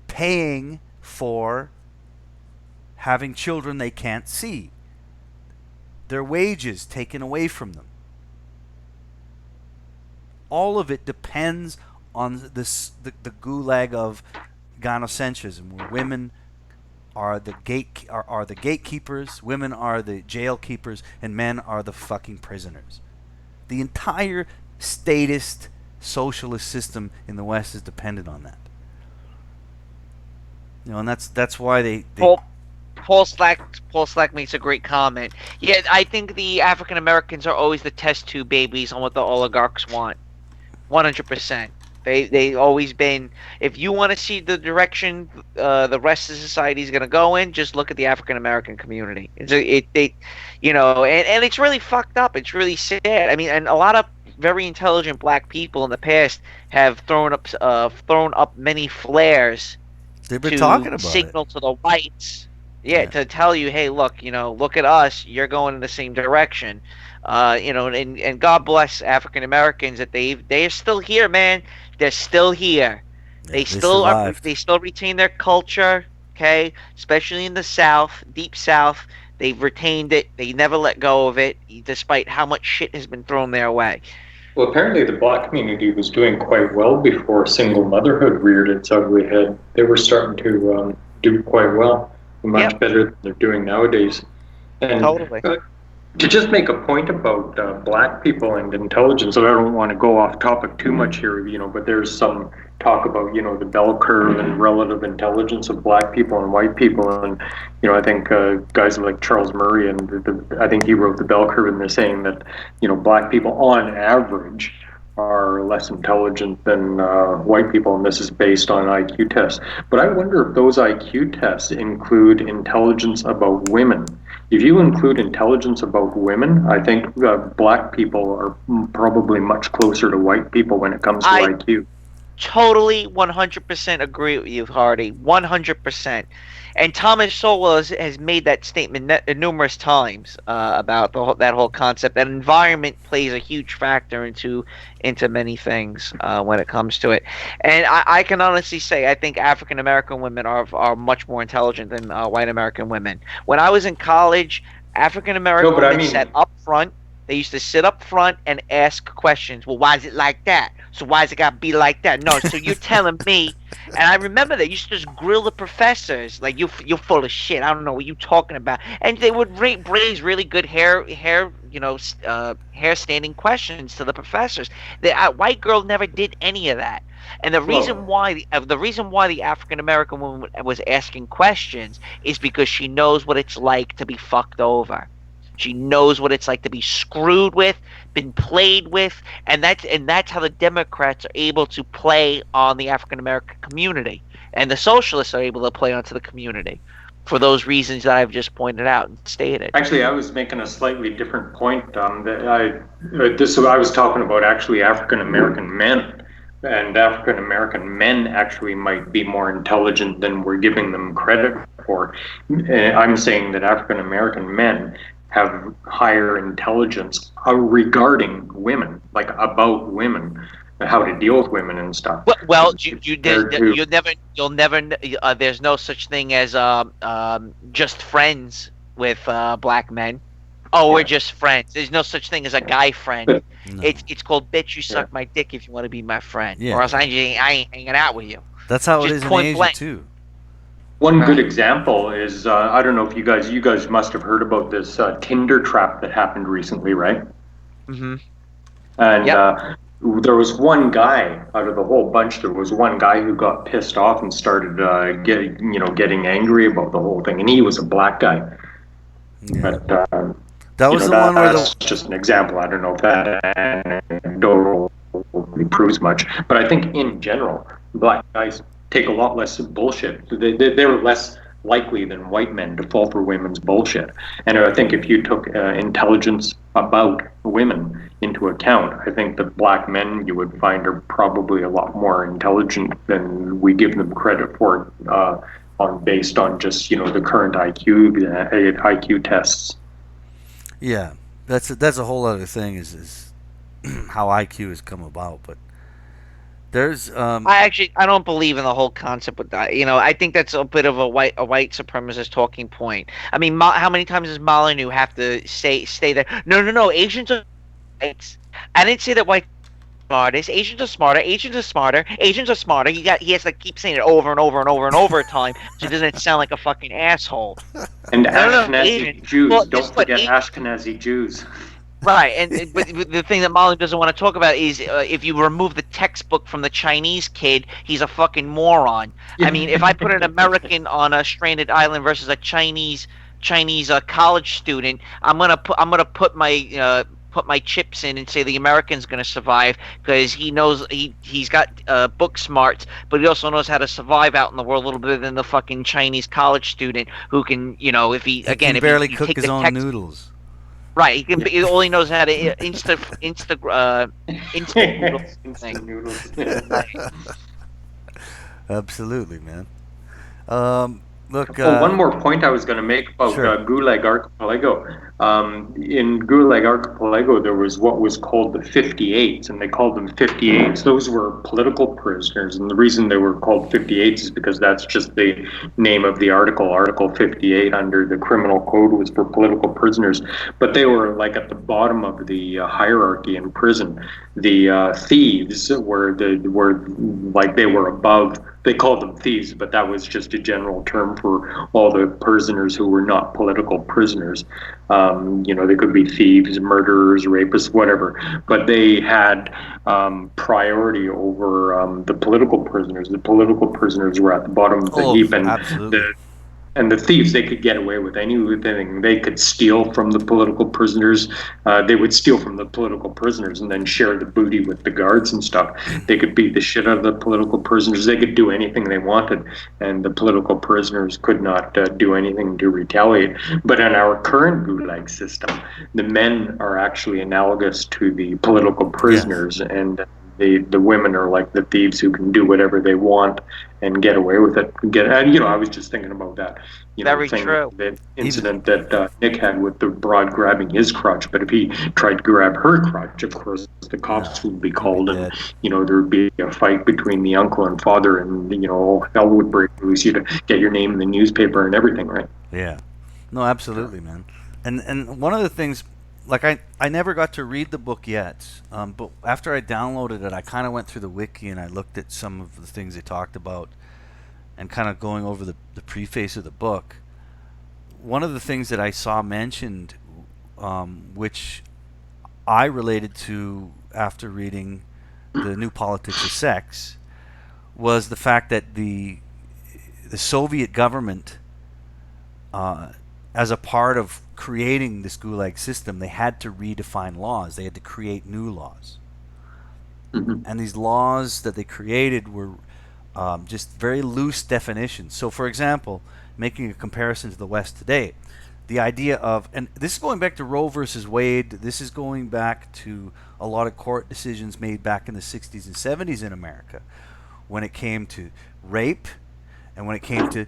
paying for having children they can't see. Their wages taken away from them. All of it depends on the gulag of gynocentrism, where women are the gatekeepers, women are the jail keepers, and men are the fucking prisoners. The entire statist socialist system in the West is dependent on that. You know, and that's why they Paul Slack makes a great comment. Yeah, I think the African Americans are always the test tube babies on what the oligarchs want. 100%. They always been. If you want to see the direction the rest of society is going to go in, just look at the African American community. And it's really fucked up. It's really sad. I mean, and a lot of very intelligent black people in the past have thrown up many flares. They've been talking about signal to the whites. Yeah, to tell you, hey, look, look at us. You're going in the same direction. And God bless African Americans that they're still here, man. They're still here. Yeah, they still survived. they still retain their culture, okay? Especially in the South, deep South. They've retained it. They never let go of it, despite how much shit has been thrown their way. Well, apparently the black community was doing quite well before single motherhood reared its ugly head. They were starting to do quite well, much better than they're doing nowadays. And Totally. To just make a point about black people and intelligence, and I don't want to go off topic too much here, but there's some talk about, the bell curve and relative intelligence of black people and white people. And, I think guys like Charles Murray, and I think he wrote the bell curve, and they're saying that, black people on average are less intelligent than white people, and this is based on IQ tests. But I wonder if those IQ tests include intelligence about women. If you include intelligence about women, I think black people are probably much closer to white people when it comes to IQ. Totally 100% agree with you, Hardy. 100%. And Thomas Sowell has made that statement numerous times about that whole concept. That environment plays a huge factor into many things when it comes to it. And I can honestly say I think African American women are much more intelligent than white American women. When I was in college, African American women sat up front. They used to sit up front and ask questions. Well, why is it like that? So why is it got to be like that? No, so you're telling me. And I remember they used to just grill the professors. Like, you're full of shit. I don't know what you're talking about. And they would raise really good hair standing questions to the professors. The white girl never did any of that. And the reason why the African American woman was asking questions is because she knows what it's like to be fucked over. She knows what it's like to be screwed with, been played with, and that's how the Democrats are able to play on the African American community, and the socialists are able to play onto the community for those reasons that I've just pointed out and stated. Actually, I was making a slightly different point. I was talking about actually African American men. And African American men actually might be more intelligent than we're giving them credit for. I'm saying that African American men have higher intelligence regarding women, like about women, how to deal with women and stuff. Well, you'll never. There's no such thing as just friends with black men. Oh, we're just friends. There's no such thing as a guy friend. No. It's called bitch. You suck my dick if you want to be my friend, or else I ain't hanging out with you. That's how it is in Asia too. One good Right. example is I don't know if you guys must have heard about this Tinder trap that happened recently, right? Mm-hmm. And Yep. there was one guy out of the whole bunch. There was one guy who got pissed off and started getting angry about the whole thing, and he was a black guy. Yeah. But That was the one where the that's just an example. I don't know if that anecdotal proves much, but I think in general, black guys take a lot less bullshit. They were less likely than white men to fall for women's bullshit. And I think if you took intelligence about women into account, I think the black men you would find are probably a lot more intelligent than we give them credit for. Based on just the current IQ tests. yeah, that's a whole other thing is how IQ has come about. But there's I don't believe in the whole concept with that. I think that's a bit of a white supremacist talking point. I mean, how many times does Molyneux have to stay there? No, no, no. Asians are whites. I didn't say that white smartest. Asians are smarter. Asians are smarter. Asians are smarter. He has to keep saying it over and over and over and over time, so it doesn't sound like a fucking asshole. And No, no, no, Asians. Ashkenazi Jews. Well, this is Don't what forget Ashkenazi Jews. right, but the thing that Molly doesn't want to talk about is if you remove the textbook from the Chinese kid, he's a fucking moron. I mean, if I put an American on a stranded island versus a Chinese college student, I'm gonna put my chips in and say the American's gonna survive because he knows he's got book smarts, but he also knows how to survive out in the world a little bit than the fucking Chinese college student who can, if he he can if you, barely you cook take his the own text. noodles. Right, all he knows how to instant noodles Instant thing. noodles. Right. Absolutely, man. Um, look, Oh, one more point I was going to make about sure. Gulag Archipelago. In Gulag Archipelago, there was what was called the 58s, and they called them 58s. Those were political prisoners, and the reason they were called 58s is because that's just the name of the article. Article 58 under the criminal code was for political prisoners, but they were like at the bottom of the hierarchy in prison. The thieves were like they were above. They called them thieves, but that was just a general term for all the prisoners who were not political prisoners. They could be thieves, murderers, rapists, whatever, but they had priority over the political prisoners. The political prisoners were at the bottom of the Oh, heap, and absolutely. the thieves, they could get away with anything. They could steal from the political prisoners. They would steal from the political prisoners and then share the booty with the guards and stuff. They could beat the shit out of the political prisoners. They could do anything they wanted, and the political prisoners could not do anything to retaliate. But in our current Gulag system, the men are actually analogous to the political Yes. prisoners, and the women are like the thieves who can do whatever they want and get away with it. I was just thinking about that, Very thing, trure. that Even incident that Nick had with the broad grabbing his crotch. But if he tried to grab her crotch, of course the no, cops would be he'd be called, and dead. there would be a fight between the uncle and father, and hell would break loose. You'd get your name in the newspaper and everything, right? Yeah. No, absolutely, man. And one of the things, like I never got to read the book yet, but after I downloaded it, I kind of went through the wiki and I looked at some of the things they talked about, and kind of going over the preface of the book. One of the things that I saw mentioned, which I related to after reading The New Politics of Sex, was the fact that the Soviet government, as a part of creating this Gulag system, they had to redefine laws. They had to create new laws. Mm-hmm. And these laws that they created were just very loose definitions. So, for example, making a comparison to the West today, the idea of, and this is going back to Roe versus Wade, this is going back to a lot of court decisions made back in the 60s and 70s in America when it came to rape and when it came to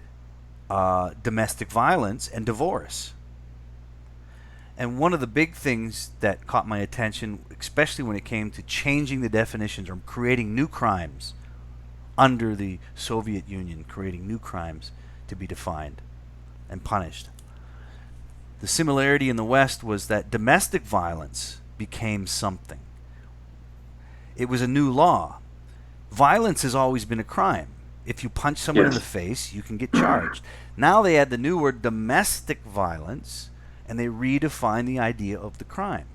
domestic violence and divorce. And one of the big things that caught my attention, especially when it came to changing the definitions or creating new crimes under the Soviet Union, creating new crimes to be defined and punished. The similarity in the West was that domestic violence became something. It was a new law. Violence has always been a crime. If you punch someone in the face, you can get charged. Now they add the new word domestic violence, and they redefine the idea of the crime.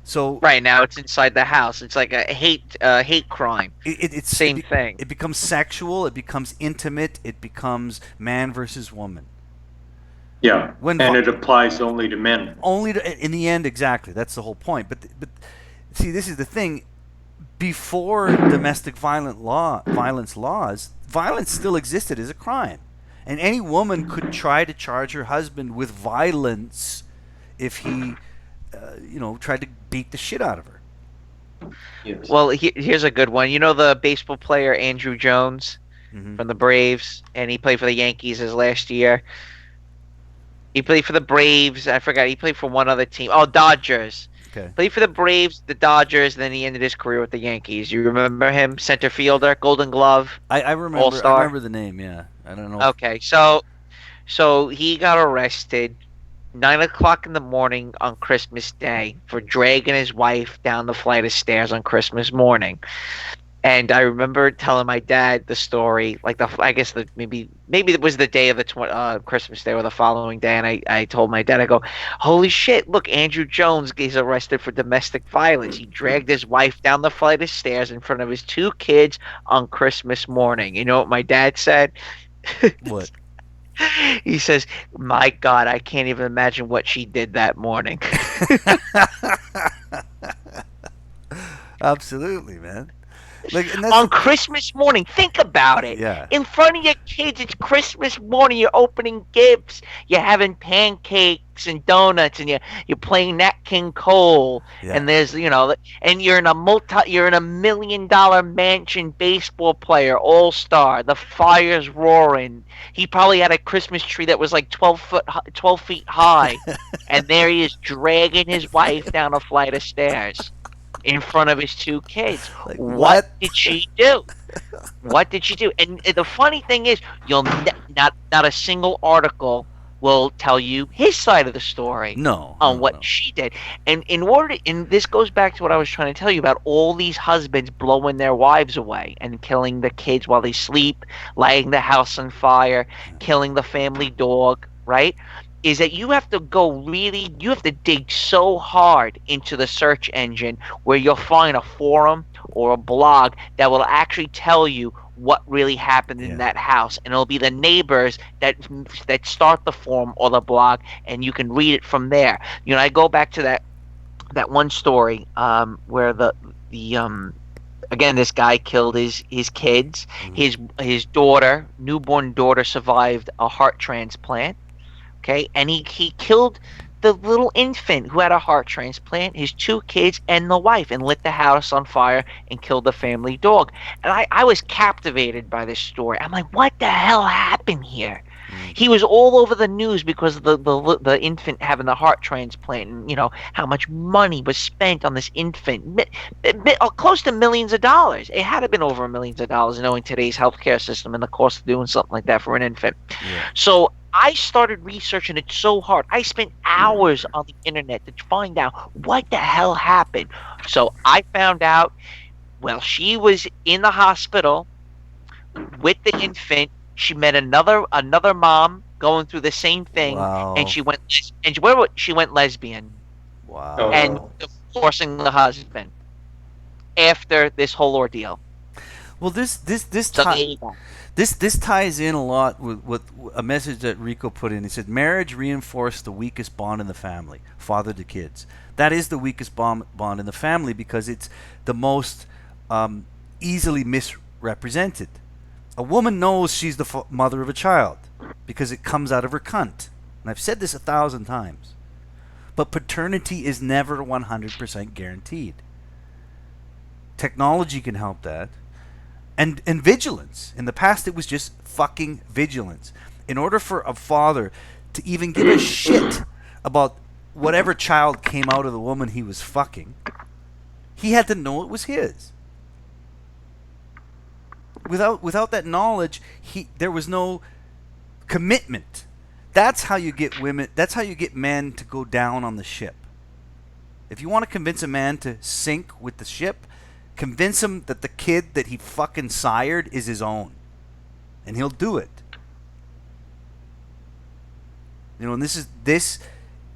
So Right now, it's inside the house. It's like a hate crime. it's Same thing. It becomes sexual. It becomes intimate. It becomes man versus woman. Yeah, and it applies only to men. Only to, in the end, exactly. That's the whole point. But see, this is the thing. Before domestic violence laws, violence still existed as a crime, and any woman could try to charge her husband with violence if he, tried to beat the shit out of her. Yes. Well, here's a good one. You know the baseball player Andrew Jones from the Braves, and he played for the Yankees his last year. He played for the Braves. I forgot. He played for one other team. Oh, Dodgers. Okay. Played for the Braves, the Dodgers, and then he ended his career with the Yankees. You remember him? Center fielder, Golden Glove. I remember. All-star. I remember the name. Yeah, I don't know. Okay, so he got arrested 9 o'clock in the morning on Christmas Day for dragging his wife down the flight of stairs on Christmas morning. And I remember telling my dad the story, like maybe it was the day of the Christmas Day or the following day, and I told my dad, I go, holy shit, look, Andrew Jones is arrested for domestic violence. He dragged his wife down the flight of stairs in front of his 2 kids on Christmas morning. You know what my dad said? What? He says, my God, I can't even imagine what she did that morning. Absolutely, man. On Christmas morning, think about it. Yeah. In front of your kids, it's Christmas morning. You're opening gifts. You're having pancakes and donuts, and you're playing Nat King Cole. Yeah. And there's and you're in a $1 million mansion, baseball player, all-star. The fire's roaring. He probably had a Christmas tree that was like 12 feet high, and there he is dragging his wife down a flight of stairs in front of his 2 kids. Like, what did she do? What did she do? And the funny thing is, you'll not a single article will tell you his side of the story. No. On what she did. And and this goes back to what I was trying to tell you about all these husbands blowing their wives away and killing the kids while they sleep, lighting the house on fire, killing the family dog, right? Is that you have to dig so hard into the search engine where you'll find a forum or a blog that will actually tell you what really happened in that house, and it'll be the neighbors that start the forum or the blog, and you can read it from there. I go back to that one story where the again, this guy killed his kids. His newborn daughter survived a heart transplant. Okay, and he killed the little infant who had a heart transplant, his 2 kids, and the wife, and lit the house on fire and killed the family dog. And I was captivated by this story. I'm like, what the hell happened here? He was all over the news because of the infant having the heart transplant, and how much money was spent on this infant, close to millions of dollars. It had to have been over millions of dollars, knowing today's healthcare system and the cost of doing something like that for an infant. Yeah. So I started researching it so hard. I spent hours on the internet to find out what the hell happened. So I found out, well, she was in the hospital with the infant. She met another mom going through the same thing, and she went lesbian. Wow. And divorcing the husband after this whole ordeal. Well, this ties in a lot with a message that Rico put in. He said, marriage reinforced the weakest bond in the family, father to kids. That is the weakest bond in the family because it's the most easily misrepresented. A woman knows she's the mother of a child because it comes out of her cunt. And I've said this 1,000 times. But paternity is never 100% guaranteed. Technology can help that. And vigilance. In the past, it was just fucking vigilance. In order for a father to even give a shit about whatever child came out of the woman he was fucking, he had to know it was his. Without that knowledge, there was no commitment. That's how you get women. That's how you get men to go down on the ship. If you want to convince a man to sink with the ship, Convince him that the kid that he fucking sired is his own. And he'll do it. You know, and this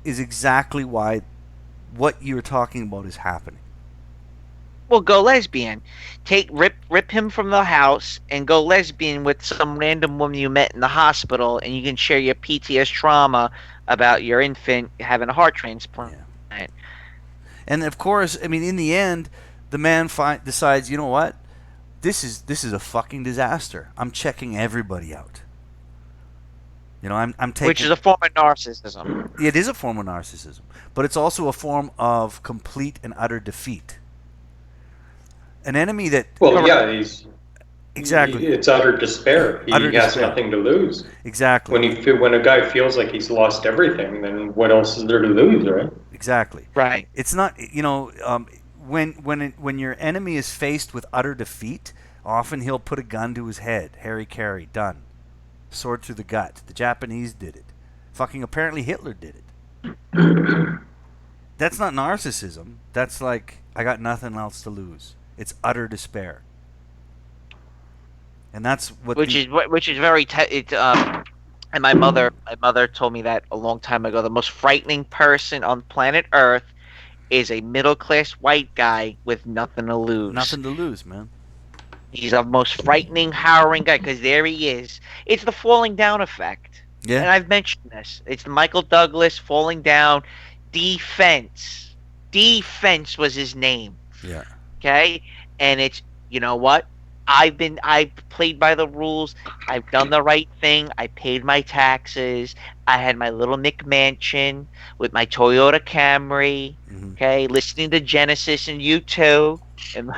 is exactly why what you're talking about is happening. Well, go lesbian. Rip him from the house and go lesbian with some random woman you met in the hospital, and you can share your PTSD trauma about your infant having a heart transplant. Yeah. And of course, I mean, in the end, the man decides, you know what? This is a fucking disaster. I'm checking everybody out. You know, I'm taking, which is a form of narcissism. It is a form of narcissism, but it's also a form of complete and utter defeat. An enemy that... Well, yeah, he's... Exactly. It's utter despair. He has nothing to lose. Exactly. When a guy feels like he's lost everything, then what else is there to lose, right? Exactly. Right. It's not, you know, when your enemy is faced with utter defeat, often he'll put a gun to his head. Harry Carey, done. Sword through the gut. The Japanese did it. Fucking apparently Hitler did it. That's not narcissism. That's like, I got nothing else to lose. It's utter despair. And that's what which is very and my mother told me that a long time ago. The most frightening person on planet Earth is a middle-class white guy with nothing to lose. Nothing to lose, man. He's the most frightening, harrowing guy, because there he is. It's the falling down effect. Yeah. And I've mentioned this. It's Michael Douglas falling down. Defense was his name. Yeah. Okay? And it's, you know what? I've played by the rules. I've done the right thing. I paid my taxes. I had my little Nick mansion with my Toyota Camry. Mm-hmm. Okay, listening to Genesis and U2, and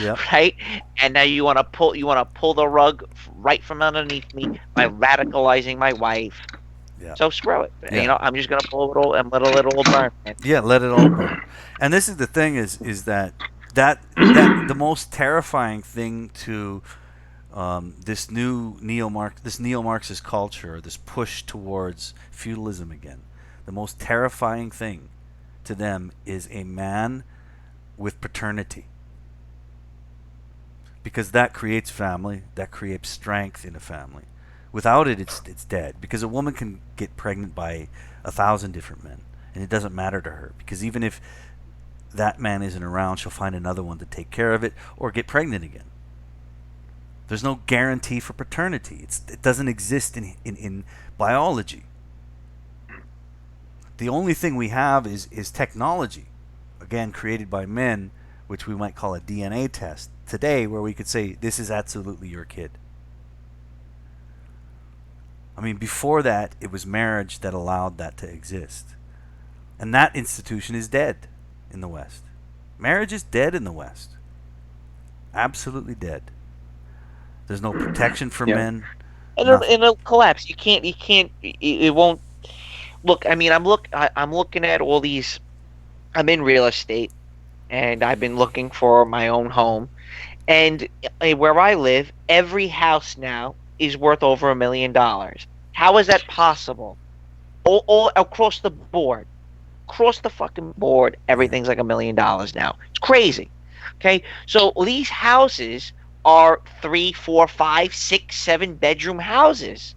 Yep. right. And now you want to pull the rug right from underneath me by radicalizing my wife. Yeah. So screw it. Yeah. You know, I'm just gonna pull it all and let it all burn. Man. Yeah, let it all burn. And this is the thing: is that the most terrifying thing to this neo-Marxist culture, this push towards feudalism again. The most terrifying thing to them is a man with paternity, because that creates family, that creates strength in a family. Without it, it's dead. Because a woman can get pregnant by 1,000 different men, and it doesn't matter to her, because even if that man isn't around, she'll find another one to take care of it or get pregnant again. There's no guarantee for paternity. It doesn't exist in biology. The only thing we have is technology, again created by men, which we might call a DNA test today, where we could say this is absolutely your kid. I mean, before that, it was marriage that allowed that to exist. And that institution is dead in the West. Marriage is dead in the West. Absolutely dead. There's no protection for men. And it'll collapse. It won't. Look, I mean, I'm looking at all these. I'm in real estate, and I've been looking for my own home. And where I live, every house now is worth over $1 million. How is that possible? All across the board. Across the fucking board, everything's like $1 million now. It's crazy. Okay? So these houses are 3, 4, 5, 6, 7 bedroom houses.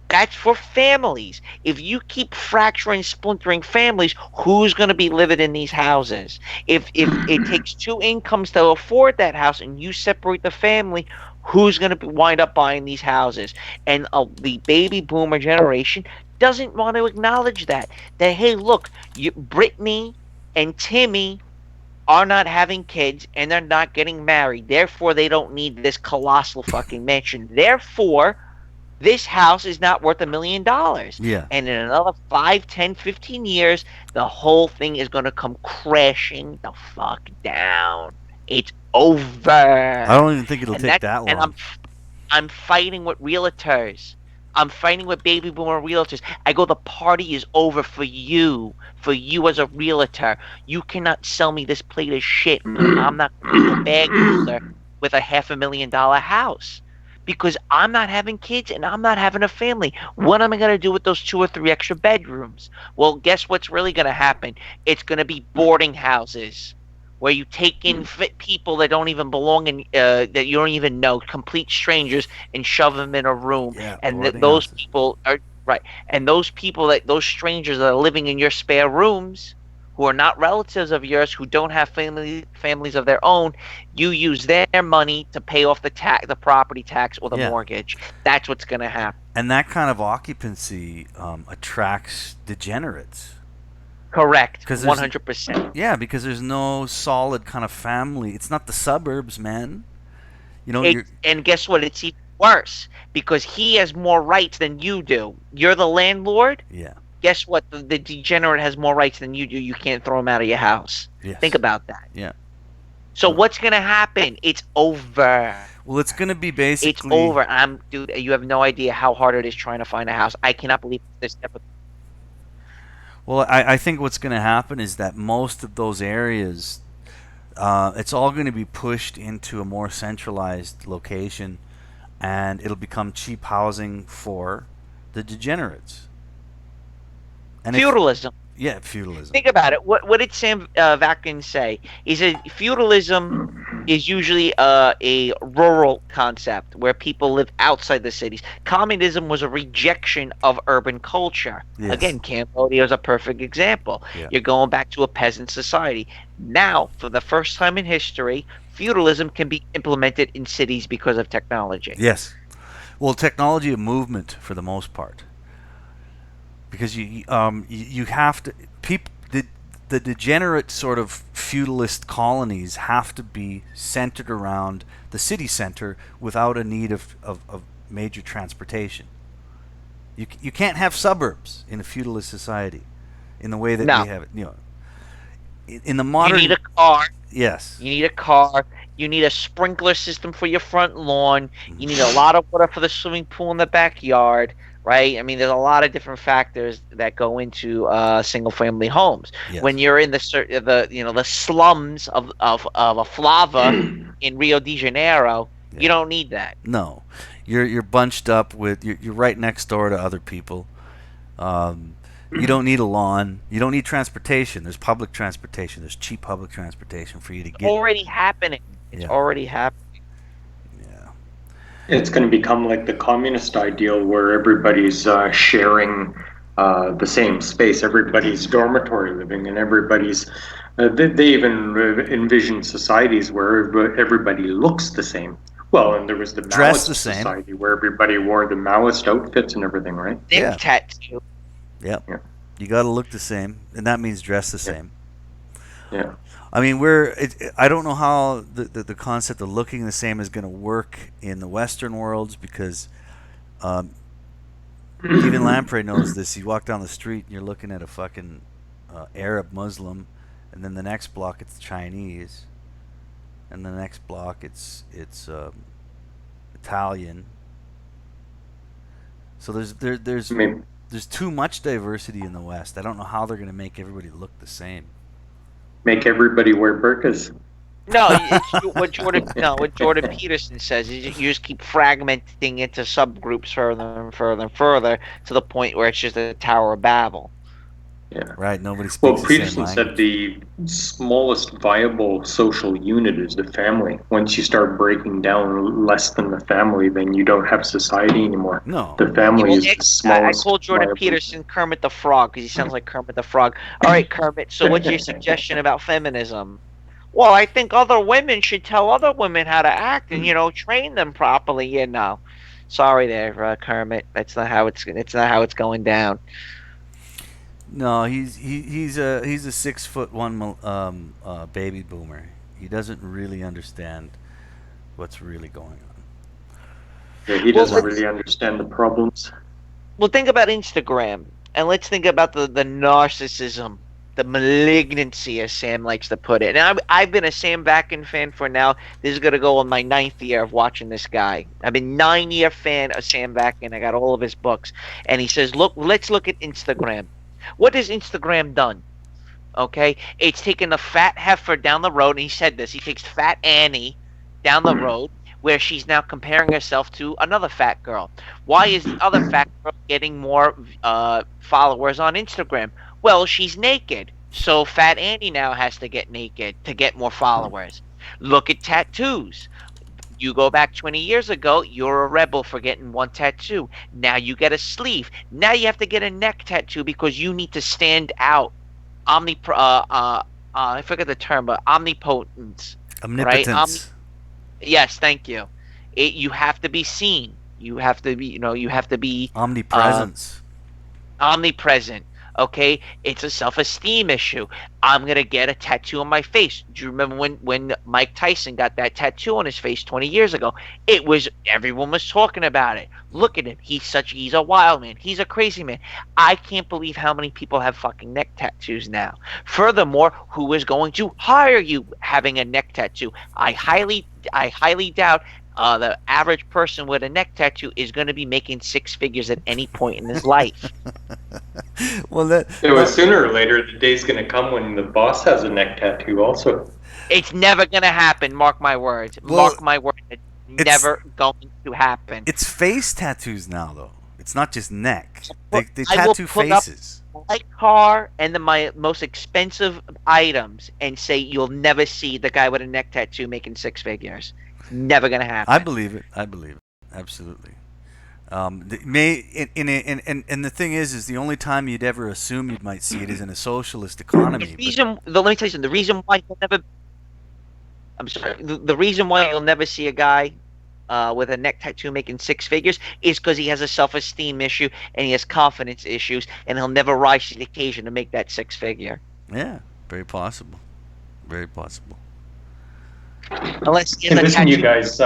That's for families. If you keep fracturing, splintering families, who's going to be living in these houses? If it takes 2 incomes to afford that house and you separate the family, who's going to wind up buying these houses? And the baby boomer generation doesn't want to acknowledge that hey, look, Brittany and Timmy are not having kids and they're not getting married. Therefore, they don't need this colossal fucking mansion. Therefore, this house is not worth $1 million. Yeah. And in another 5, 10, 15 years, the whole thing is going to come crashing the fuck down. It's over. I don't even think it'll take that long. And I'm fighting with realtors. I'm fighting with baby boomer realtors. I go, the party is over for you as a realtor. You cannot sell me this plate of shit. I'm not going to be a bag dealer with a $500,000 house, because I'm not having kids and I'm not having a family. What am I going to do with those 2 or 3 extra bedrooms? Well, guess what's really going to happen? It's going to be boarding houses where you take in people that don't even belong in, that you don't even know, complete strangers, and shove them in a room, Yeah, and boarding those houses. people are right, and those strangers that are living in your spare rooms, who are not relatives of yours, who don't have families of their own, you use their money to pay off the property tax or the Yeah. mortgage. That's what's going to happen. And that kind of occupancy attracts degenerates. Correct. Because there's 100%. Yeah, because there's no solid kind of family. It's not the suburbs, man. You know, you're And guess what? It's even worse because he has more rights than you do. You're the landlord. yeah, Guess what? The degenerate has more rights than you do. You can't throw him out of your house. yes, Think about that. yeah. So what's going to happen? It's over. Well, it's going to be It's basically over. Dude, you have no idea how hard it is trying to find a house. I cannot believe this. Well, I think what's going to happen is that most of those areas, it's all going to be pushed into a more centralized location, and it'll become cheap housing for the degenerates. And Feudalism. Yeah, feudalism. Think about it. What did Sam Vakin say? He said feudalism is usually a rural concept where people live outside the cities. Communism was a rejection of urban culture. Yes. Again, Cambodia is a perfect example. Yeah. You're going back to a peasant society. Now, for the first time in history, feudalism can be implemented in cities because of technology. Yes. Well, technology of movement for the most part, because you have to the degenerate sort of feudalist colonies have to be centered around the city center without a need of major transportation. You can't have suburbs in a feudalist society in the way that No. we have it. You know, in the modern. You need a car. Yes. You need a car. You need a sprinkler system for your front lawn. You need a lot of water for the swimming pool in the backyard, right? I mean, there's a lot of different factors that go into single-family homes. Yes. When you're in the slums of a flava in Rio de Janeiro, you don't need that. No, you're bunched up with you're right next door to other people. You don't need a lawn. You don't need transportation. There's public transportation. There's cheap public transportation for you to get. Already happening. It's already happening. Yeah. It's going to become like the communist ideal where everybody's sharing the same space. Everybody's dormitory living, and everybody's. They even envision societies where everybody looks the same. Well, and there was the Dressed Maoist the same. society where everybody wore the Maoist outfits and everything, right? Yeah. Tattoo. Yep. Yeah. You got to look the same, and that means dress the same. Yeah. I mean, I don't know how the concept of looking the same is going to work in the Western worlds because even Lamprey knows this. You walk down the street and you're looking at a fucking Arab Muslim, and then the next block it's Chinese, and the next block it's Italian. So there's too much diversity in the West. I don't know how they're going to make everybody look the same. Make everybody wear burqas. No, it's what Jordan Peterson says is you just keep fragmenting into subgroups further and further and further to the point where it's just a Tower of Babel. Yeah. Right. Nobody speaks Well, the same Peterson language. said the smallest viable social unit is the family. Once you start breaking down less than the family, then you don't have society anymore. No. The family is Well, the smallest. I call Jordan viable- Peterson Kermit the Frog because he sounds like Kermit the Frog. All right, Kermit. So what's your suggestion about feminism? Well, I think other women should tell other women how to act and train them properly. Yeah, no, sorry there, Kermit. That's not how it's going down. No, he's a 6'1" baby boomer. He doesn't really understand what's really going on. Yeah, he doesn't really understand the problems. Well, think about Instagram, and let's think about the narcissism, the malignancy, as Sam likes to put it. And I've been a Sam Vakin fan for now. This is going to go on my 9th year of watching this guy. I've been 9-year fan of Sam Vakin. I got all of his books. And he says, let's look at Instagram. What has Instagram done? Okay? It's taken a fat heifer down the road, and he said this. He takes Fat Annie down the road, where she's now comparing herself to another fat girl. Why is the other fat girl getting more followers on Instagram? Well, she's naked. So Fat Andy now has to get naked to get more followers. Look at tattoos. You go back 20 years ago, you're a rebel for getting one tattoo. Now you get a sleeve. Now you have to get a neck tattoo because you need to stand out. I forget the term, but omnipotent, right? Omnipotence. Yes, thank you. You have to be seen. You have to be, you have to be Omnipresence. omnipresent. Okay, it's a self-esteem issue. I'm gonna get a tattoo on my face. Do you remember when Mike Tyson got that tattoo on his face 20 years ago? Everyone was talking about it. Look at him. He's a wild man. He's a crazy man. I can't believe how many people have fucking neck tattoos now. Furthermore, who is going to hire you having a neck tattoo? I highly doubt the average person with a neck tattoo is going to be making six figures at any point in his life. Well, that Sooner or later, the day's going to come when the boss has a neck tattoo also. It's never going to happen. Mark my words. Well, Mark my words. It's never going to happen. it's face tattoos now, though. It's not just neck. They I will tattoo put up faces. my car and my most expensive items and say you'll never see the guy with a neck tattoo making six figures. Never going to happen. I believe it. Absolutely. And the thing is the only time you'd ever assume you might see it is in a socialist economy. Let me tell you something. The reason why you'll never. I'm sorry. The reason why you'll never see a guy with a neck tattoo making six figures is because he has a self-esteem issue and he has confidence issues, and he'll never rise to the occasion to make that six figure. Yeah, very possible. Very possible. Unless he has a Listen, tattoo. you guys,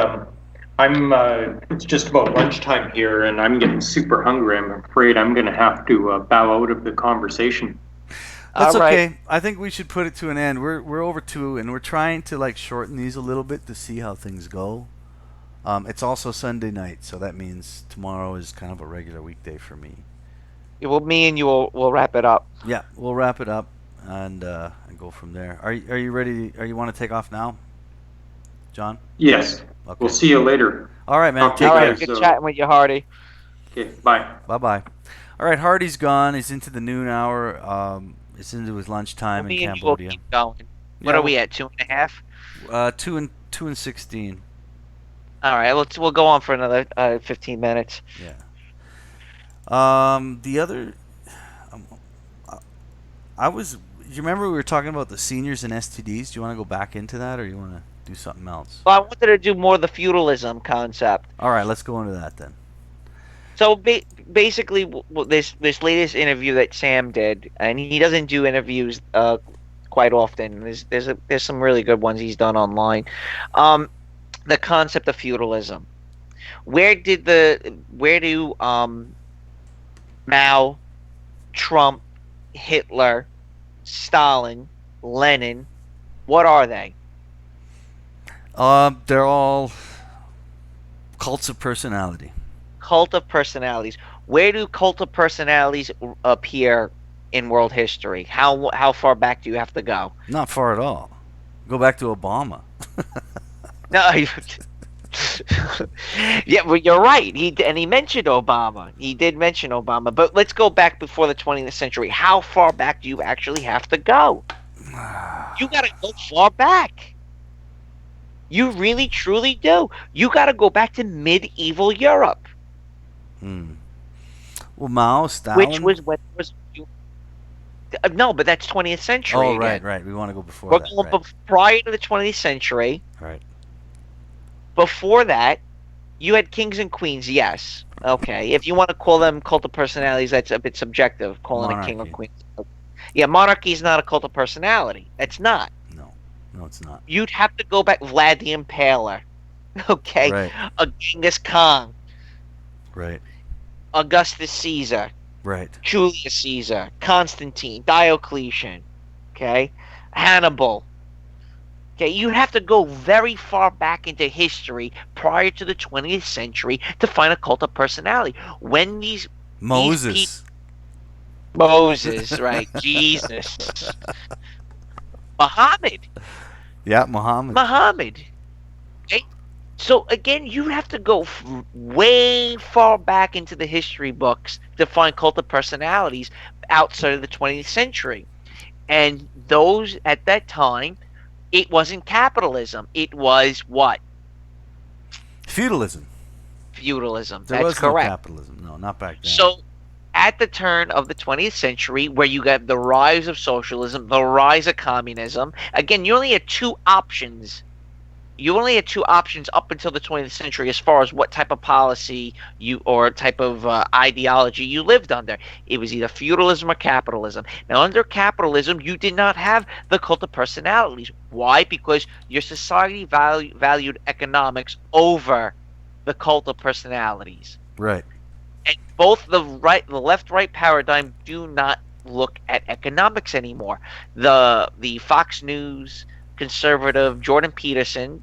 it's just about lunchtime here, and I'm getting super hungry. I'm afraid I'm going to have to bow out of the conversation. That's All right. okay. I think we should put it to an end. We're over two, and we're trying to shorten these a little bit to see how things go. It's also Sunday night, so that means tomorrow is kind of a regular weekday for me. Well, me and you will wrap it up. Yeah, we'll wrap it up and go from there. Are you ready? You want to take off now, John? Yes. Okay. We'll see you later. All right, man. Okay, Take All care. right, good chatting with you, Hardy. Okay, bye. Bye-bye. All right, Hardy's gone. He's into the noon hour. It's into his lunchtime in Me and you will Cambodia. keep going. What Yeah, are we at? 2.5? 2:16. All right, we'll go on for another 15 minutes. Yeah. The other, You remember we were talking about the seniors and STDs? Do you want to go back into that, or you want to do something else? Well, I wanted to do more of the feudalism concept. All right, let's go into that then. So basically, this latest interview that Sam did, and he doesn't do interviews quite often. There's some really good ones he's done online. The concept of feudalism. Where do Mao, Trump, Hitler, Stalin, Lenin, what are they? They're all cults of personality. Cult of personalities. Where do cult of personalities appear in world history? How far back do you have to go? Not far at all. Go back to Obama. No, yeah, well, you're right. He mentioned Obama. He did mention Obama. But let's go back before the 20th century. How far back do you actually have to go? You got to go far back. You really, truly do. You got to go back to medieval Europe. Well, Mao, Stalin. Which was when it was. No, but that's 20th century. Oh, right, again. right. We want to go before We're that. going Right. prior to the 20th century. Right. Before that, you had kings and queens, yes. Okay. If you want to call them cult of personalities, that's a bit subjective, calling a king or Monarchy. queen. Yeah, monarchy is not a cult of personality. It's not. No, it's not. You'd have to go back Vlad the Impaler. Okay. Right. A Genghis Khan. Right. Augustus Caesar. Right. Julius Caesar. Constantine. Diocletian. Okay. Hannibal. Okay, you have to go very far back into history prior to the 20th century to find a cult of personality. When Moses. Moses, right? Jesus. Muhammad. Yeah, Muhammad. Okay? So again, you have to go way far back into the history books to find cult of personalities outside of the 20th century. And those at that time, it wasn't capitalism. It was what? Feudalism. Feudalism. There That's was no correct. capitalism. No, not back then. So at the turn of the 20th century, where you got the rise of socialism, the rise of communism, again, you only had two options. You only had two options up until the 20th century as far as what type of policy you or type of ideology you lived under. It was either feudalism or capitalism. Now, under capitalism, you did not have the cult of personalities. Why? Because your society valued economics over the cult of personalities. Right. And both the left right paradigm do not look at economics anymore. The Fox News conservative Jordan Peterson,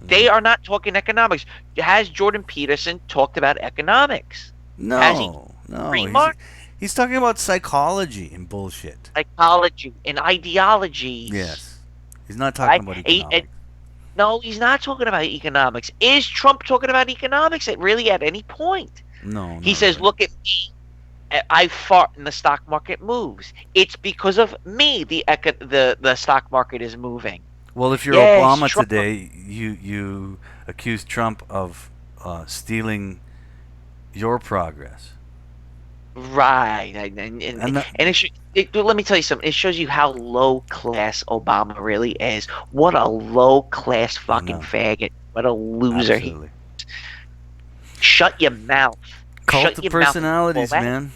they are not talking economics. Has Jordan Peterson talked about economics? Has he? No. Remark He's talking about psychology and bullshit. psychology and ideologies. Yes. He's not talking Right? about economics. No, he's not talking about economics. Is Trump talking about economics at any point? No. He says, "Look at me. I fart and the stock market moves. It's because of me the stock market is moving." Well, if you're Yes, Obama Trump- today, you accuse Trump of stealing your progress. Right, And that- let me tell you something. It shows you how low class Obama really is. What a low class fucking know. faggot. What a loser Absolutely. Shut your mouth. Cult Shut of your mouth. personalities, Well, that- man.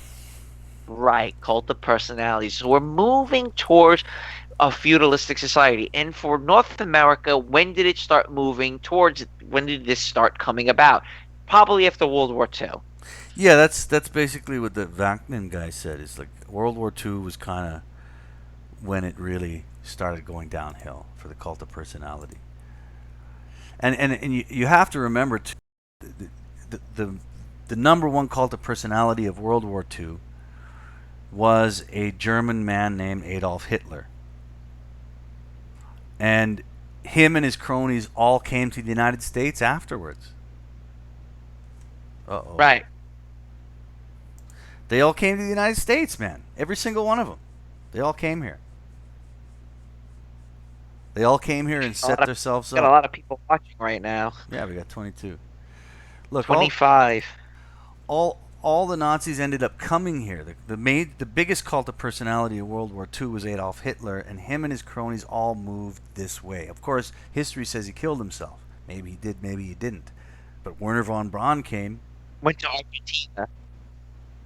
Right, cult of personalities. So we're moving towards a feudalistic society. And for North America, when did it start moving towards? When did this start coming about? Probably after World War II. Yeah, that's basically what the Vaknin guy said. It's like World War II was kind of when it really started going downhill for the cult of personality. And you have to remember too, the number one cult of personality of World War II was a German man named Adolf Hitler. And him and his cronies all came to the United States afterwards. Uh-oh. Right. They all came to the United States, man. Every single one of them. They all came here. They all came here and set themselves Got a up. lot of people watching right now. Yeah, we got 22. Look, 25. all the Nazis ended up coming here. The biggest cult of personality of World War II was Adolf Hitler, and him and his cronies all moved this way. Of course, history says he killed himself. Maybe he did, maybe he didn't. But Werner von Braun came. Went to Argentina.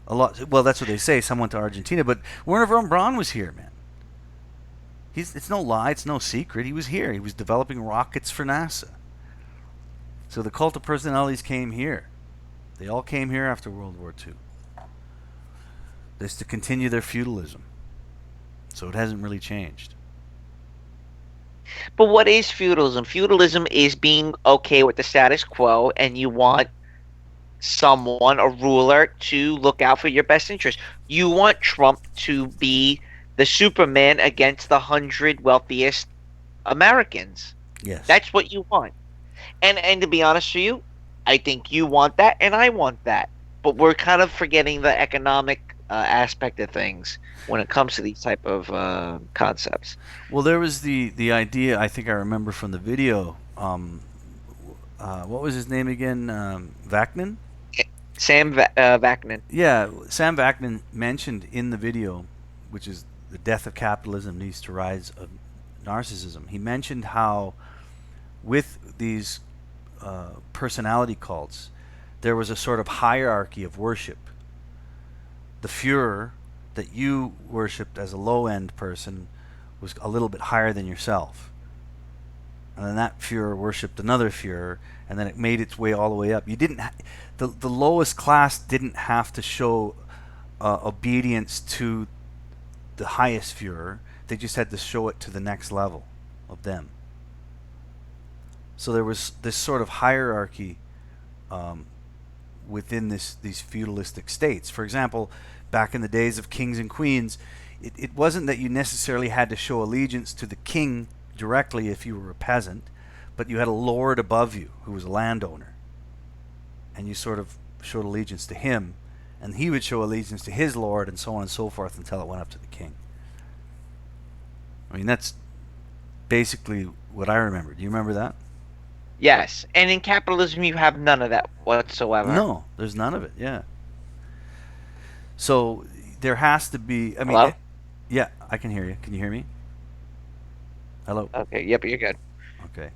Well, that's what they say. Some went to Argentina, but Werner von Braun was here, man. It's no lie. It's no secret. He was here. He was developing rockets for NASA. So the cult of personalities came here. They all came here after World War II. This to continue their feudalism. So it hasn't really changed. But what is feudalism? Feudalism is being okay with the status quo, and you want someone, a ruler, to look out for your best interest. You want Trump to be the Superman against the 100 wealthiest Americans. Yes. That's what you want. And to be honest with you, I think you want that, and I want that. But we're kind of forgetting the economic aspect of things when it comes to these type of concepts. Well, there was the idea, I think I remember from the video. What was his name again? Vaknin? Sam Vaknin. Yeah, Sam Vaknin mentioned in the video, which is the death of capitalism leads to rise of narcissism. He mentioned how with these personality cults, there was a sort of hierarchy of worship. The Führer that you worshipped as a low-end person was a little bit higher than yourself. And then that Führer worshipped another Führer, and then it made its way all the way up. You didn't the lowest class didn't have to show obedience to the highest Führer. They just had to show it to the next level of them. So there was this sort of hierarchy within these feudalistic states. For example, back in the days of kings and queens, it wasn't that you necessarily had to show allegiance to the king directly if you were a peasant, but you had a lord above you who was a landowner. And you sort of showed allegiance to him, and he would show allegiance to his lord, and so on and so forth until it went up to the king. I mean, that's basically what I remember. Do you remember that? Yes, and in capitalism you have none of that whatsoever. No, there's none of it. Yeah. So there has to be. I mean, Hello? yeah, I can hear you. Can you hear me? Hello. Okay, yep, you're good. Okay.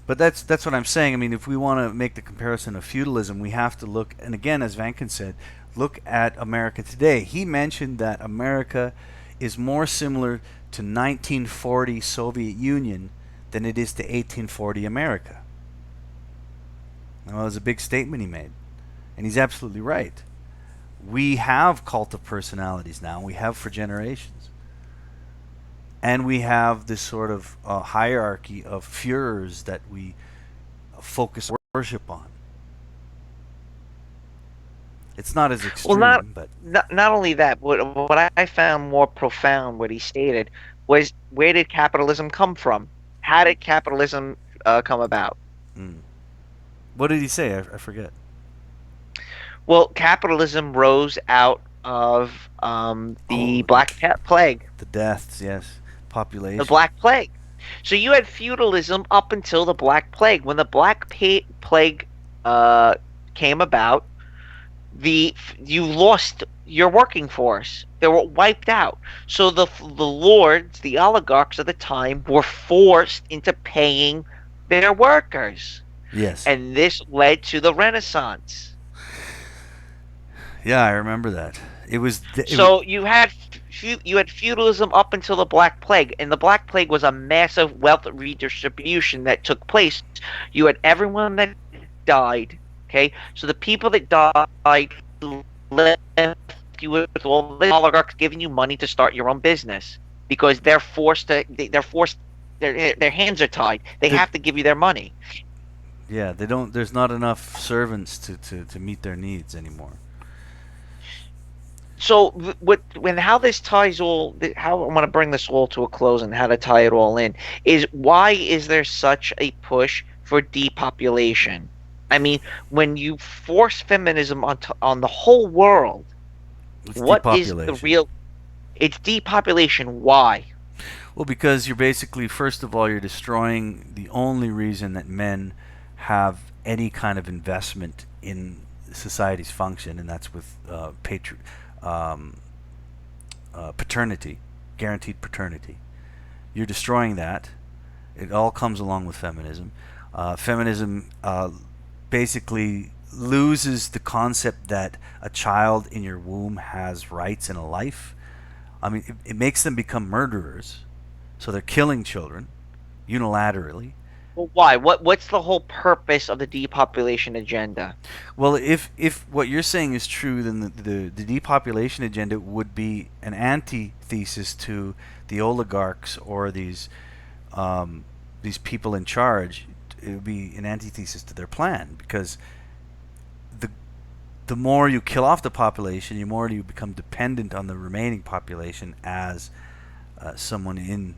But that's what I'm saying. I mean, if we want to make the comparison of feudalism, we have to look, and again, as Vankin said, look at America today. He mentioned that America is more similar to 1940 Soviet Union than it is to 1840 America. Now, that was a big statement he made, and he's absolutely right. We have cult of personalities now. We have for generations. And we have this sort of hierarchy of Führers that we focus worship on. It's not as Well, extreme, but not only that, what I found more profound, what he stated, was where did capitalism come from? How did capitalism come about? mm. What did he say? I forget. Well, capitalism rose out of the Oh, Black Plague, the deaths, yes, population. the Black Plague. So you had feudalism up until the Black Plague. When the Plague came about, you lost your working force. They were wiped out. So the lords, the oligarchs of the time, were forced into paying their workers, Yes. and this led to the Renaissance. Yeah, I remember that. It was. So you had feudalism up until the Black Plague, and the Black Plague was a massive wealth redistribution that took place. You had everyone that died. Okay, so the people that died left you with all the oligarchs giving you money to start your own business because they're forced to. They're forced. Their hands are tied. They have to give you their money. Yeah, they don't. There's not enough servants to meet their needs anymore. So how this ties all, how I want to bring this all to a close and how to tie it all in is, why is there such a push for depopulation? I mean, when you force feminism on the whole world, It's what is the depopulation. real? It's depopulation. Why? Well, because you're basically, first of all, you're destroying the only reason that men have any kind of investment in society's function, and that's with paternity, guaranteed paternity. You're destroying that. It all comes along with feminism. Feminism basically loses the concept that a child in your womb has rights and a life. I mean, it makes them become murderers. So they're killing children unilaterally. Well, why? What's the whole purpose of the depopulation agenda? Well, if what you're saying is true, then the depopulation agenda would be an antithesis to the oligarchs or these people in charge. It would be an antithesis to their plan, because the more you kill off the population, the more you become dependent on the remaining population as someone in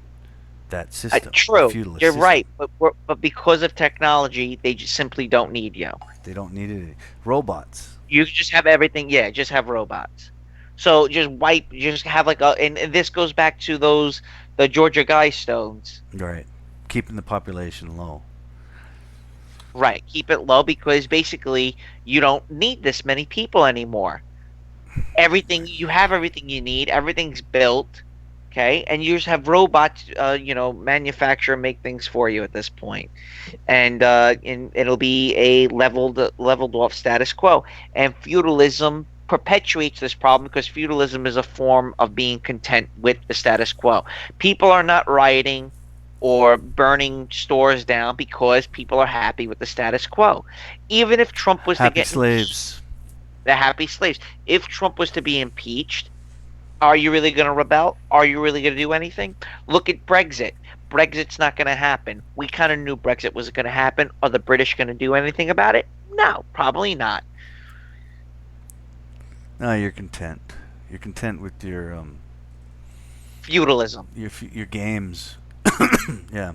that system. True, Feudalist you're system. right, but because of technology, they just simply don't need you. They don't need it. Robots. You just have everything. Yeah, just have robots. So just have like and this goes back to the Georgia Guidestones. Right. Keeping the population low. Right, keep it low because basically you don't need this many people anymore. You have everything you need. Everything's built. Okay, and you just have robots, manufacture and make things for you at this point, and it'll be a leveled off status quo. And feudalism perpetuates this problem because feudalism is a form of being content with the status quo. People are not rioting or burning stores down because people are happy with the status quo. Even if Trump was Happy to get slaves. the happy slaves. If Trump was to be impeached, are you really going to rebel? Are you really going to do anything? Look at Brexit. Brexit's not going to happen. We kind of knew Brexit was going to happen. Are the British going to do anything about it? No, probably not. No, you're content. You're content with your Feudalism. your games. Yeah.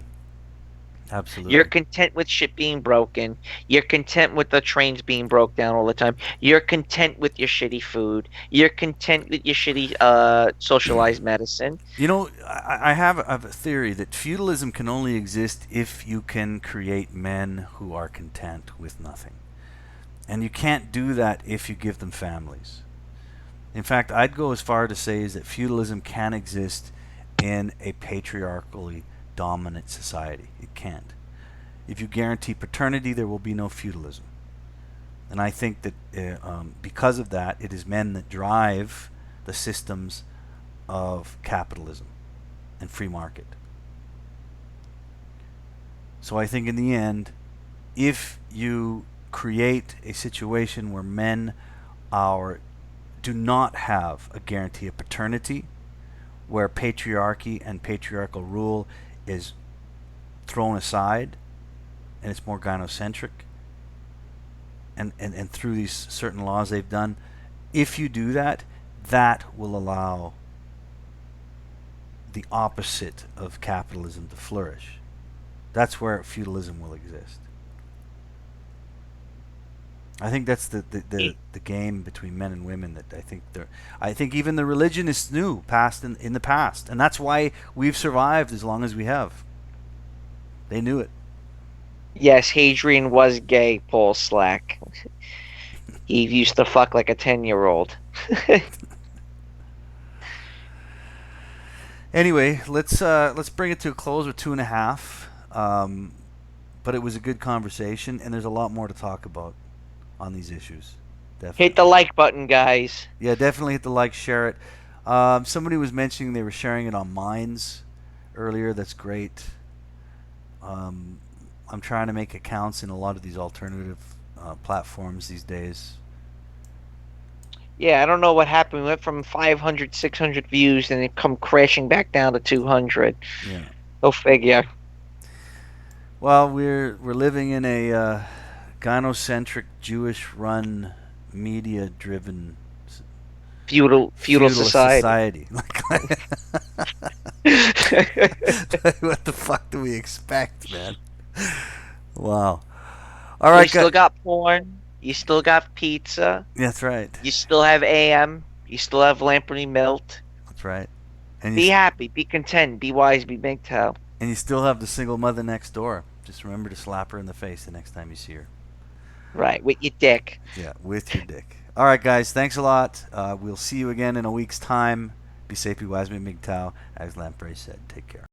Absolutely. You're content with shit being broken. You're content with the trains being broke down all the time. You're content with your shitty food. You're content with your shitty socialized medicine. You know, I have a theory that feudalism can only exist if you can create men who are content with nothing. And you can't do that if you give them families. In fact, I'd go as far to say is that feudalism can exist in a patriarchally dominant society. It can't. If you guarantee paternity, there will be no feudalism. And I think that because of that, it is men that drive the systems of capitalism and free market. So I think in the end, if you create a situation where men do not have a guarantee of paternity, where patriarchy and patriarchal rule is thrown aside, and it's more gynocentric, and through these certain laws they've done, if you do that, that will allow the opposite of capitalism to flourish. That's where feudalism will exist. I think that's the game between men and women that I think even the religionists knew past in the past, and that's why we've survived as long as we have. They knew it. Yes, Hadrian was gay, Paul Slack. He used to fuck like a 10-year-old. Anyway, let's bring it to a close with 2.5. But it was a good conversation, and there's a lot more to talk about on these issues. Definitely. Hit the like button, guys. Yeah, definitely hit the like, share it. Somebody was mentioning they were sharing it on Minds earlier. That's great. I'm trying to make accounts in a lot of these alternative platforms these days. Yeah, I don't know what happened. We went from 500, 600 views, and it come crashing back down to 200. Yeah. Go figure. Well, we're living in a gynocentric, Jewish-run, media-driven Feudal society. What the fuck do we expect, man? Wow. All right, You still got porn. You still got pizza. That's right. You still have Ayam. You still have Lamprey Milt. That's right. And Be happy. Be content. Be wise. Be MGTOW. And you still have the single mother next door. Just remember to slap her in the face the next time you see her. Right, with your dick. Yeah, with your dick. All right, guys. Thanks a lot. We'll see you again in a week's time. Be safe, be wise, be MGTOW. As Lamprey said, take care.